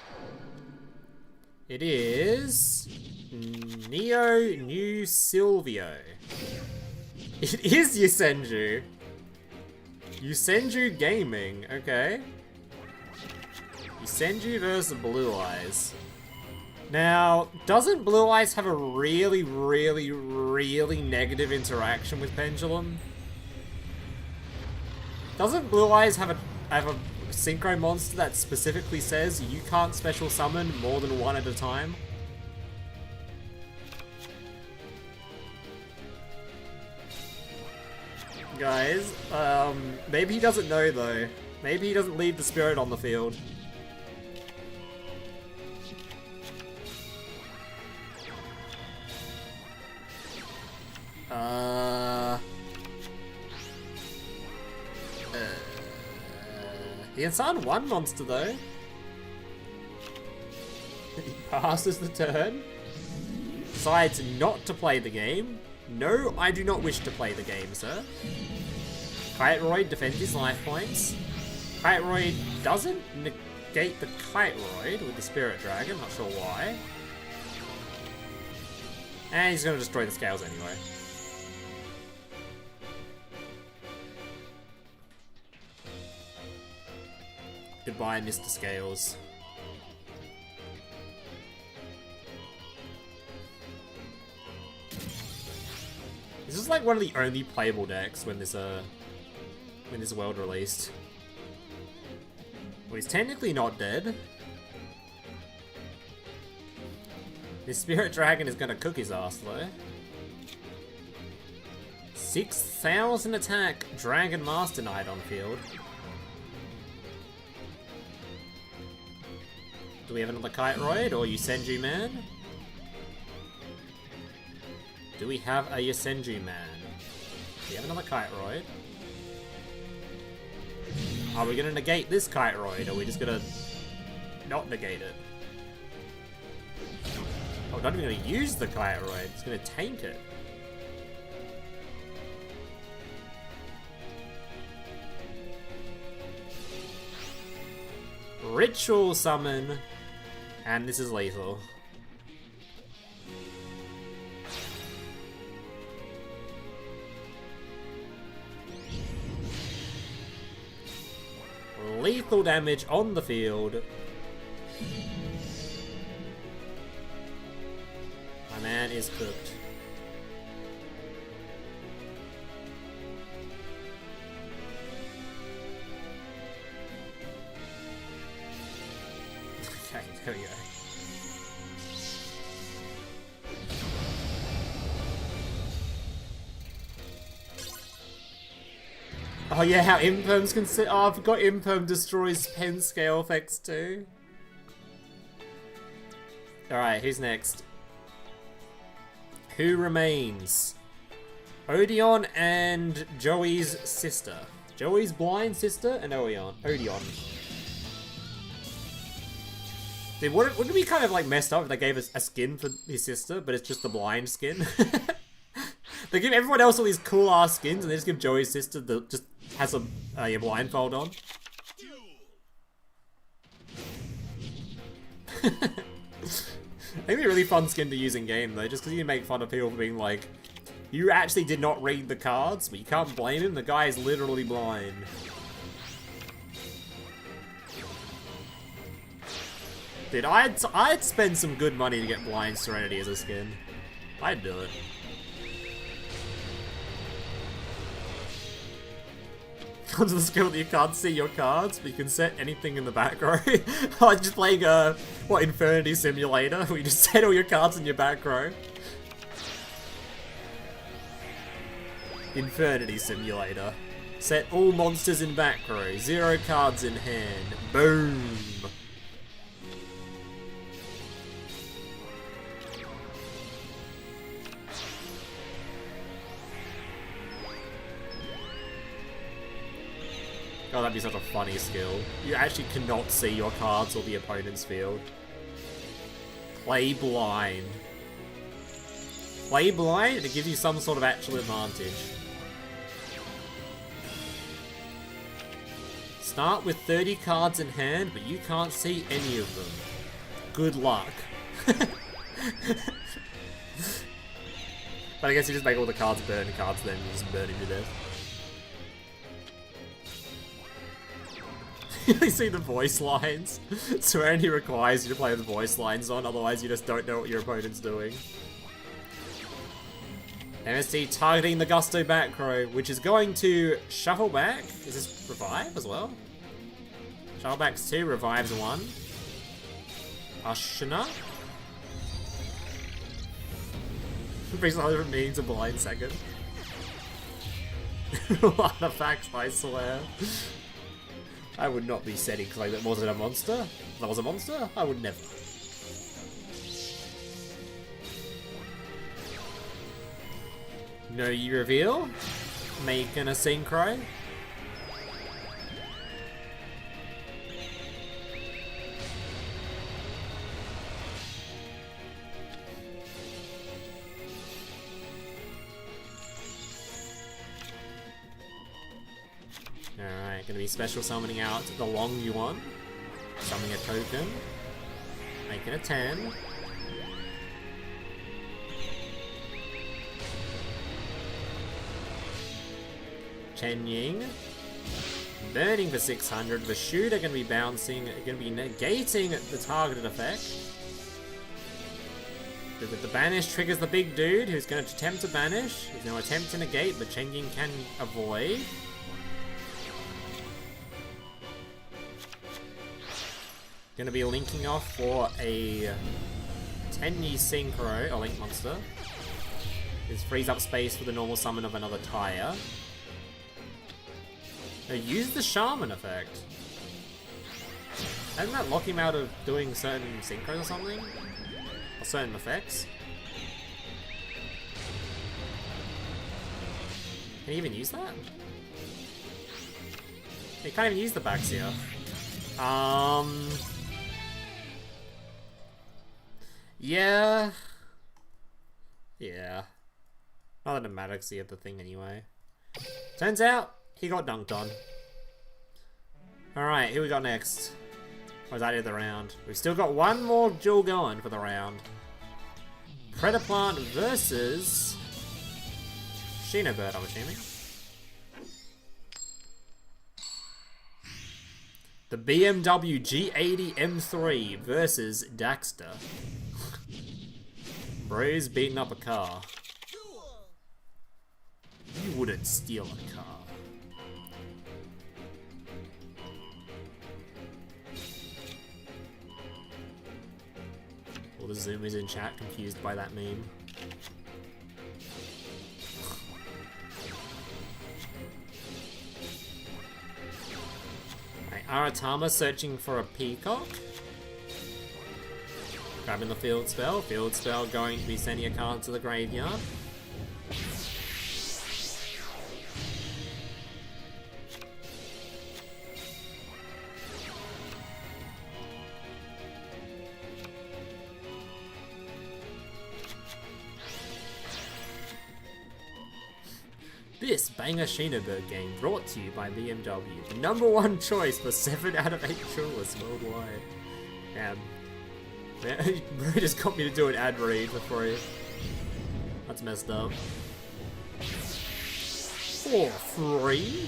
It is Neo New Silvio. It is Yusenju. Yusenju Gaming, okay. Yusenju versus Blue Eyes. Now, doesn't Blue Eyes have a really, really, really negative interaction with Pendulum? Doesn't Blue Eyes have a synchro monster that specifically says you can't special summon more than one at a time? Guys, maybe he doesn't know though. Maybe he doesn't leave the spirit on the field. He assigned one monster though. He passes the turn. Decides not to play the game. No, I do not wish to play the game, sir. Kiteroid defends his life points. Kiteroid doesn't negate the Kiteroid with the Spirit Dragon, not sure why. And he's gonna destroy the scales anyway. Goodbye, Mr. Scales. This is like one of the only playable decks when this world released. Well, he's technically not dead. His Spirit Dragon is gonna cook his ass though. 6,000 attack Dragon Master Knight on field. Do we have another Kiteroid or Yusenju Man? Do we have a Yusenju Man? Do we have another Kiteroid? Are we gonna negate this Kiteroid or are we just gonna not negate it? Oh, I'm not even gonna use the Kiteroid, it's gonna tank it. Ritual Summon. And this is lethal. Lethal damage on the field. My man is cooked. Okay, there we go. Oh yeah, how Imperms can sit. Oh, I forgot Imperm destroys pen scale effects too. Alright, who's next? Who remains? Odeon and Joey's sister. Joey's blind sister and Odeon. Dude, wouldn't it be kind of like messed up if they gave us a skin for his sister, but it's just the blind skin? They give everyone else all these cool ass skins, and they just give Joey's sister the just has a blindfold on. It'd be a really fun skin to use in game though, just because you can make fun of people for being like, you actually did not read the cards, but you can't blame him. The guy is literally blind. Dude, I'd spend some good money to get Blind Serenity as a skin. I'd do it. Comes with the skill that you can't see your cards, but you can set anything in the back row. I'm just playing what, Infinity Simulator, where you just set all your cards in your back row. Infinity Simulator. Set all monsters in back row, 0 cards in hand. Boom! Oh, that'd be such a funny skill. You actually cannot see your cards or the opponent's field. Play blind. Play blind and it gives you some sort of actual advantage. Start with 30 cards in hand, but you can't see any of them. Good luck. But I guess you just make all the cards burn cards, then you just burn him to death. You see the voice lines. Serenity requires you to play with voice lines on, otherwise you just don't know what your opponent's doing. MST targeting the Gusto back row, which is going to shuffle back. Is this revive as well? Shuffle backs 2, revives 1. Ashina. Brings 100 means a blind second. Artifacts, I swear. I would not be setting like that. Was it a monster? That was a monster? I would never. No, you reveal. Making a synchro. Alright, gonna be special summoning out the long Yuan. Summoning a token. Making a 10. Chen Ying. Burning for 600. The shooter gonna be bouncing, gonna be negating the targeted effect. With the banish triggers the big dude who's gonna attempt to banish. He's gonna attempt to negate, but Chen Ying can avoid. Gonna be linking off for a 10-Yi Synchro, a Link Monster. This frees up space for the normal summon of another Tire. Now use the Shaman effect. Doesn't that lock him out of doing certain synchros or something? Or certain effects? Can he even use that? He can't even use the Baxia. Yeah. Yeah. Not that it matters, he had the thing anyway. Turns out, he got dunked on. Alright, who we got next? Or is that it the round? We've still got one more duel going for the round. Predaplant versus Shinobird, I'm assuming. The BMW G80 M3 versus Daxter. Bro's beating up a car. You wouldn't steal a car. All the zoomers in chat confused by that meme. Aratama searching for a peacock. Grabbing the field spell. Field spell going to be sending a card to the graveyard. This banger Shinobird game brought to you by BMW, the #1 choice for 7 out of 8 jewelers worldwide. Man, bro just got me to do an ad read for free. That's messed up. For free?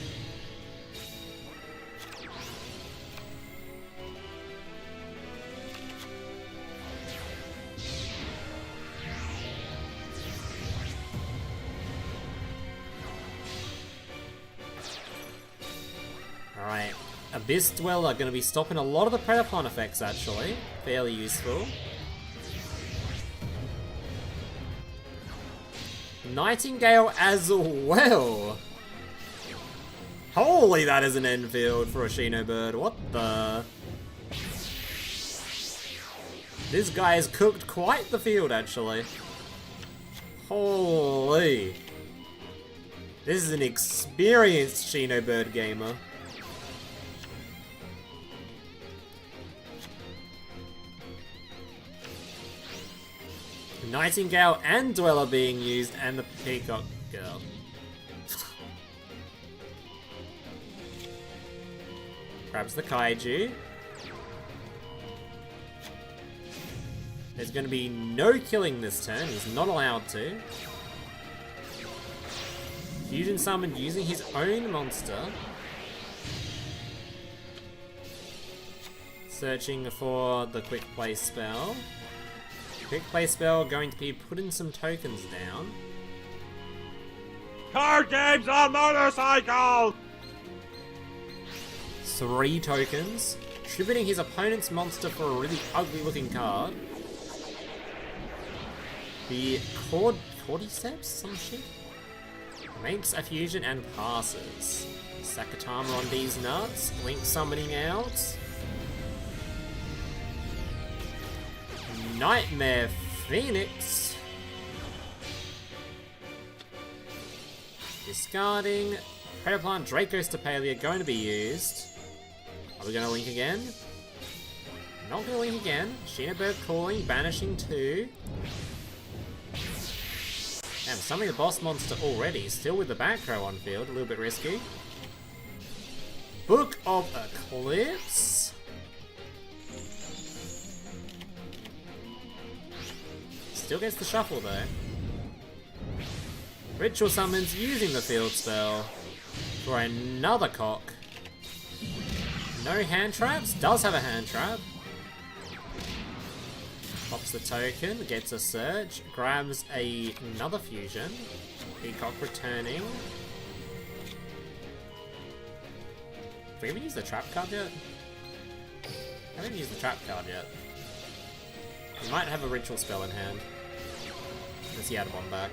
Alright, Abyss Dweller going to be stopping a lot of the Predaplant effects actually. Fairly useful. Nightingale as well. Holy, that is an end field for a Shinobird. What the? This guy has cooked quite the field actually. Holy. This is an experienced Shinobird gamer. Nightingale and Dweller being used, and the Peacock Girl. Grabs the Kaiju. There's going to be no killing this turn. He's not allowed to. Fusion summoned using his own monster. Searching for the quick play spell. Quick play spell going to be putting some tokens down. Card games on motorcycle! 3 tokens. Tributing his opponent's monster for a really ugly looking card. The Cordyceps, some shit? Makes a fusion and passes. Sakatama on these nuts. Link summoning out. Nightmare Phoenix. Discarding. Predaplant Draco's Tapalia going to be used. Are we going to link again? Not going to link again. Shinobird calling, banishing 2. Damn, summoning the boss monster already. Still with the back row on field. A little bit risky. Book of Eclipse. Still gets the shuffle though. Ritual summons using the field spell for another cock. No hand traps. Does have a hand trap. Pops the token, gets a surge, grabs another fusion. Peacock returning. Have we even used the trap card yet? I haven't used the trap card yet. He might have a ritual spell in hand. Unless he had one back.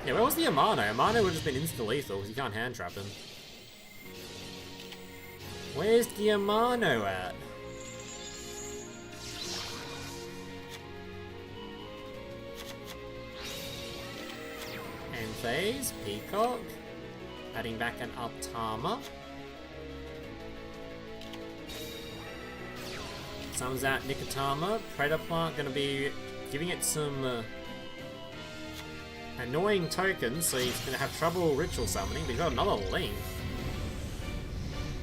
Yeah, where was the Amano? Amano would have just been insta-lethal because you can't hand trap him. Where's the Amano at? Phase, Peacock, adding back an Altama. Summons out Nikotama. Predaplant gonna be giving it some annoying tokens, so he's gonna have trouble ritual summoning, but he's got another link.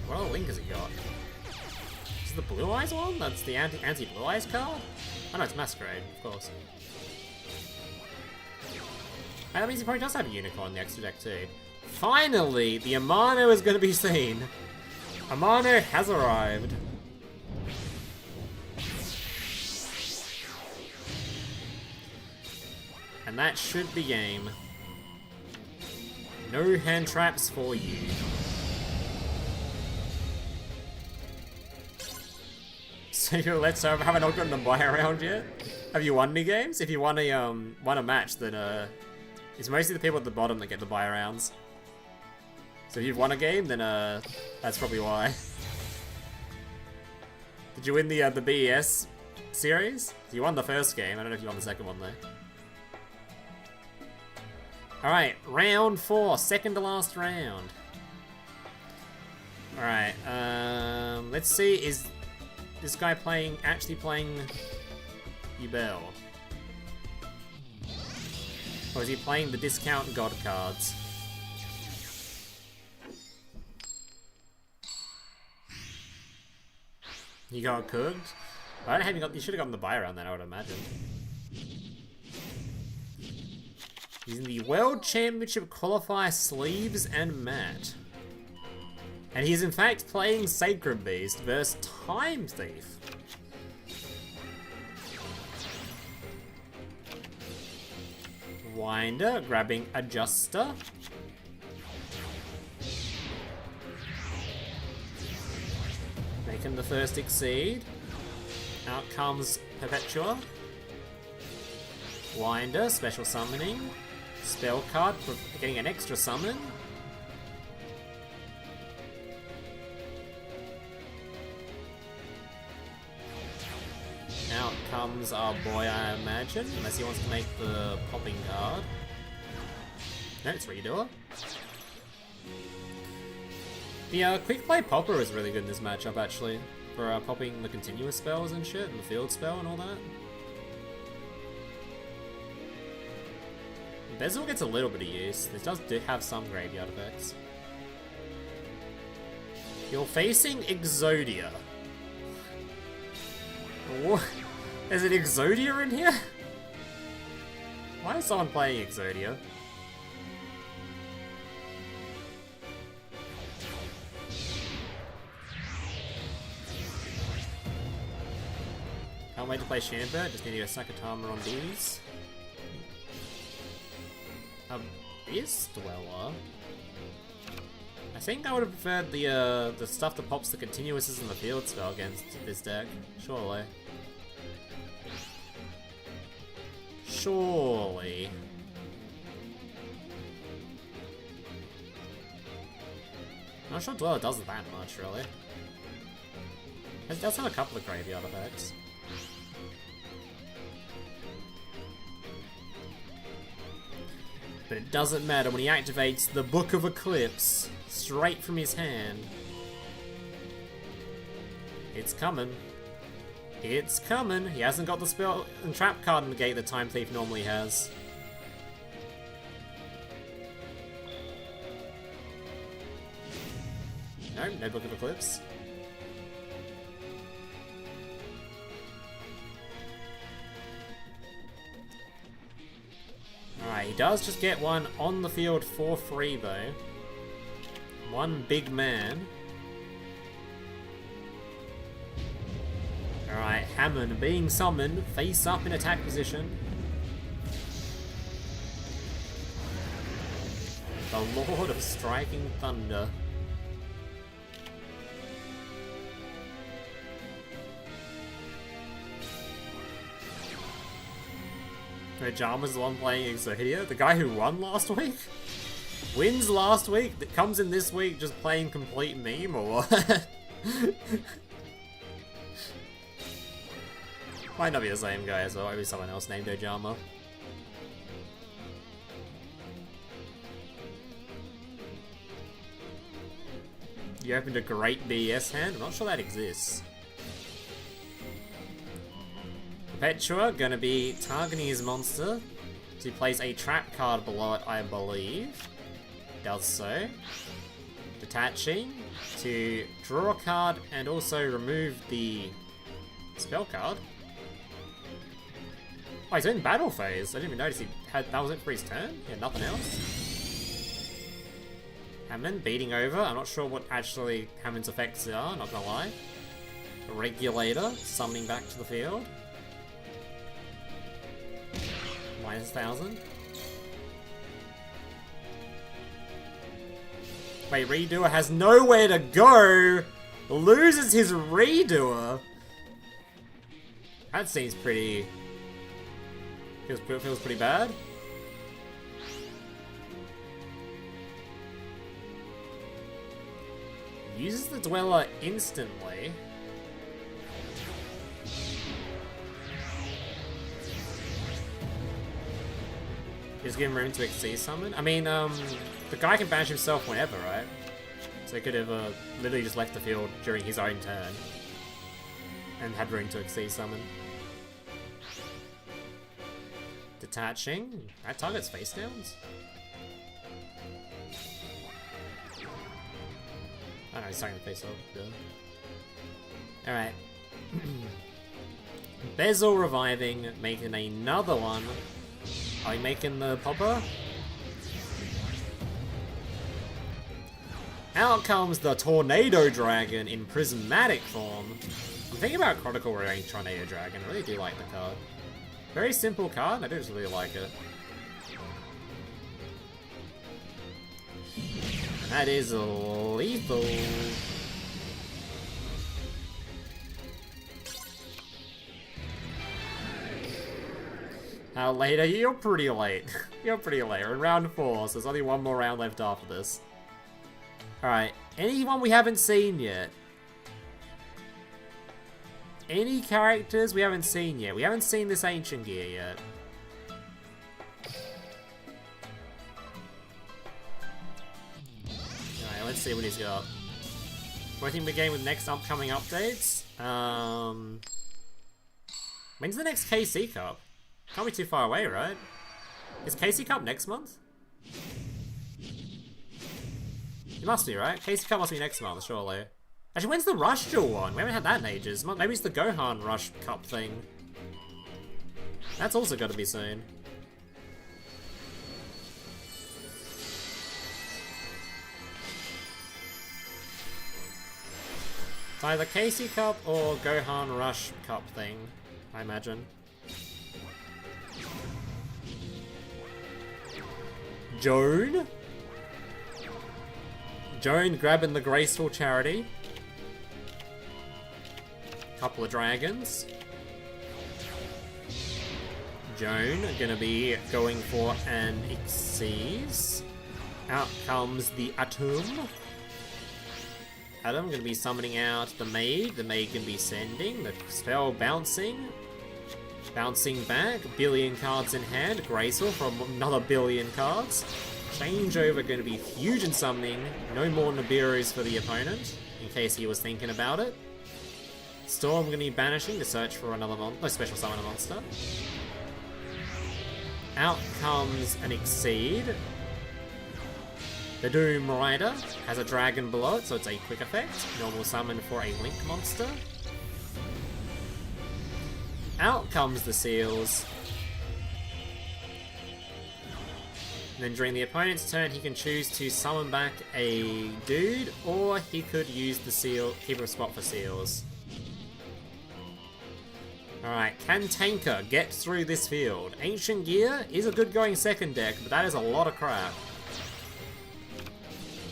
What other link has he got? Is it the Blue Eyes one? That's the anti-Blue Eyes card? Oh no, it's Masquerade, of course. And that means he probably does have a Unicorn in the extra deck too. Finally, the Amano is going to be seen. Amano has arrived. And that should be game. No hand traps for you. So let's have I not gotten a buy around yet? Have you won any games? If you won a match, then it's mostly the people at the bottom that get the buy rounds. So if you've won a game, then that's probably why. Did you win the BES series? You won the first game. I don't know if you won the second one though. Alright, round 4, second to last round. Alright, let's see, is this guy actually playing Ubel? Or is he playing the discount god cards? You got cooked? I don't have you should have gotten the buy around then, I would imagine. He's in the World Championship Qualifier sleeves and mat. And he's in fact playing Sacred Beast versus Time Thief. Winder, grabbing Adjuster. Making the first exceed. Out comes Perpetua. Winder, special summoning. Spell card for getting an extra summon. Out comes our boy, I imagine, unless he wants to make the popping card. No, it's Redoer. The quick play popper is really good in this matchup, actually, for popping the continuous spells and shit, and the field spell and all that. Bezel gets a little bit of use. This does have some graveyard effects. You're facing Exodia. What? Is it Exodia in here? Why is someone playing Exodia? Can't wait to play Shinobird, just need to go Sakatama on these. Is Dweller? I think I would have preferred the stuff that pops the continuouses in the field spell against this deck. Surely. Surely. I'm not sure Dweller does that much, really. It does have a couple of graveyard effects. But it doesn't matter when he activates the Book of Eclipse straight from his hand. It's coming. It's coming. He hasn't got the spell and trap card in the gate that Time Thief normally has. No, no Book of Eclipse. Alright, he does just get one on the field for free though. One big man. Alright, Hammond being summoned, face up in attack position. The Lord of Striking Thunder. Jama's the one playing Exodia? The guy who won last week? Wins last week, that comes in this week just playing complete meme, or what? Might not be the same guy as well, maybe someone else named Ojama. You opened a great BS hand? I'm not sure that exists. Perpetua gonna be targeting his monster. So he plays a trap card below it, I believe. Does so. Detaching to draw a card and also remove the spell card. Oh, he's in battle phase. I didn't even notice he had that was it for his turn. Yeah, nothing else. Hammond beating over. I'm not sure what actually Hammond's effects are, not gonna lie. A Regulator summoning back to the field. Minus 1,000. Wait, Redoer has nowhere to go! Loses his Redoer! That seems pretty... Feels pretty bad. Uses the Dweller instantly. Just give him room to Exceed Summon. I mean, the guy can banish himself whenever, right? So he could have literally just left the field during his own turn. And had room to Exceed Summon. Detaching. That targets face downs? Oh no, he's targeting the face up. Yeah. Alright. Bezel reviving, making another one. Are you making the popper? Out comes the Tornado Dragon in prismatic form. I'm thinking about Chronicle Range Tornado Dragon. I really do like the card. Very simple card, I do just really like it. And that is lethal. How late are you? You're pretty late. You're pretty late. We're in round 4, so there's only one more round left after this. Alright, anyone we haven't seen yet? Any characters we haven't seen yet? We haven't seen this Ancient Gear yet. Alright, let's see what he's got. Working the game with next upcoming updates. When's the next KC Cup? Can't be too far away, right? Is KC Cup next month? It must be, right? Casey Cup must be next month, surely. Actually, when's the Rush Duel one? We haven't had that in ages. Maybe it's the Gohan Rush Cup thing. That's also got to be soon. It's either Casey Cup or Gohan Rush Cup thing, I imagine. Joan? Joan grabbing the graceful charity. Couple of dragons. Joan gonna be going for an Xyz. Out comes the Atom. Atom gonna be summoning out the Maid. The Maid gonna be sending. The spell bouncing. Bouncing back. Billion cards in hand. Graceful for another billion cards. Changeover gonna be huge in summoning. No more Nibiru's for the opponent, in case he was thinking about it. Storm gonna be banishing to search for another special summon a monster. Out comes an Exceed. The Doom Rider has a dragon below it, so it's a quick effect. Normal summon for a Link monster. Out comes the Seals. And then during the opponent's turn, he can choose to summon back a dude, or he could use the seal, keep a spot for Seals. Alright, can Tanker get through this field? Ancient Gear is a good going second deck, but that is a lot of crap.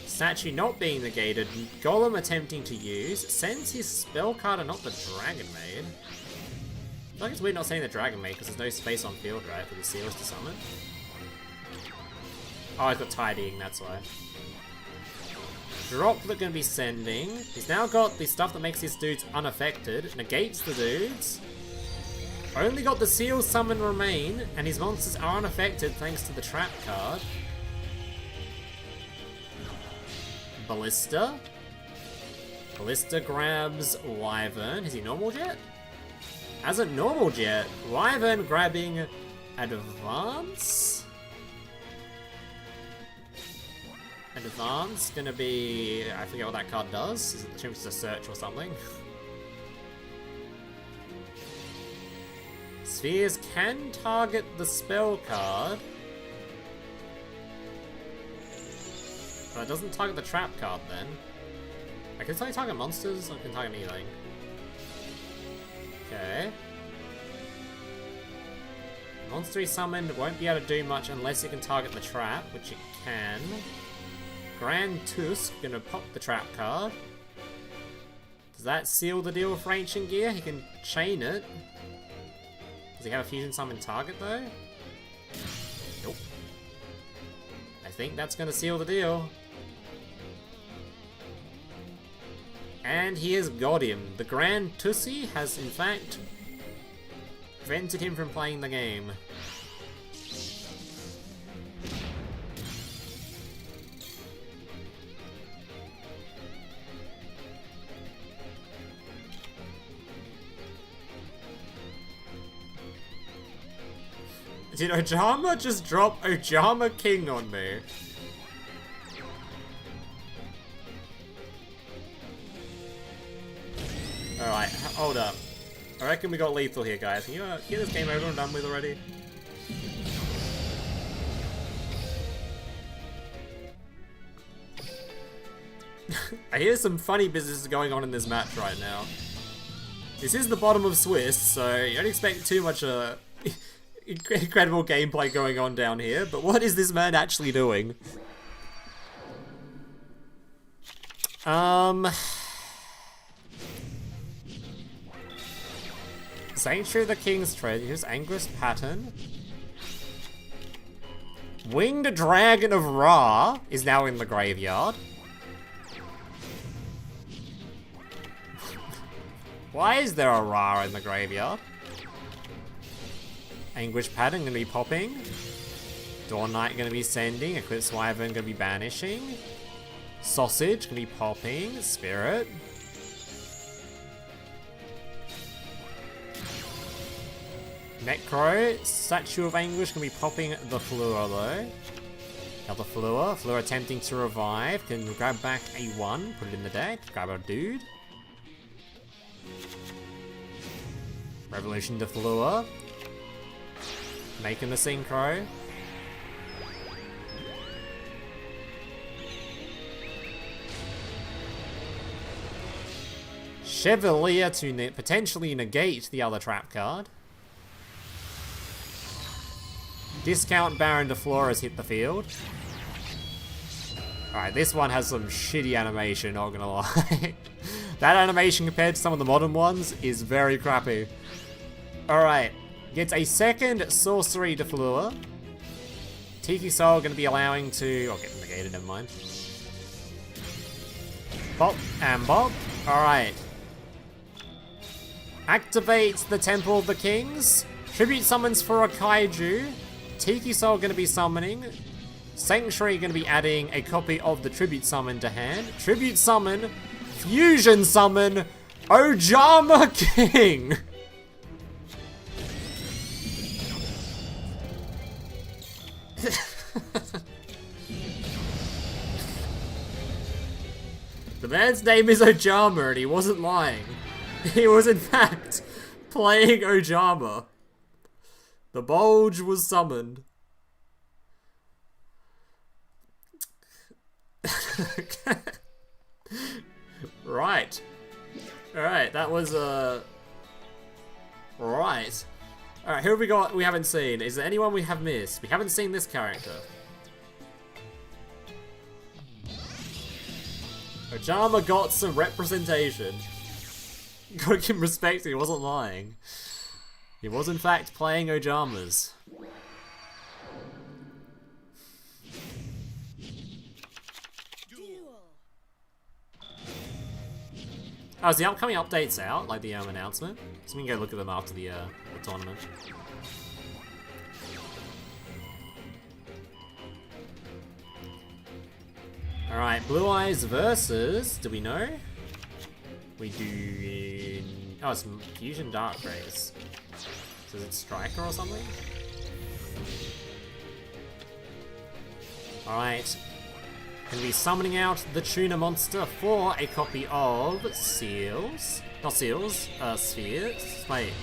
Statue not being negated, Golem attempting to use, sends his spell card and not the Dragon Maid. I feel like it's weird not saying the Dragon Maid because there's no space on field, right, for the Seals to summon. Oh, I've got Tidying, that's why. Drop they're going to be sending. He's now got the stuff that makes his dudes unaffected, negates the dudes. Only got the Seal summon remain, and his monsters are unaffected thanks to the trap card. Ballista. Ballista grabs Wyvern. Is he normal jet? As a normal jet, Wyvern grabbing Advance. Advance gonna be... I forget what that card does. Is it attempts to search or something? Spheres can target the spell card. But it doesn't target the trap card then. I can only target monsters, or I can target anything. Okay. Monster he summoned won't be able to do much unless it can target the trap, which it can. Grand Tusk gonna pop the trap card. Does that seal the deal for Ancient Gear? He can chain it. Does he have a fusion summon target though? Nope. I think that's gonna seal the deal. And he has got him. The Grand Tussie has in fact prevented him from playing the game. Did Ojama just drop Ojama King on me? Alright, hold up. I reckon we got lethal here, guys. Can you get this game over and done with already? I hear some funny business going on in this match right now. This is the bottom of Swiss, so you don't expect too much incredible gameplay going on down here, but what is this man actually doing? Sanctuary of the King's Treasures, Angrist Pattern. Winged Dragon of Ra is now in the graveyard. Why is there a Ra in the graveyard? Anguish Pattern gonna be popping. Dawn Knight gonna be sending. Eclipse Wyvern gonna be banishing. Sausage gonna be popping. Spirit. Necro, Statue of Anguish gonna be popping the Fleur though. Another Fleur. Fleur attempting to revive. Can grab back a 1. Put it in the deck. Grab a dude. Revolution to Fleur. Making the synchro. Chevalier to potentially negate the other trap card. Discount Baron de Flora has hit the field. Alright, this one has some shitty animation, not gonna lie. That animation compared to some of the modern ones is very crappy. Alright, gets a second Sorcery de Fleur. Tiki Soul gonna be allowing to... I'll get negated, never mind. Bop and bop. Alright. Activates the Temple of the Kings. Tribute summons for a Kaiju. Tiki Soul going to be summoning. Sanctuary going to be adding a copy of the Tribute Summon to hand. Tribute Summon. Fusion Summon. Ojama King. The man's name is Ojama and he wasn't lying. He was in fact playing Ojama. The Bulge was summoned. Right. Alright, that was right. Alright, who have we got we haven't seen? Is there anyone we have missed? We haven't seen this character. Ojama got some representation. Gotta give him respect, he wasn't lying. He was in fact playing Ojamas. Oh, is the upcoming updates out? Like the announcement? So we can go look at them after the tournament. Alright, Blue Eyes versus... Do we know? We do... Oh, it's Fusion Dark Rays. So is it Striker or something? Alright. Gonna be summoning out the Tuna Monster for a copy of Seals. Not Seals, Spheres. Wait.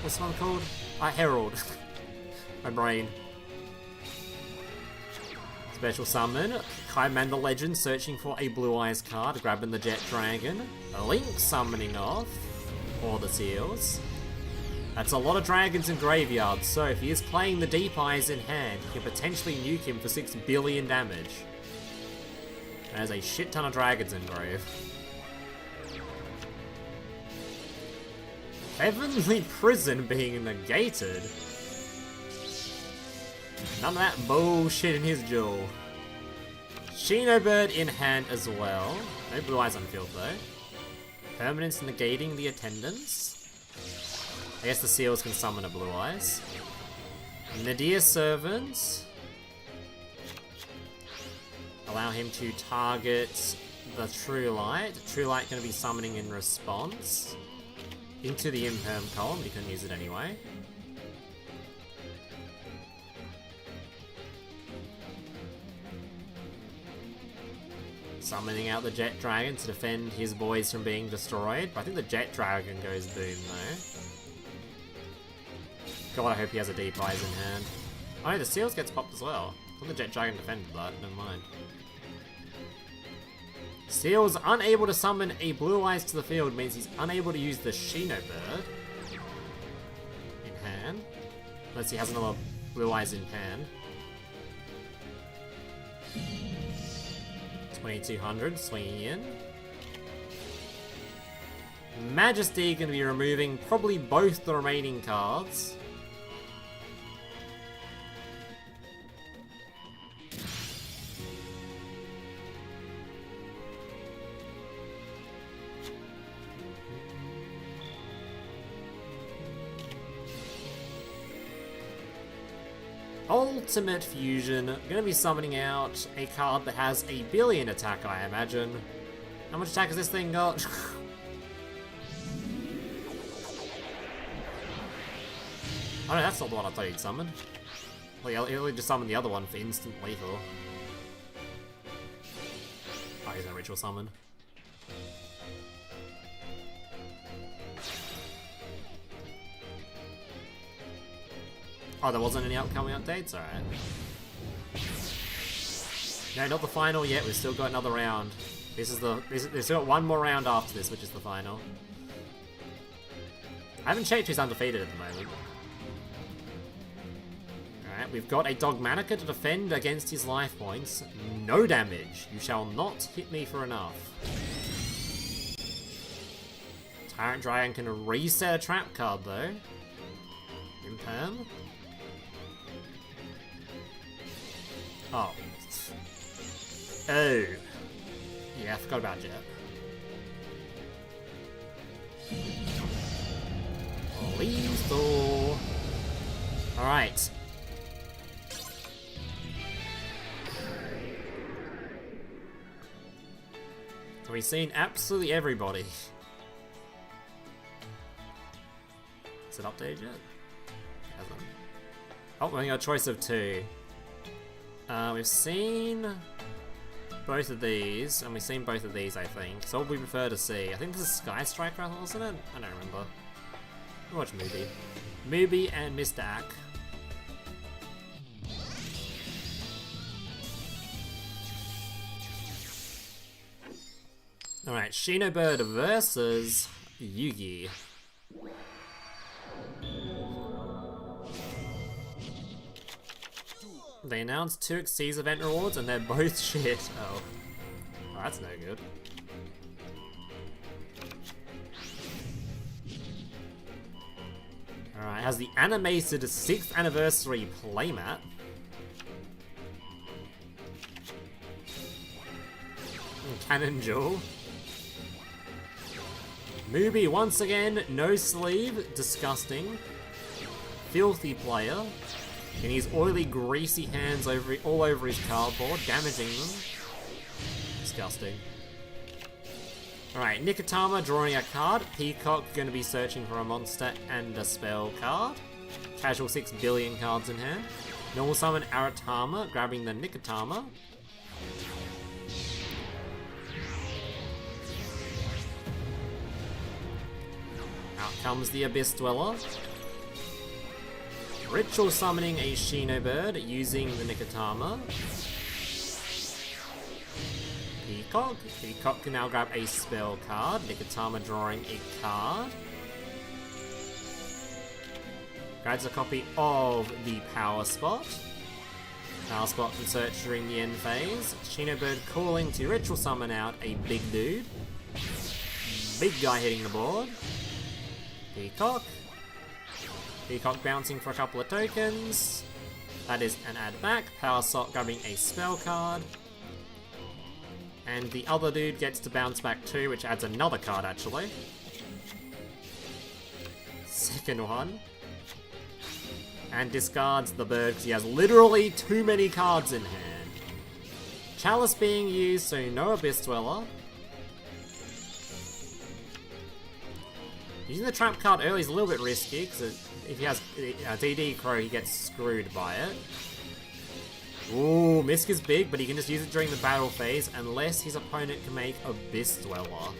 What's this one called? Herald. My brain. Special summon. Kaiman the Legend searching for a Blue Eyes card, grabbing the Jet Dragon. A Link summoning off all the Seals. That's a lot of dragons in graveyard, so if he is playing the Deep Eyes in hand, he can potentially nuke him for 6 billion damage. There's a shit ton of dragons in grave. Heavenly Prison being negated. None of that bullshit in his jewel. Shinobird in hand as well. No Blue Eyes on field though. Permanence negating the attendance. I guess the Seals can summon a Blue Eyes. Nadir Servant. Allow him to target the True Light. True Light going to be summoning in response. Into the Imperm column, you couldn't use it anyway. Summoning out the Jet Dragon to defend his boys from being destroyed. But I think the Jet Dragon goes boom though. God, I hope he has a Deep Eyes in hand. Oh no, the Seals gets popped as well. I thought the Jet Dragon defended that, never mind. Seals unable to summon a Blue Eyes to the field means he's unable to use the Shinobird in hand. Unless he has another Blue Eyes in hand. 2200 swinging in. Majesty going to be removing probably both the remaining cards. Ultimate Fusion, going to be summoning out a card that has a billion attack, I imagine. How much attack has this thing got? Oh no, that's not the one I thought he'd summoned. Well, he'll just summon the other one for instant lethal. Oh, he's gonna ritual summon. Oh, there wasn't any upcoming updates? Alright. No, not the final yet. We've still got another round. We've still got one more round after this, which is the final. I haven't checked who's undefeated at the moment. Alright, we've got a Dogmanica to defend against his life points. No damage. You shall not hit me for enough. Tyrant Dragon can reset a trap card though. Imperm. Oh. Oh. Yeah, I forgot about Jet. Lethal. Alright. So we've seen absolutely everybody. Is it updated yet? Hasn't. Oh, we only got a choice of two. We've seen both of these, and we've seen both of these, I think. So what we prefer to see? I think this is Sky Striker, wasn't it? I don't remember. We'll watch Mubi. Mubi and Mr. Ack. Alright, Shinobird versus Yugi. They announced 2 Xyz event rewards and they're both shit. Oh. Oh, that's no good. Alright, has the animated 6th anniversary playmat. Cannon Jewel. Mubi once again, no sleeve, disgusting. Filthy player. And his oily, greasy hands all over his cardboard, damaging them. Disgusting. Alright, Nikitama drawing a card. Peacock going to be searching for a monster and a spell card. Casual 6 billion cards in hand. Normal summon Aratama, grabbing the Nikitama. Out comes the Abyss Dweller. Ritual summoning a Shinobird using the Nikitama. Peacock. Peacock can now grab a spell card. Nikitama drawing a card. Grabs a copy of the Power Spot. Power Spot can search during the end phase. Shinobird calling to ritual summon out a big dude. Big guy hitting the board. Peacock. Peacock bouncing for a couple of tokens. That is an add back. Power Slot grabbing a spell card. And the other dude gets to bounce back too, which adds another card actually. Second one. And discards the bird because he has literally too many cards in hand. Chalice being used, so no Abyss Dweller. Using the trap card early is a little bit risky because if he has DD Crow, he gets screwed by it. Ooh, Misk is big, but he can just use it during the battle phase unless his opponent can make Abyss Dweller.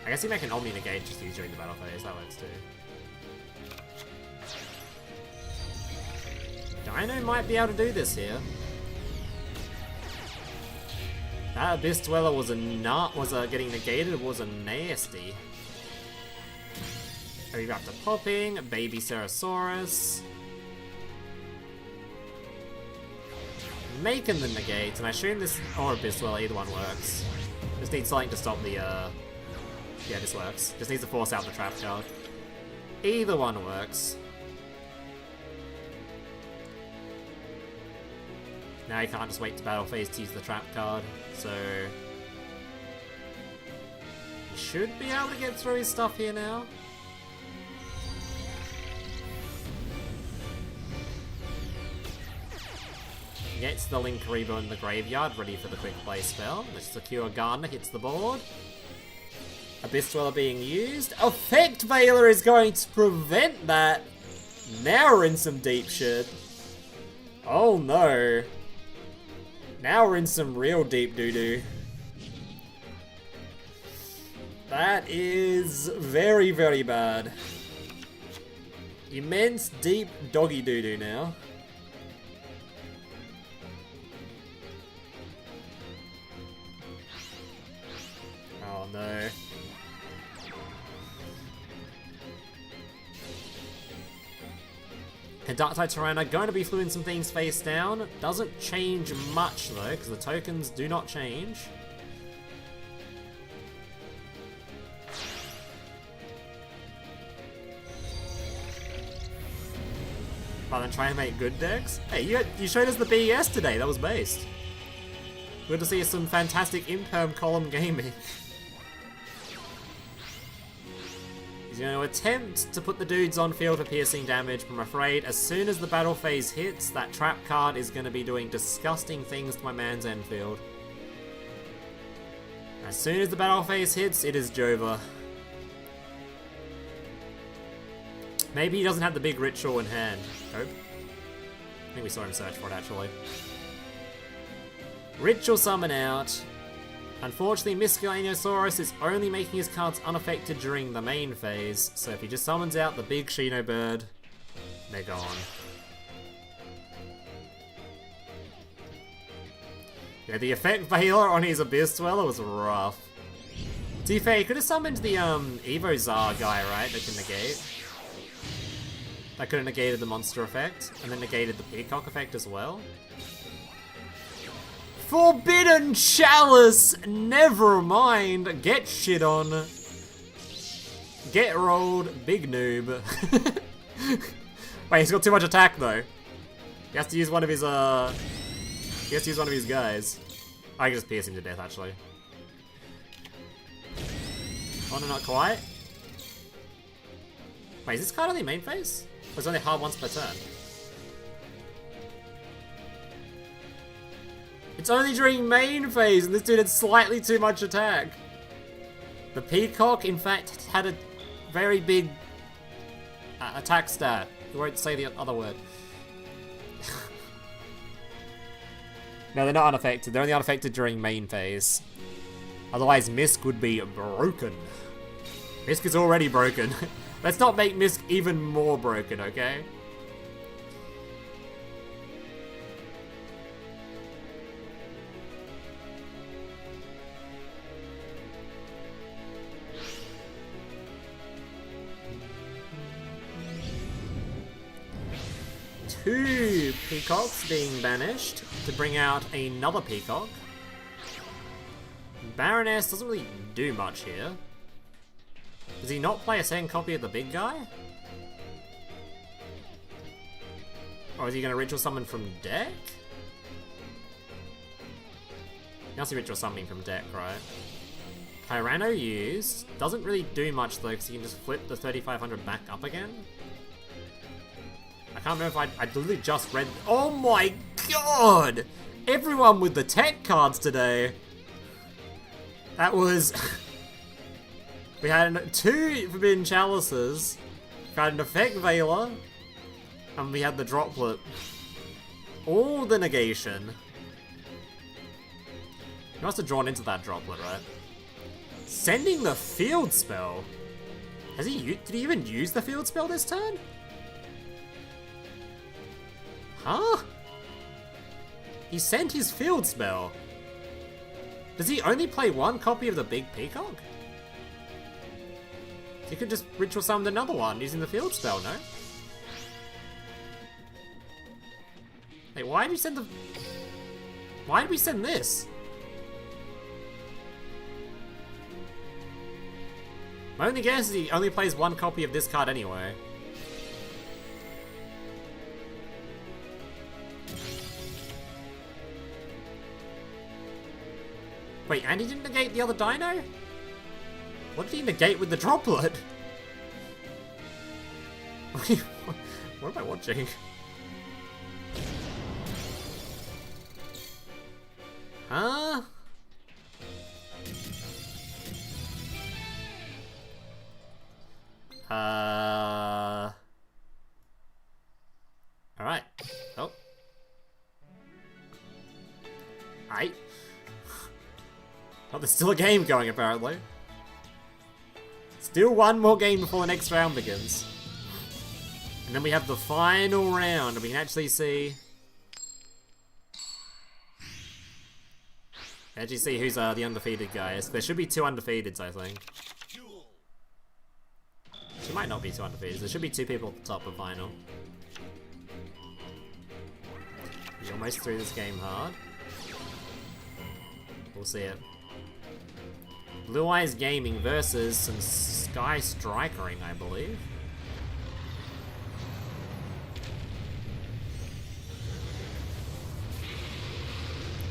I guess he make an Omni Negate just use during the battle phase, that works too. Dino might be able to do this here. That Abyss Dweller was getting negated, was a nasty. Raptor popping, Baby Cerosaurus. Making the negates, and I assume this or Abyss Dweller, either one works. Just needs something to stop the, yeah, this works. Just needs to force out the trap card. Either one works. Now he can't just wait to battle phase to use the trap card, so he should be able to get through his stuff here now. Gets the Linkuriboh in the graveyard, ready for the quick play spell. The Secure Gardener hits the board. Abyss Dweller being used. Effect Veiler is going to prevent that. Now we're in some deep shit. Oh no. Now we're in some real deep doo-doo. That is very, very bad. Immense deep doggy doo-doo now. Oh no. And Dark-Tide Tyranno going to be fluing some things face down. Doesn't change much though, because the tokens do not change. Rather than try and make good decks. Hey, you showed us the BES today, that was based. Good to see some fantastic imperm column gaming. He's going to attempt to put the dudes on field for piercing damage, but I'm afraid as soon as the battle phase hits, that trap card is going to be doing disgusting things to my man's end field. As soon as the battle phase hits, it is Jova. Maybe he doesn't have the big ritual in hand. Nope. I think we saw him search for it actually. Ritual summon out. Unfortunately, Miscellaneosaurus is only making his cards unaffected during the main phase, so if he just summons out the big Shinobird, they're gone. Yeah, the effect Veiler on his Abyss Dweller was rough. To be fair, he could have summoned the Evo Zar guy, right, that can negate. That could have negated the monster effect, and then negated the Peacock effect as well. Forbidden Chalice! Never mind! Get shit on. Get rolled, big noob. Wait, he's got too much attack though. He has to use one of his, he has to use one of his guys. I can just pierce him to death, actually. Oh no, not quite. Wait, is this card only main phase? Or is it only hard once per turn? It's only during main phase, and this dude had slightly too much attack. The Peacock, in fact, had a very big attack stat. You won't say the other word. No, they're not unaffected. They're only unaffected during main phase. Otherwise, Misk would be broken. Misk is already broken. Let's not make Misk even more broken, okay? Two Peacocks being banished to bring out another Peacock. Baroness doesn't really do much here. Does he not play a second copy of the big guy? Or is he going to ritual summon from deck? He has to ritual summoning from deck, right? Tyranno used. Doesn't really do much though, because he can just flip the 3500 back up again. I can't remember if I literally just read. Oh my god! Everyone with the tech cards today. That was. We had two Forbidden Chalices. We had an Effect Veiler. And we had the Droplet. All the negation. You must have drawn into that Droplet, right? Sending the Field Spell. Did he even use the Field Spell this turn? Huh? He sent his Field Spell. Does he only play one copy of the Big Peacock? He could just ritual summon another one using the Field Spell, no? Hey, why did we send the... Why did we send this? My only guess is he only plays one copy of this card anyway. Wait, and he didn't negate the other dino? What did he negate with the Droplet? What am I watching? Huh? Oh, there's still a game going, apparently. Still one more game before the next round begins. And then we have the final round, and we can actually see... who's the undefeated guys. There should be 2 undefeateds, I think. There might not be 2 undefeateds. There should be 2 people at the top of final. We're almost through this game hard. We'll see it. Blue Eyes Gaming versus some Sky Strikering, I believe.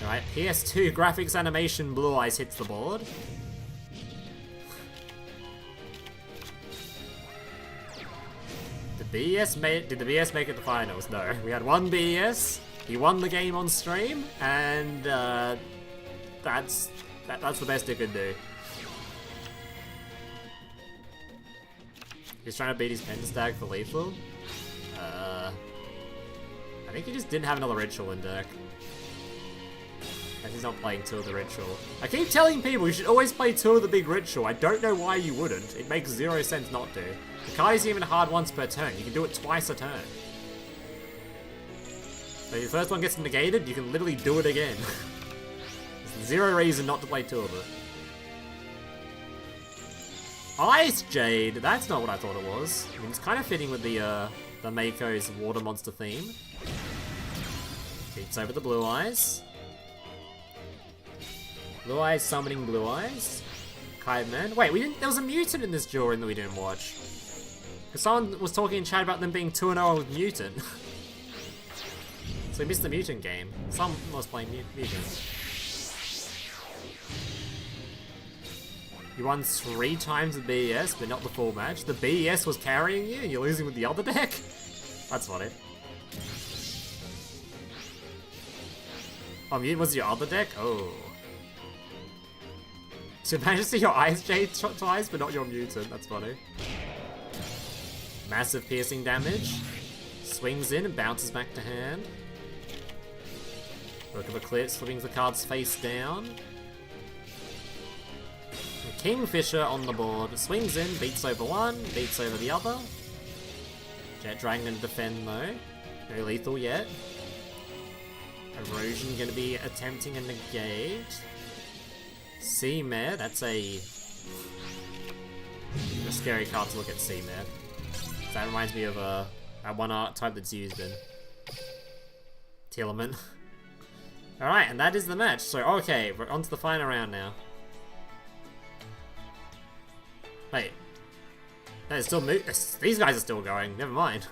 Alright, PS2 graphics animation Blue Eyes hits the board. Did the BS make it to finals? No. We had one BS, he won the game on stream, and that's the best he could do. He's trying to beat his Pentastag for lethal. I think he just didn't have another ritual in deck. And he's not playing 2 of the ritual. I keep telling people you should always play 2 of the big ritual. I don't know why you wouldn't. It makes 0 sense not to. The card isn't even hard once per turn. You can do it twice a turn. So if the first one gets negated, you can literally do it again. There's 0 reason not to play 2 of it. Icejade! That's not what I thought it was. I mean, it's kind of fitting with the Mako's water monster theme. Beats over the Blue Eyes. Blue Eyes summoning Blue Eyes. Kite Man. Wait, there was a mutant in this drawing that we didn't watch. Because someone was talking in chat about them being 2-0 with mutant. So we missed the mutant game. Someone was playing mutant. You won 3 times the BES, but not the full match. The BES was carrying you and you're losing with the other deck? That's funny. Oh, mutant was your other deck? Oh. So you managed to see your Icejade twice, but not your mutant. That's funny. Massive piercing damage. Swings in and bounces back to hand. Work of Eclipse, flipping the cards face down. And Kingfisher on the board. Swings in, beats over one, beats over the other. Jet Dragon gonna defend though. No lethal yet. Erosion gonna be attempting a negate. Seamare, that's a scary card to look at. Seamare. That reminds me of one archetype that's used in Telemon. Alright, and that is the match. So, okay, we're on to the final round now. Wait. No, it's still these guys are still going, never mind.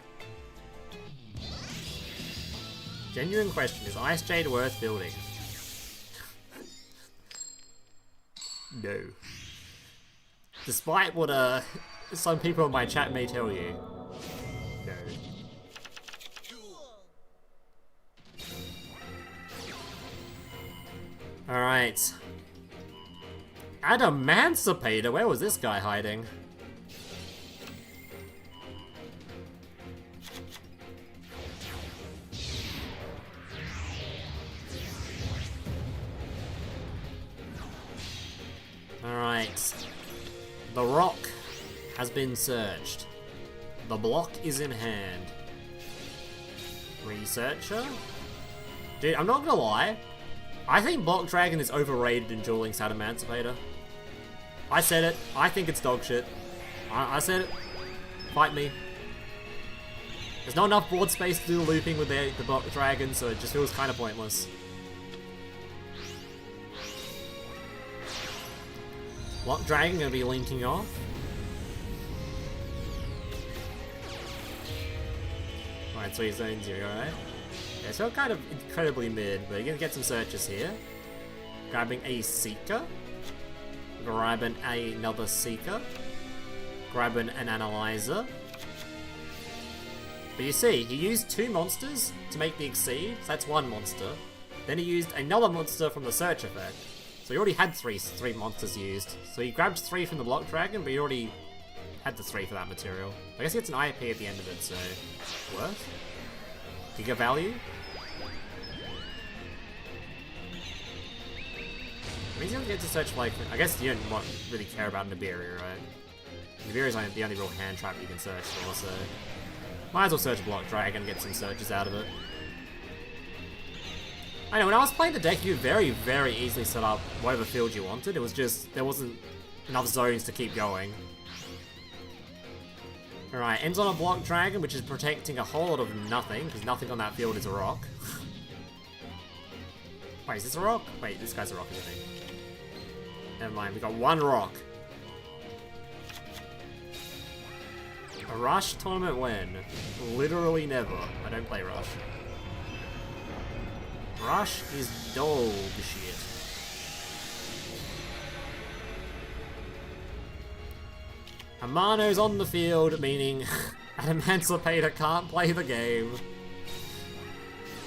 Genuine question, is Icejade worth building? No. Despite what some people in my chat may tell you. No. Alright. Adamantipator? Where was this guy hiding? Alright. The rock has been searched. The block is in hand. Researcher? Dude, I'm not gonna lie. I think Block Dragon is overrated in Duel Links Adamantipator. I said it. I think it's dog shit. I said it. Fight me. There's not enough board space to do the looping with the Block Dragon, so it just feels kind of pointless. Block Dragon gonna be linking off. Alright, so he's zone 0, right? Yeah, so kind of incredibly mid, but you're gonna get some searches here. Grabbing a Seeker. Grabbing another Seeker. Grabbing an Analyzer. But you see, he used 2 monsters to make the Exceed, so that's 1 monster. Then he used another monster from the Search effect. So he already had three monsters used. So he grabbed 3 from the Block Dragon, but he already had the 3 for that material. I guess he gets an IAP at the end of it, so worth. Giga value. Means you don't get to search for, like, I guess you don't really care about Nibiru, right? Nibiru is the only real hand trap you can search for, so might as well search Block Dragon and get some searches out of it. I know, when I was playing the deck, you very, very easily set up whatever field you wanted. It was just, there wasn't enough zones to keep going. Alright, ends on a Block Dragon, which is protecting a whole lot of nothing, because nothing on that field is a rock. Wait, is this a rock? Wait, this guy's a rock, isn't he? Never mind, we got one rock. A Rush tournament when? Literally never. I don't play Rush. Rush is dog shit. Amano's on the field, meaning Emancipator can't play the game.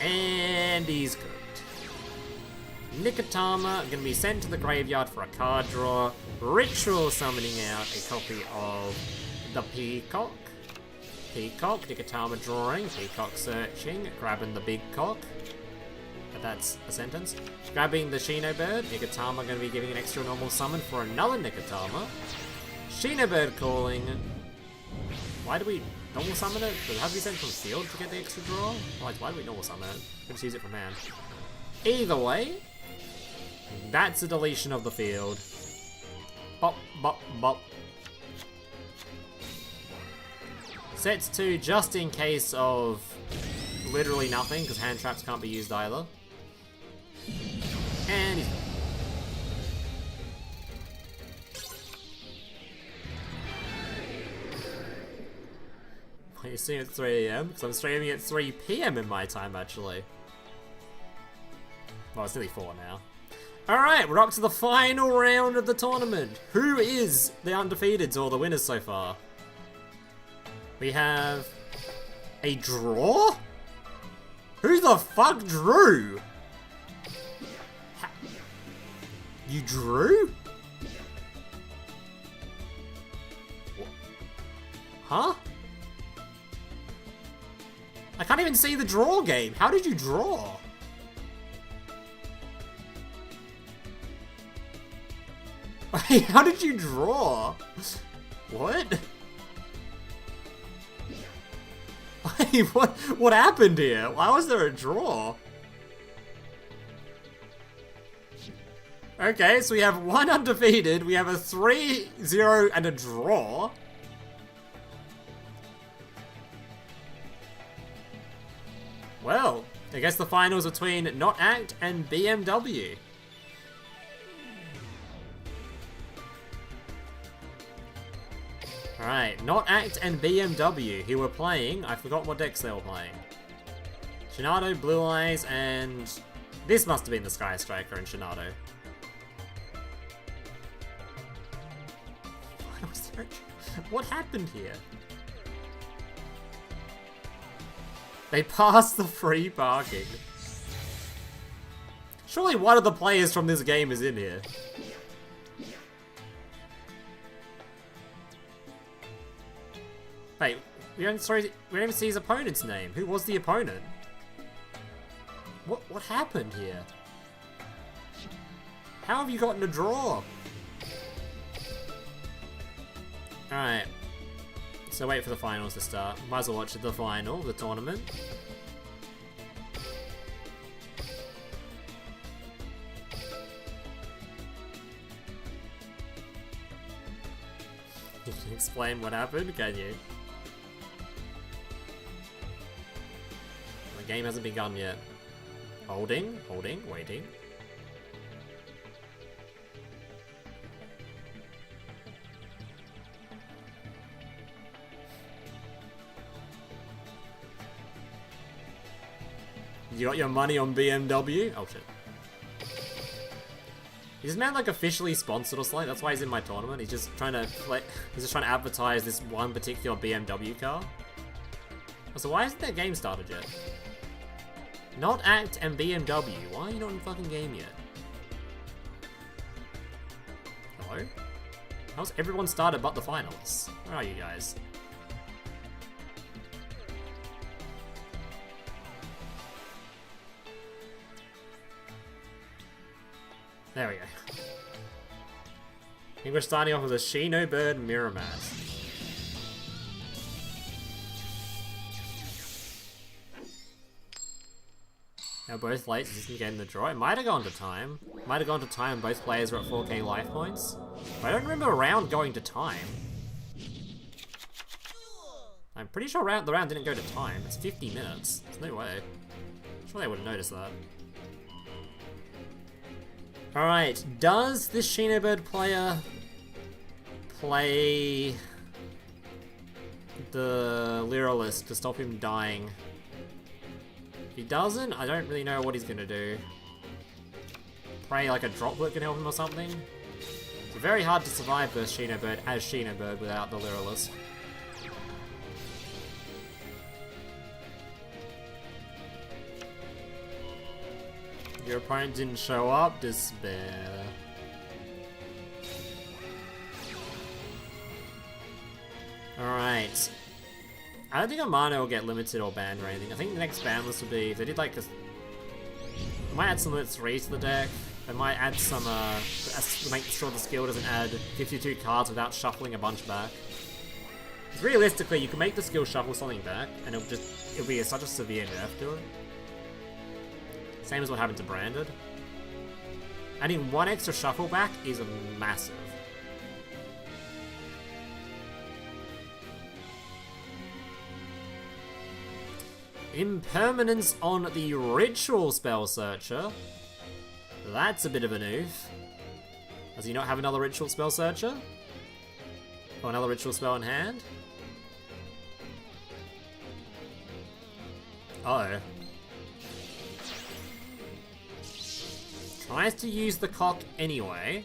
And he's cooked. Nikotama going to be sent to the graveyard for a card draw. Ritual summoning out a copy of the Peacock. Peacock, Nikotama drawing, Peacock searching, grabbing the big cock. That's a sentence. Grabbing the Shinobird, Nikotama going to be giving an extra normal summon for another Nikotama. Shinobird calling. Why do we normal summon it? Does it have to be sent from the field to get the extra draw? Why do we normal summon it? We'll just use it from hand. Either way, that's a deletion of the field. Bop, bop, bop. Sets 2 just in case of literally nothing, because hand traps can't be used either. And he's... Wait, you're streaming at 3 AM? Because I'm streaming at 3 PM in my time, actually. Well, it's nearly 4 now. Alright, we're up to the final round of the tournament. Who is the undefeateds or the winners so far? We have a draw? Who the fuck drew? You drew? Huh? I can't even see the draw game. How did you draw? Wait, how did you draw? What? Wait, what happened here? Why was there a draw? Okay, so we have one undefeated, we have a 3-0 and a draw. Well, I guess the finals between Not Act and BMW. Alright, Not Act and BMW, who were playing, I forgot what decks they were playing. Shinado, Blue Eyes, and this must have been the Sky Striker and Shinado. What happened here? They passed the free parking. Surely one of the players from this game is in here. Wait, we don't even see his opponent's name. Who was the opponent? What happened here? How have you gotten a draw? Alright. So wait for the finals to start. Might as well watch the final, the tournament. You can explain what happened, can you? The game hasn't begun yet. Holding, waiting. You got your money on BMW? Oh shit. Is this man like officially sponsored or something? That's why he's in my tournament. He's just trying to advertise this one particular BMW car. So why hasn't that game started yet? Not Act and BMW. Why are you not in the fucking game yet? Hello? How's everyone started but the finals? Where are you guys? There we go. I think we're starting off with a Shinobird mirror match. Now both late, so this can get in the draw. It might have gone to time. Might have gone to time and both players were at 4k life points. But I don't remember a round going to time. I'm pretty sure the round didn't go to time. It's 50 minutes. There's no way. I'm sure they would have noticed that. Alright, does this Shinobird player play the Lyralist to stop him dying? If he doesn't, I don't really know what he's gonna do. Pray like a droplet can help him or something? It's very hard to survive versus Shinobird as Shinobird without the Lyralist. Your opponent didn't show up, despair. Alright. I don't think Amano will get limited or banned or anything. I think the next ban list would be, if they did like a... They might add some limit 3 to the deck. They might add some, to make sure the skill doesn't add 52 cards without shuffling a bunch back. Because realistically, you can make the skill shuffle something back, and it'll be such a severe nerf to it. Same as what happened to Branded. Adding one extra shuffle back is massive. Impermanence on the Ritual Spell Searcher. That's a bit of an oof. Does he not have another Ritual Spell Searcher? Or another Ritual Spell in hand? Uh-oh. Tries to use the cock anyway.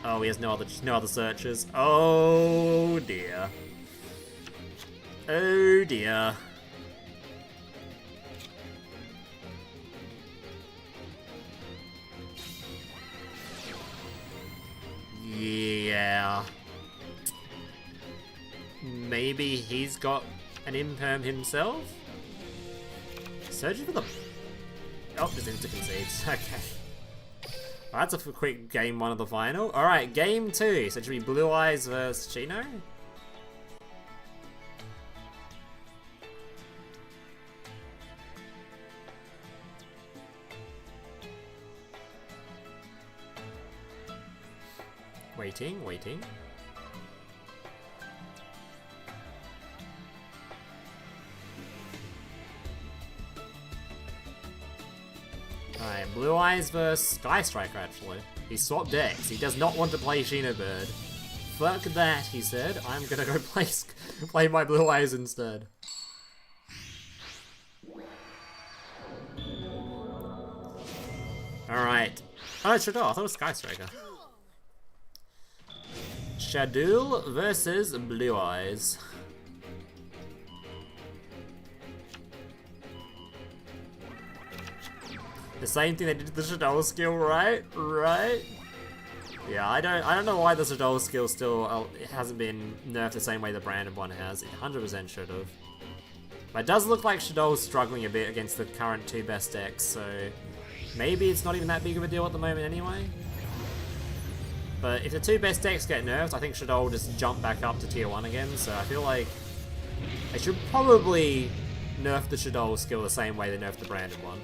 Oh, he has no other searches. Oh dear. Oh dear. Yeah. Maybe he's got an imperm himself? Searching for the... Oh, just insta-concedes. Okay. Well, that's a quick game 1 of the final. Alright, game 2. So it should be Blue Eyes versus Chino. Waiting. Alright, Blue Eyes versus Sky Striker, actually. He swapped decks. He does not want to play Shinobird. Fuck that, he said. I'm gonna go play my Blue Eyes instead. Alright. Oh, Shadow. I thought it was Sky Striker. Shadul versus Blue Eyes. The same thing they did to the Shadow skill, right? Right? Yeah, I don't know why the Shadow skill still hasn't been nerfed the same way the Branded one has. It 100% should have. But it does look like Shadow's struggling a bit against the current 2 best decks, so maybe it's not even that big of a deal at the moment anyway. But if the 2 best decks get nerfed, I think Shadow will just jump back up to tier 1 again, so I feel like they should probably nerf the Shadow skill the same way they nerfed the Branded one.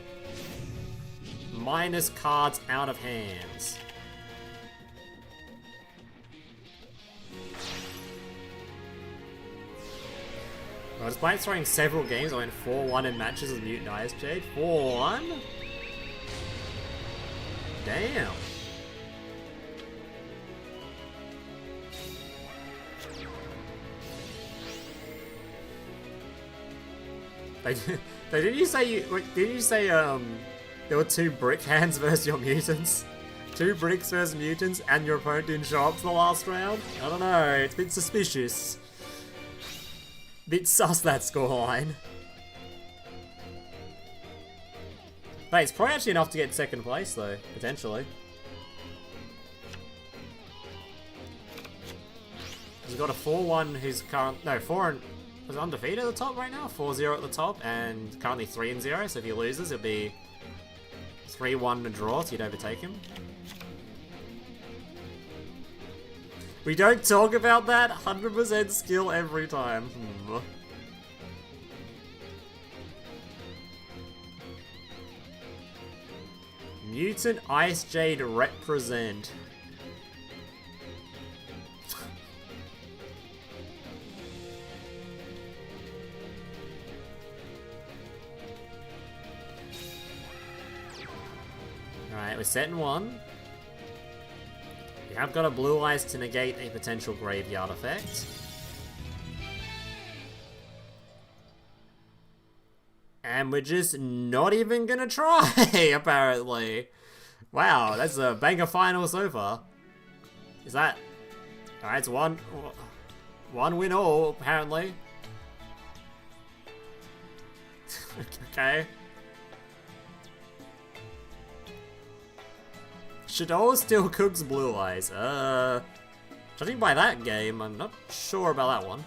Minus cards out of hands. Well, despite throwing several games, I went 4-1 in matches with Mutant Icejade. 4-1? Damn. Didn't you say there were 2 brick hands versus your mutants? 2 bricks versus mutants and your opponent didn't show up for the last round? I don't know, it's a bit suspicious. Bit sus, that scoreline. But it's probably actually enough to get 2nd place though, potentially. He's got a 4-1 who's is undefeated at the top right now, 4-0 at the top, and currently 3-0, so if he loses, it'll be 3-1 to draw, so you'd overtake him. We don't talk about that. 100% skill every time. Mutant Icejade represent. Alright, we're setting one. We have got a blue eyes to negate a potential graveyard effect. And we're just not even gonna try, apparently. Wow, that's a banger final so far. Is that... Alright, it's one win all, apparently. Okay. Shadol still cooks blue eyes. Judging by that game, I'm not sure about that one.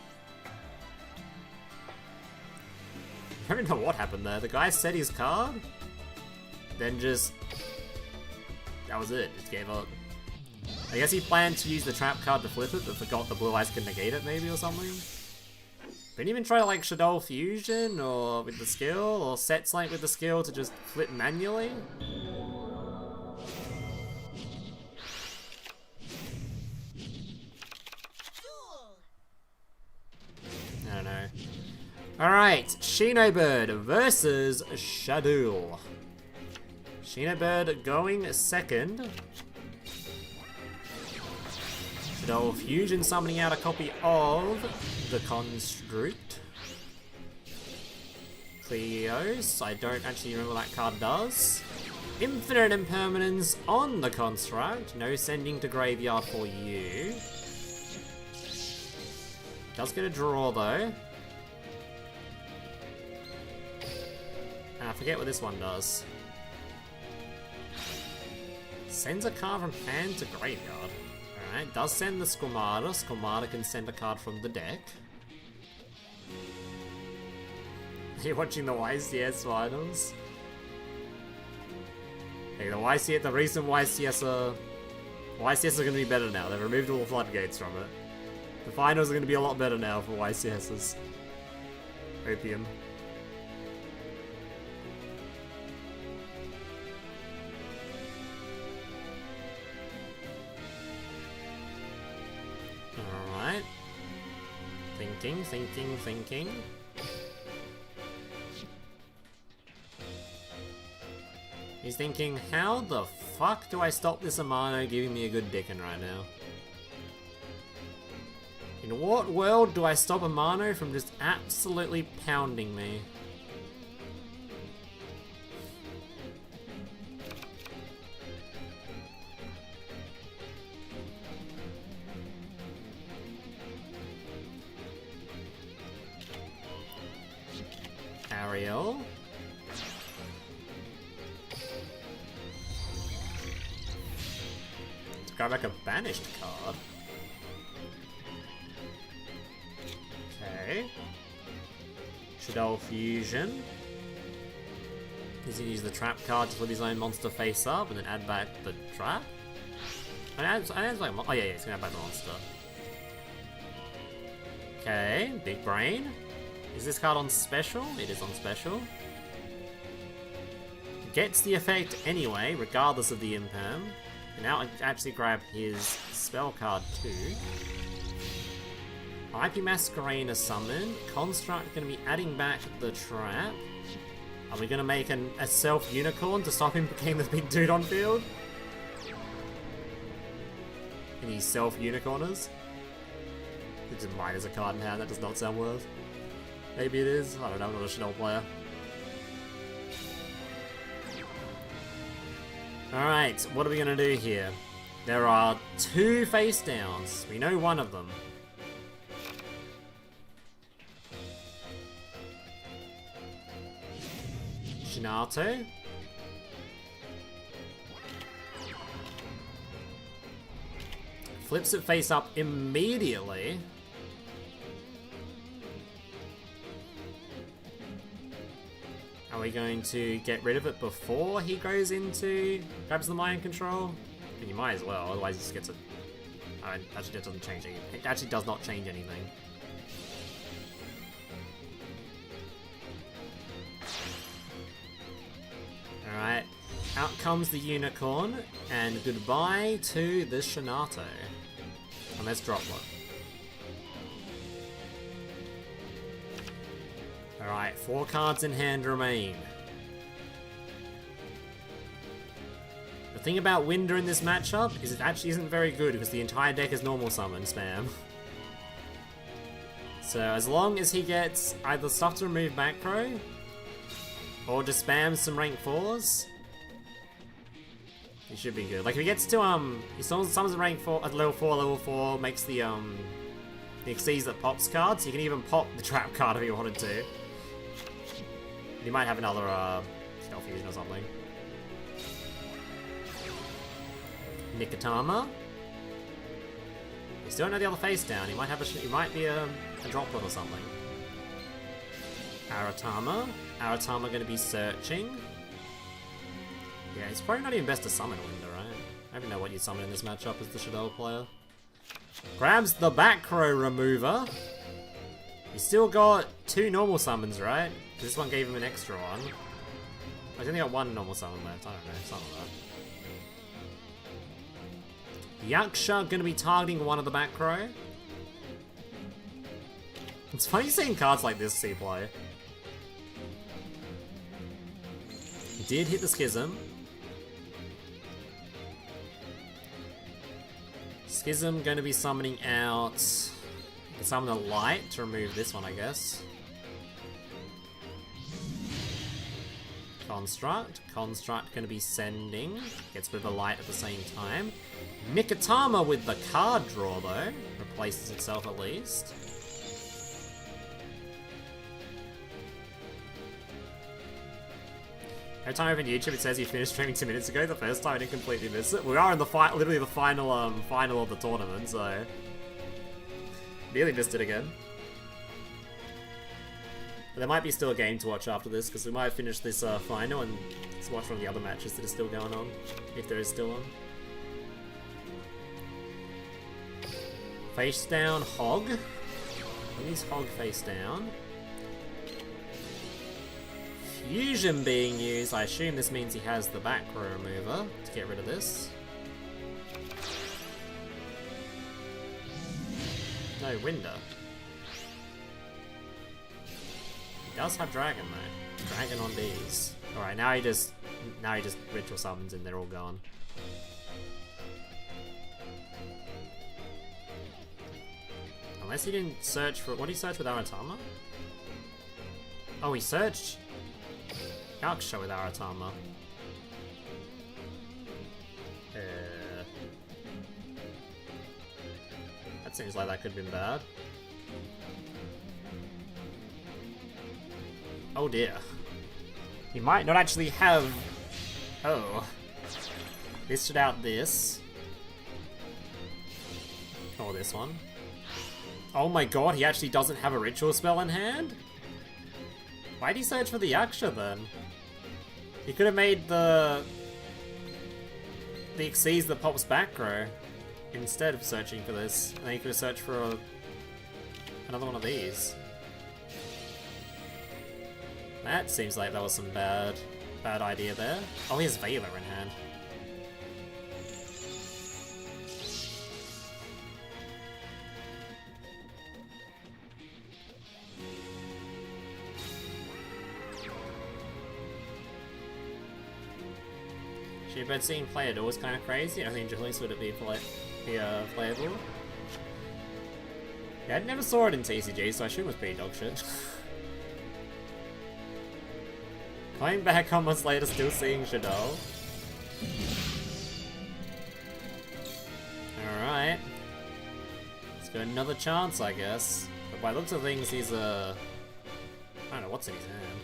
I don't know what happened there. The guy said his card, then just... That was it. Just gave up. I guess he planned to use the trap card to flip it, but forgot the blue eyes could negate it maybe or something. Didn't even try like Shadol Fusion or with the skill, or set Slank with the skill to just flip manually. I don't know. Alright, Shinobird versus Shadul. Shinobird going second. Shadul Fusion summoning out a copy of the Construct. Cleos, I don't actually remember what that card does. Infinite Impermanence on the Construct. No sending to graveyard for you. Does get a draw though. And I forget what this one does. Sends a card from hand to graveyard. Alright, does send the Squamata. Squamata can send a card from the deck. Are you watching the YCS finals? Hey, the recent YCS are going to be better now. They've removed all the floodgates from it. The finals are going to be a lot better now for YCS's. Opium. Alright. Thinking. He's thinking, how the fuck do I stop this Amano giving me a good dickin' right now? In what world do I stop Amano from just absolutely pounding me? Ariel. Let's grab back a banished card. Okay. Shadol Fusion. He's gonna use the trap card to put his own monster face up and then add back the trap. Oh yeah, he's gonna add back the monster. Okay, big brain. Is this card on special? It is on special. Gets the effect anyway, regardless of the imperm. And now I actually grab his spell card too. IP Masquerader summon. Construct gonna be adding back the trap. Are we gonna make a self-unicorn to stop him becoming the big dude on field? Any self-unicorners? It's mine as a card in hand, that does not sound worth. Maybe it is, I don't know, I'm not a Chanel player. Alright, what are we gonna do here? There are 2 face downs. We know one of them. Shinato. Flips it face up immediately. And we going to get rid of it before he goes into grabs the mind control? I mean, you might as well, otherwise he just gets it. Actually, that doesn't change anything. It actually does not change anything. Alright, out comes the unicorn, and goodbye to the Shinato. And let's drop one. Alright, 4 cards in hand remain. The thing about Winder in this matchup is it actually isn't very good because the entire deck is normal summon spam. So as long as he gets either stuff to remove back row, or just spams some rank 4s, he should be good. Like if he gets to he summons a rank 4 at level 4 makes the Xyz that pops cards. You can even pop the trap card if you wanted to. You might have another Shell Fusion or something. Nikotama. You still don't know the other face down. He might have he might be a droplet or something. Aratama. Aratama going to be searching. Yeah, it's probably not even best to summon Winder, right? I don't even know what you summon in this matchup as the Shadow player. Grabs the back row remover. You still got 2 normal summons, right? Because this one gave him an extra one. I've only got 1 normal summon left. I don't know, something like that. Yaksha going to be targeting one of the back row. It's funny seeing cards like this see play. He did hit the Schism. Schism going to be summoning out... You can summon a light to remove this one, I guess. Construct. Construct going to be sending. Gets rid of a light at the same time. Nikotama with the card draw, though. Replaces itself at least. Every time I open YouTube, it says you finished streaming 2 minutes ago. The first time I didn't completely miss it. We are in the literally the final, final of the tournament, so nearly missed it again. But there might be still a game to watch after this because we might have finished this final and let's watch one of the other matches that are still going on, if there is still one. Face down, Hog. When is Hog face down? Fusion being used. I assume this means he has the back row remover to get rid of this. No, Winder. He does have Dragon though. Dragon on these. Alright, now he just ritual summons and they're all gone. Unless he didn't search for... What did he search with Aratama? Oh, he searched Yaksha with Aratama. That seems like that could have been bad. Oh dear. He might not actually have... Oh. Listed out this. Or this one. Oh my god, he actually doesn't have a ritual spell in hand? Why'd he search for the Yaksha then? He could have made the Xyz that pops back row instead of searching for this. And then he could have searched for another one of these. That seems like that was some bad idea there. Oh, he has Veiler in hand. Shinobird seeing play at all is kind of crazy. I think Julius would be playable. Yeah, I never saw it in TCG, so I assume it was pretty dog shit. Coming back on months later, still seeing Shadow. Alright. Let's go another chance, I guess. But by the looks of things, he's I don't know what's in his hand.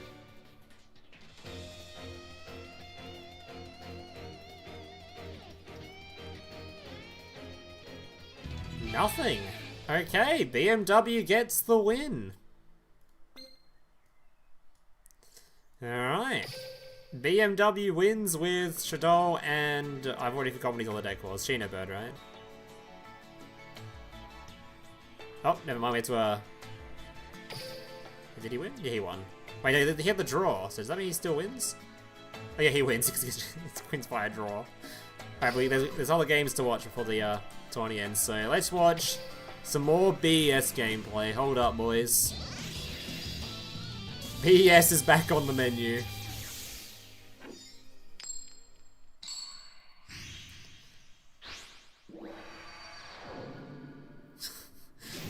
Nothing! Okay, BMW gets the win! Alright. BMW wins with Shadow and I've already forgotten what his other deck was. Shinobird, right? Oh, never mind. We had to, Did he win? Yeah, he won. Wait, he had the draw, so does that mean he still wins? Oh yeah, he wins, because he wins by a draw. Alright, but there's other games to watch before the tourney ends, so let's watch some more BES gameplay. Hold up, boys. BES is back on the menu.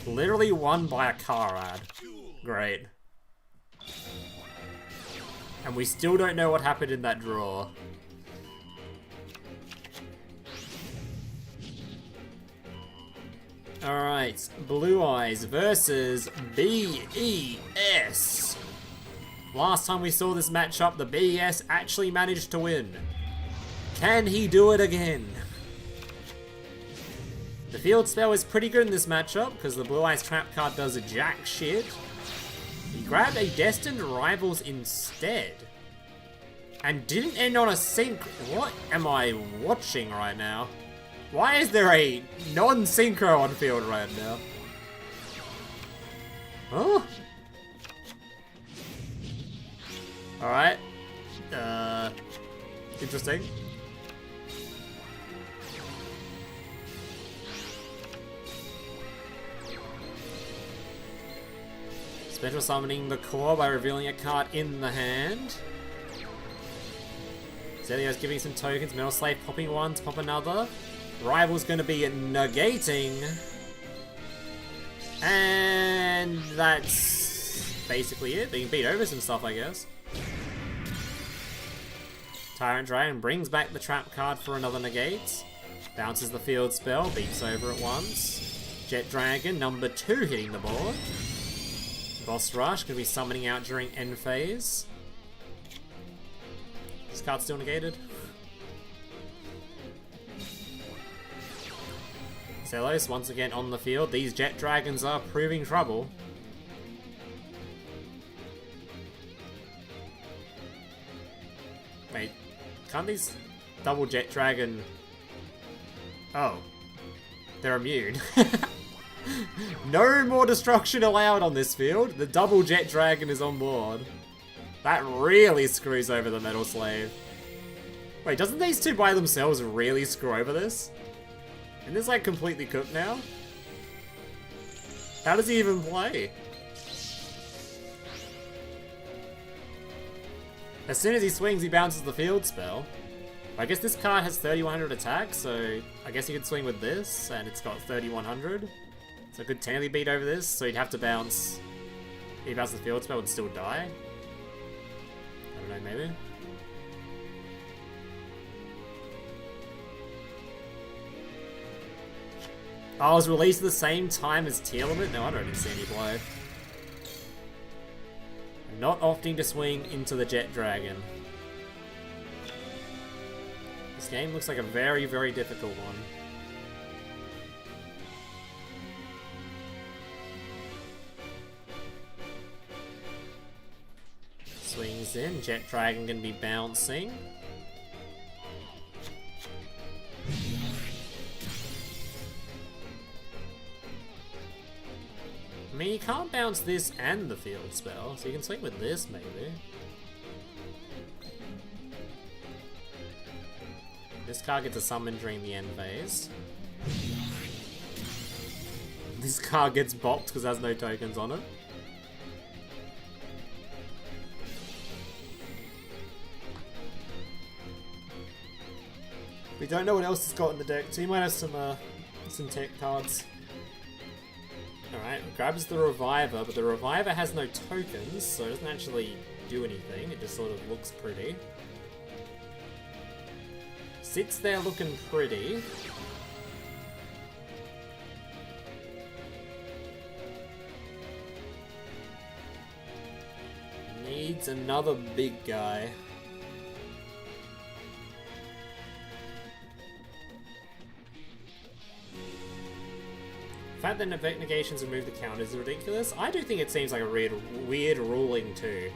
Literally won by a car ad. Great. And we still don't know what happened in that draw. Alright, Blue Eyes versus BES. Last time we saw this matchup, the BES actually managed to win. Can he do it again? The field spell is pretty good in this matchup, because the Blue Eyes trap card does a jack shit. He grabbed a Destined Rivals instead. And didn't end on a sync. What am I watching right now? Why is there a non-synchro on field right now? Huh? Alright. Interesting. Special summoning the core by revealing a card in the hand. Zelio's giving some tokens, Metal Slave popping one to pop another. Rival's gonna be negating. And that's basically it. They can beat over some stuff, I guess. Tyrant Dragon brings back the trap card for another negate. Bounces the field spell, beats over it once. Jet Dragon, number 2 hitting the board. Boss Rush, gonna be summoning out during end phase. This card's still negated. Zelos once again on the field. These Jet Dragons are proving trouble. Wait, can't these double Jet Dragon... Oh. They're immune. No more destruction allowed on this field. The double Jet Dragon is on board. That really screws over the Metal Slave. Wait, doesn't these two by themselves really screw over this? And this like completely cooked now? How does he even play? As soon as he swings, he bounces the field spell. I guess this card has 3100 attack, so I guess he could swing with this, and it's got 3100. So it could technically beat over this, so he'd have to bounce. If he bounced the field spell, would still die. I don't know, maybe. Oh, it was released at the same time as Tier Limit? No, I don't even see any play. I'm not opting to swing into the Jet Dragon. This game looks like a very, very difficult one. Swings in, Jet Dragon gonna be bouncing. I mean, you can't bounce this and the field spell, so you can swing with this, maybe. This card gets a summon during the end phase. This card gets bopped because it has no tokens on it. We don't know what else he's got in the deck, so he might have some tech cards. Alright, grabs the Reviver, but the Reviver has no tokens, so it doesn't actually do anything, it just sort of looks pretty. Sits there looking pretty. Needs another big guy. The fact that negations remove the count is ridiculous. I do think it seems like a weird ruling too.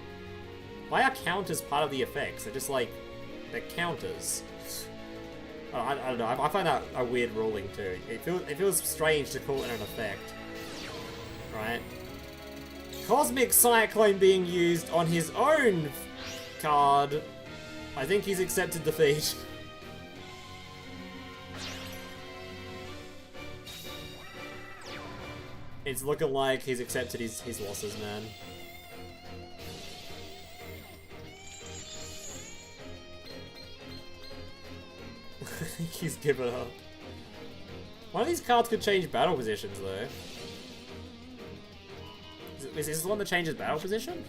Why are counters part of the effects? They're just like, they're counters. Oh, I don't know, I find that a weird ruling too. It feels strange to call it an effect. Right? Cosmic Cyclone being used on his own card. I think he's accepted defeat. It's looking like he's accepted his losses, man. I think he's given up. One of these cards could change battle positions, though. Is this the one that changes battle position?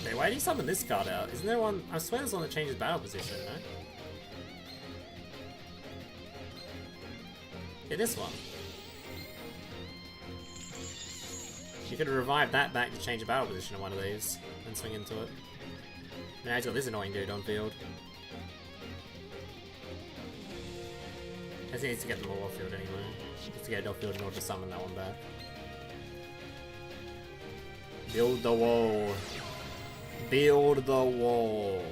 Okay, why did he summon this card out? Isn't there one? I swear there's one that changes battle position, no? Yeah, this one. You could revive that back to change a battle position in one of these and swing into it. Now he's got this annoying dude on field. I think he needs to get them all off field anyway. He needs to get it off field in order to summon that one back. Build the wall. Build the wall.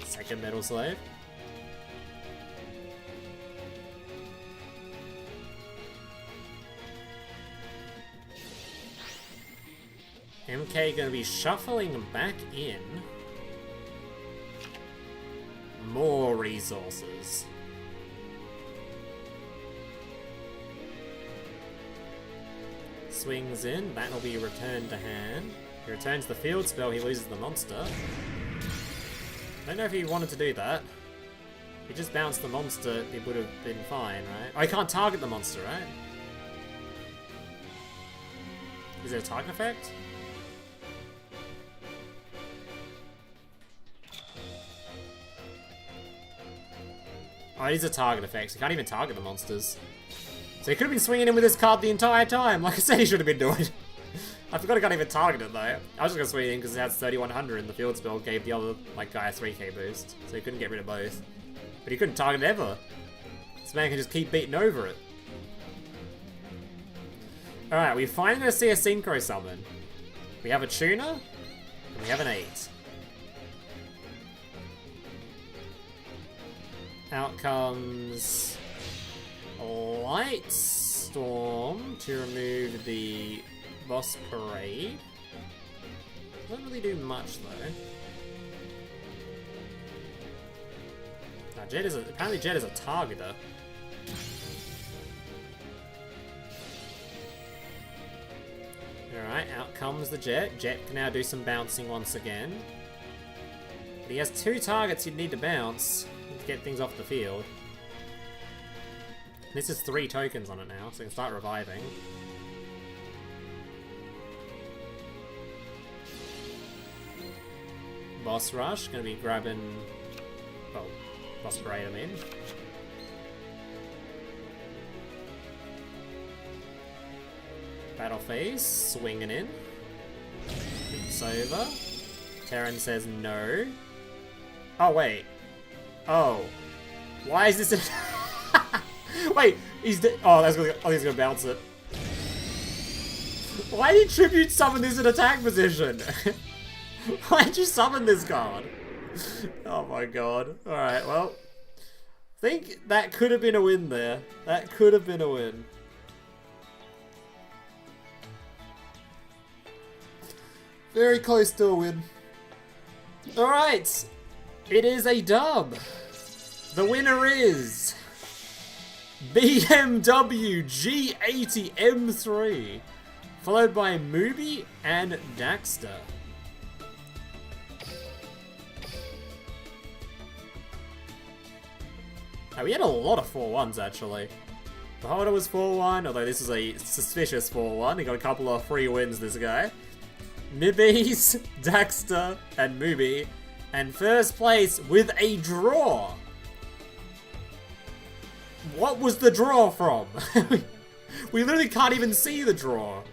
Second Metal Slave. MK gonna be shuffling back in more resources. Swings in, that will be returned to hand. He returns the field spell, he loses the monster. Don't know if he wanted to do that. If he just bounced the monster, it would have been fine, right? Oh, he can't target the monster, right? Is it a target effect? Oh, it is a target effect, so he can't even target the monsters. So he could have been swinging in with this card the entire time, like I said he should have been doing. I forgot he can't even target it though. I was just gonna swing in because it has 3100 and the field spell gave the other like guy a 3k boost, so he couldn't get rid of both. But he couldn't target it ever. This man can just keep beating over it. Alright, we're finally gonna see a synchro summon. We have a tuner, and we have an 8. Out comes Light Storm to remove the Boss Parade. Doesn't really do much though. Now, apparently Jet is a targeter. Alright, out comes the Jet. Jet can now do some bouncing once again. But he has 2 targets he'd need to bounce to get things off the field. This is 3 tokens on it now, so he can start reviving. Boss Rush, gonna be grabbing... oh, Boss Parade, I mean. Battle Phase, swinging in. It's over. Terran says no. Oh, wait. Oh. Why is this a... wait, he's oh, that's gonna... oh, he's gonna bounce it. Why did Tribute summon this in attack position? Why did you summon this card? Oh my god. Alright, well. I think that could have been a win there. That could have been a win. Very close to a win. Alright. It is a dub. The winner is BMW G80 M3, followed by Mubi and Daxter. Now, we had a lot of 4-1s actually. Beholder was 4-1, although this is a suspicious 4-1. He got a couple of free wins, this guy. Nibbies, Daxter, and Mubi. And first place with a draw. What was the draw from? We literally can't even see the draw.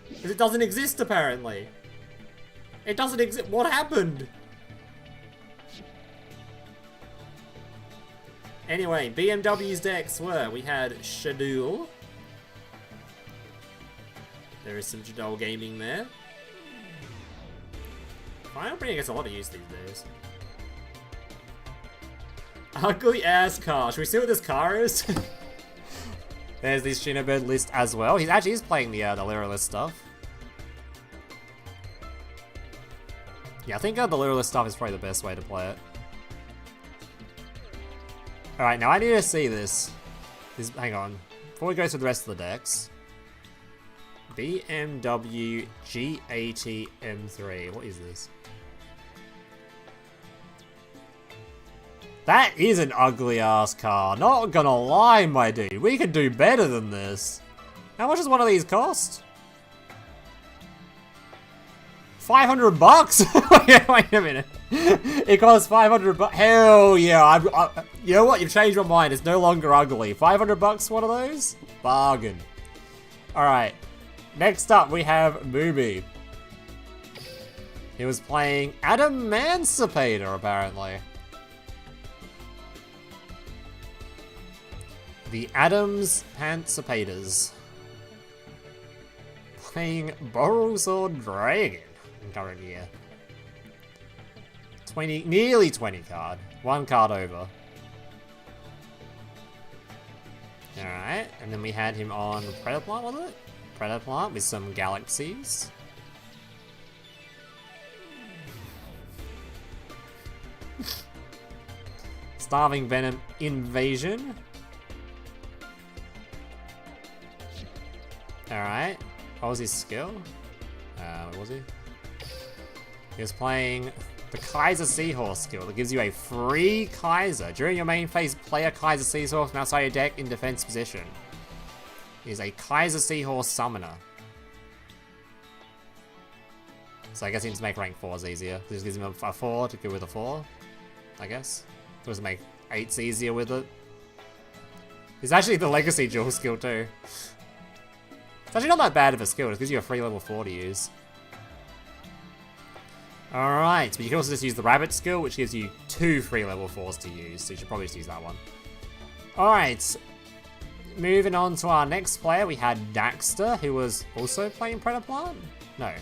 Because it doesn't exist, apparently. It doesn't exist. What happened? Anyway, BMW's decks were, we had Duel, There is some Duel gaming there. Final Bring gets a lot of use these days. Ugly ass car. Should we see what this car is? There's this Shinobird list as well. He's actually playing the Lyra list stuff. Yeah, I think the Lyra list stuff is probably the best way to play it. Alright, now I need to see this. Hang on. Before we go through the rest of the decks. BMW G80 M3. What is this? That is an ugly ass car. Not gonna lie, my dude. We could do better than this. How much does one of these cost? 500 bucks? Wait a minute. It costs 500 bucks. Hell yeah. You know what? You've changed my mind. It's no longer ugly. 500 bucks, one of those? Bargain. Alright. Next up, we have Mooby. He was playing Emancipator, apparently. The Adams Emancipators. Playing Borrelsword Dragon in current year. 20, nearly 20 card. One card over. Alright, and then we had him on Predator Plant, was it? Predator Plant with some galaxies. Starving Venom Invasion. Alright. What was his skill? What was he? He was playing the Kaiser Seahorse skill that gives you a free Kaiser. During your main phase, play a Kaiser Seahorse from outside your deck in defense position. He's a Kaiser Seahorse summoner. So I guess he needs to make rank 4s easier. It just gives him a 4 to go with a 4, I guess. It doesn't make 8s easier with it. It's actually the Legacy Duel skill too. It's actually not that bad of a skill, it gives you a free level 4 to use. Alright, but you can also just use the Rabbit skill, which gives you 2 free level 4s to use, so you should probably just use that one. Alright, moving on to our next player, we had Daxter, who was also playing Predator Plant? No.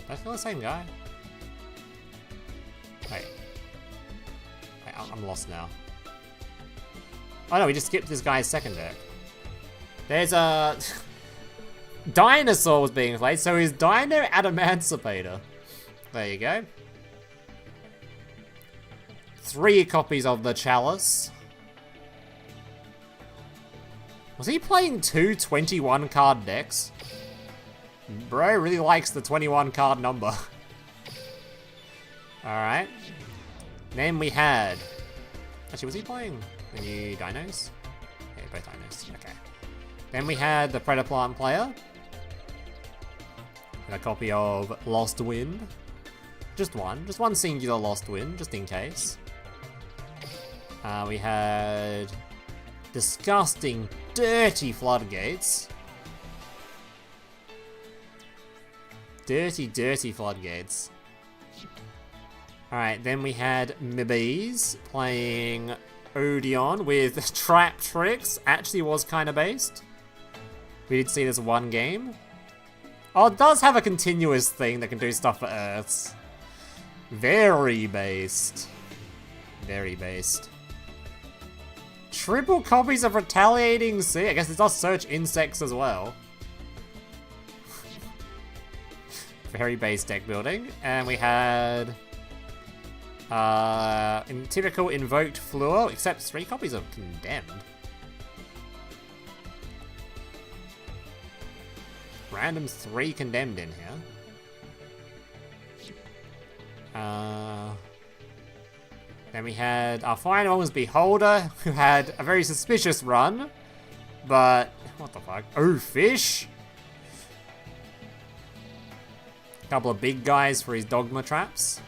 That's the same guy. Wait, I'm lost now. Oh no, we just skipped this guy's second deck. There's a... Dinosaur was being played, so he's Dino Emancipator. There you go. 3 copies of the Chalice. Was he playing 2 21 card decks? Bro really likes the 21 card number. Alright. Then we had... Actually, was he playing the new Dinos? Yeah, both Dinos. Okay. Then we had the Predator Plant player. And a copy of Lost Wind. Just one singular Lost Wind, just in case. We had disgusting, dirty Floodgates. Dirty, dirty Floodgates. Alright, then we had Mibbees playing Odeon with Trap Tricks. Actually was kind of based. We did see this one game. Oh, it does have a continuous thing that can do stuff for Earths. Very based. Very based. Triple copies of Retaliating Sea. I guess it does search insects as well. Very base deck building. And we had... in typical Invoked Fluor, except 3 copies of Condemned. Random 3 Condemned in here. Then we had our final one was Beholder, who had a very suspicious run, but what the fuck? Oh, fish! A couple of big guys for his Dogma traps.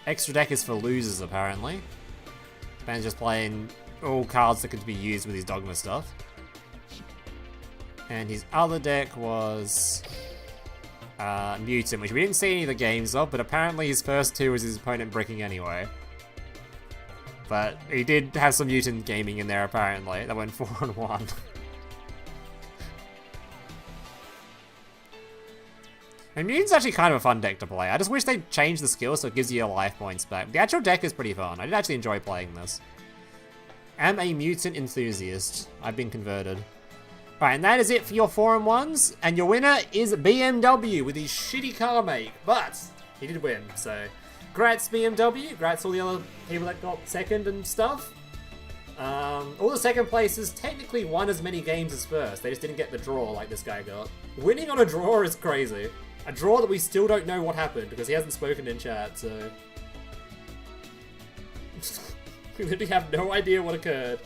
Extra deck is for losers, apparently. Ben's just playing all cards that could be used with his Dogma stuff. And his other deck was Mutant, which we didn't see any of the games of, but apparently his first 2 was his opponent bricking anyway. But he did have some Mutant gaming in there, apparently. That went 4-1. Immune's actually kind of a fun deck to play. I just wish they'd change the skill so it gives you your life points back. The actual deck is pretty fun. I did actually enjoy playing this. Am a mutant enthusiast. I've been converted. Alright, and that is it for your 4-1s. And your winner is BMW with his shitty card make. But he did win, so congrats BMW. Congrats all the other people that got second and stuff. All the second places technically won as many games as first. They just didn't get the draw like this guy got. Winning on a draw is crazy. A draw that we still don't know what happened because he hasn't spoken in chat, so... we literally have no idea what occurred.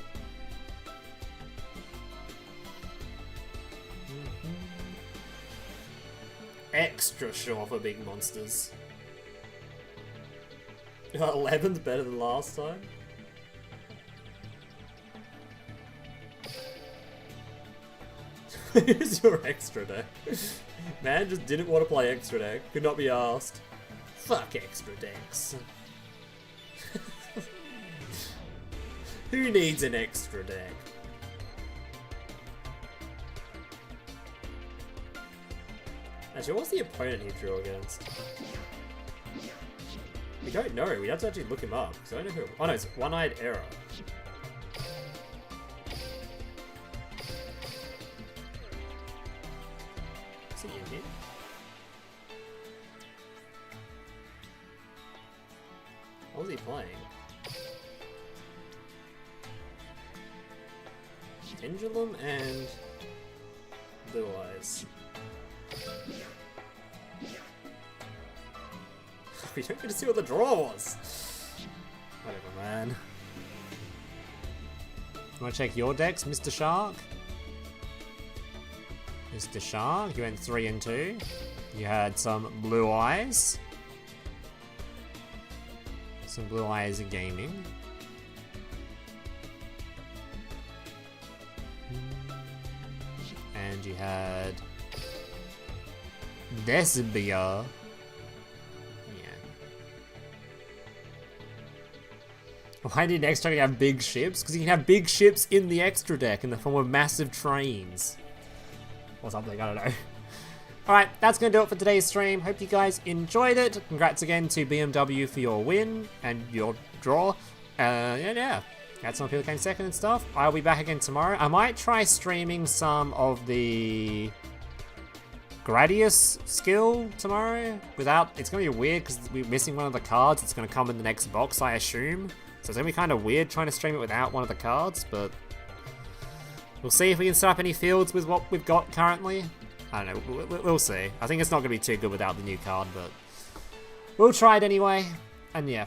Extra sure for big monsters. 11's better than last time. Here's your extra deck. Man just didn't want to play extra deck. Could not be asked. Fuck extra decks. Who needs an extra deck? Actually, what's the opponent he drew against? We don't know. We have to actually look him up. Because I don't know who. Oh no, it's One-Eyed Error. Is he in here? What was he playing? Pendulum and Blue Eyes. We don't get to see what the draw was. Whatever, man. Wanna check your decks, Mr. Shark? Mr. Shark, you went 3 and 2. You had some Blue Eyes. Some Blue Eyes Gaming. And you had Desbia. Why did extra deck have big ships? Because you can have big ships in the extra deck in the form of massive trains. Or something, I don't know. Alright, that's going to do it for today's stream. Hope you guys enjoyed it. Congrats again to BMW for your win and your draw. Yeah. That's some people came second and stuff. I'll be back again tomorrow. I might try streaming some of the Gradius skill tomorrow. Without, it's going to be weird because we're missing one of the cards. It's going to come in the next box, I assume. So it's going to be kind of weird trying to stream it without one of the cards, but we'll see if we can set up any fields with what we've got currently. I don't know, we'll see. I think it's not going to be too good without the new card, but we'll try it anyway. And yeah,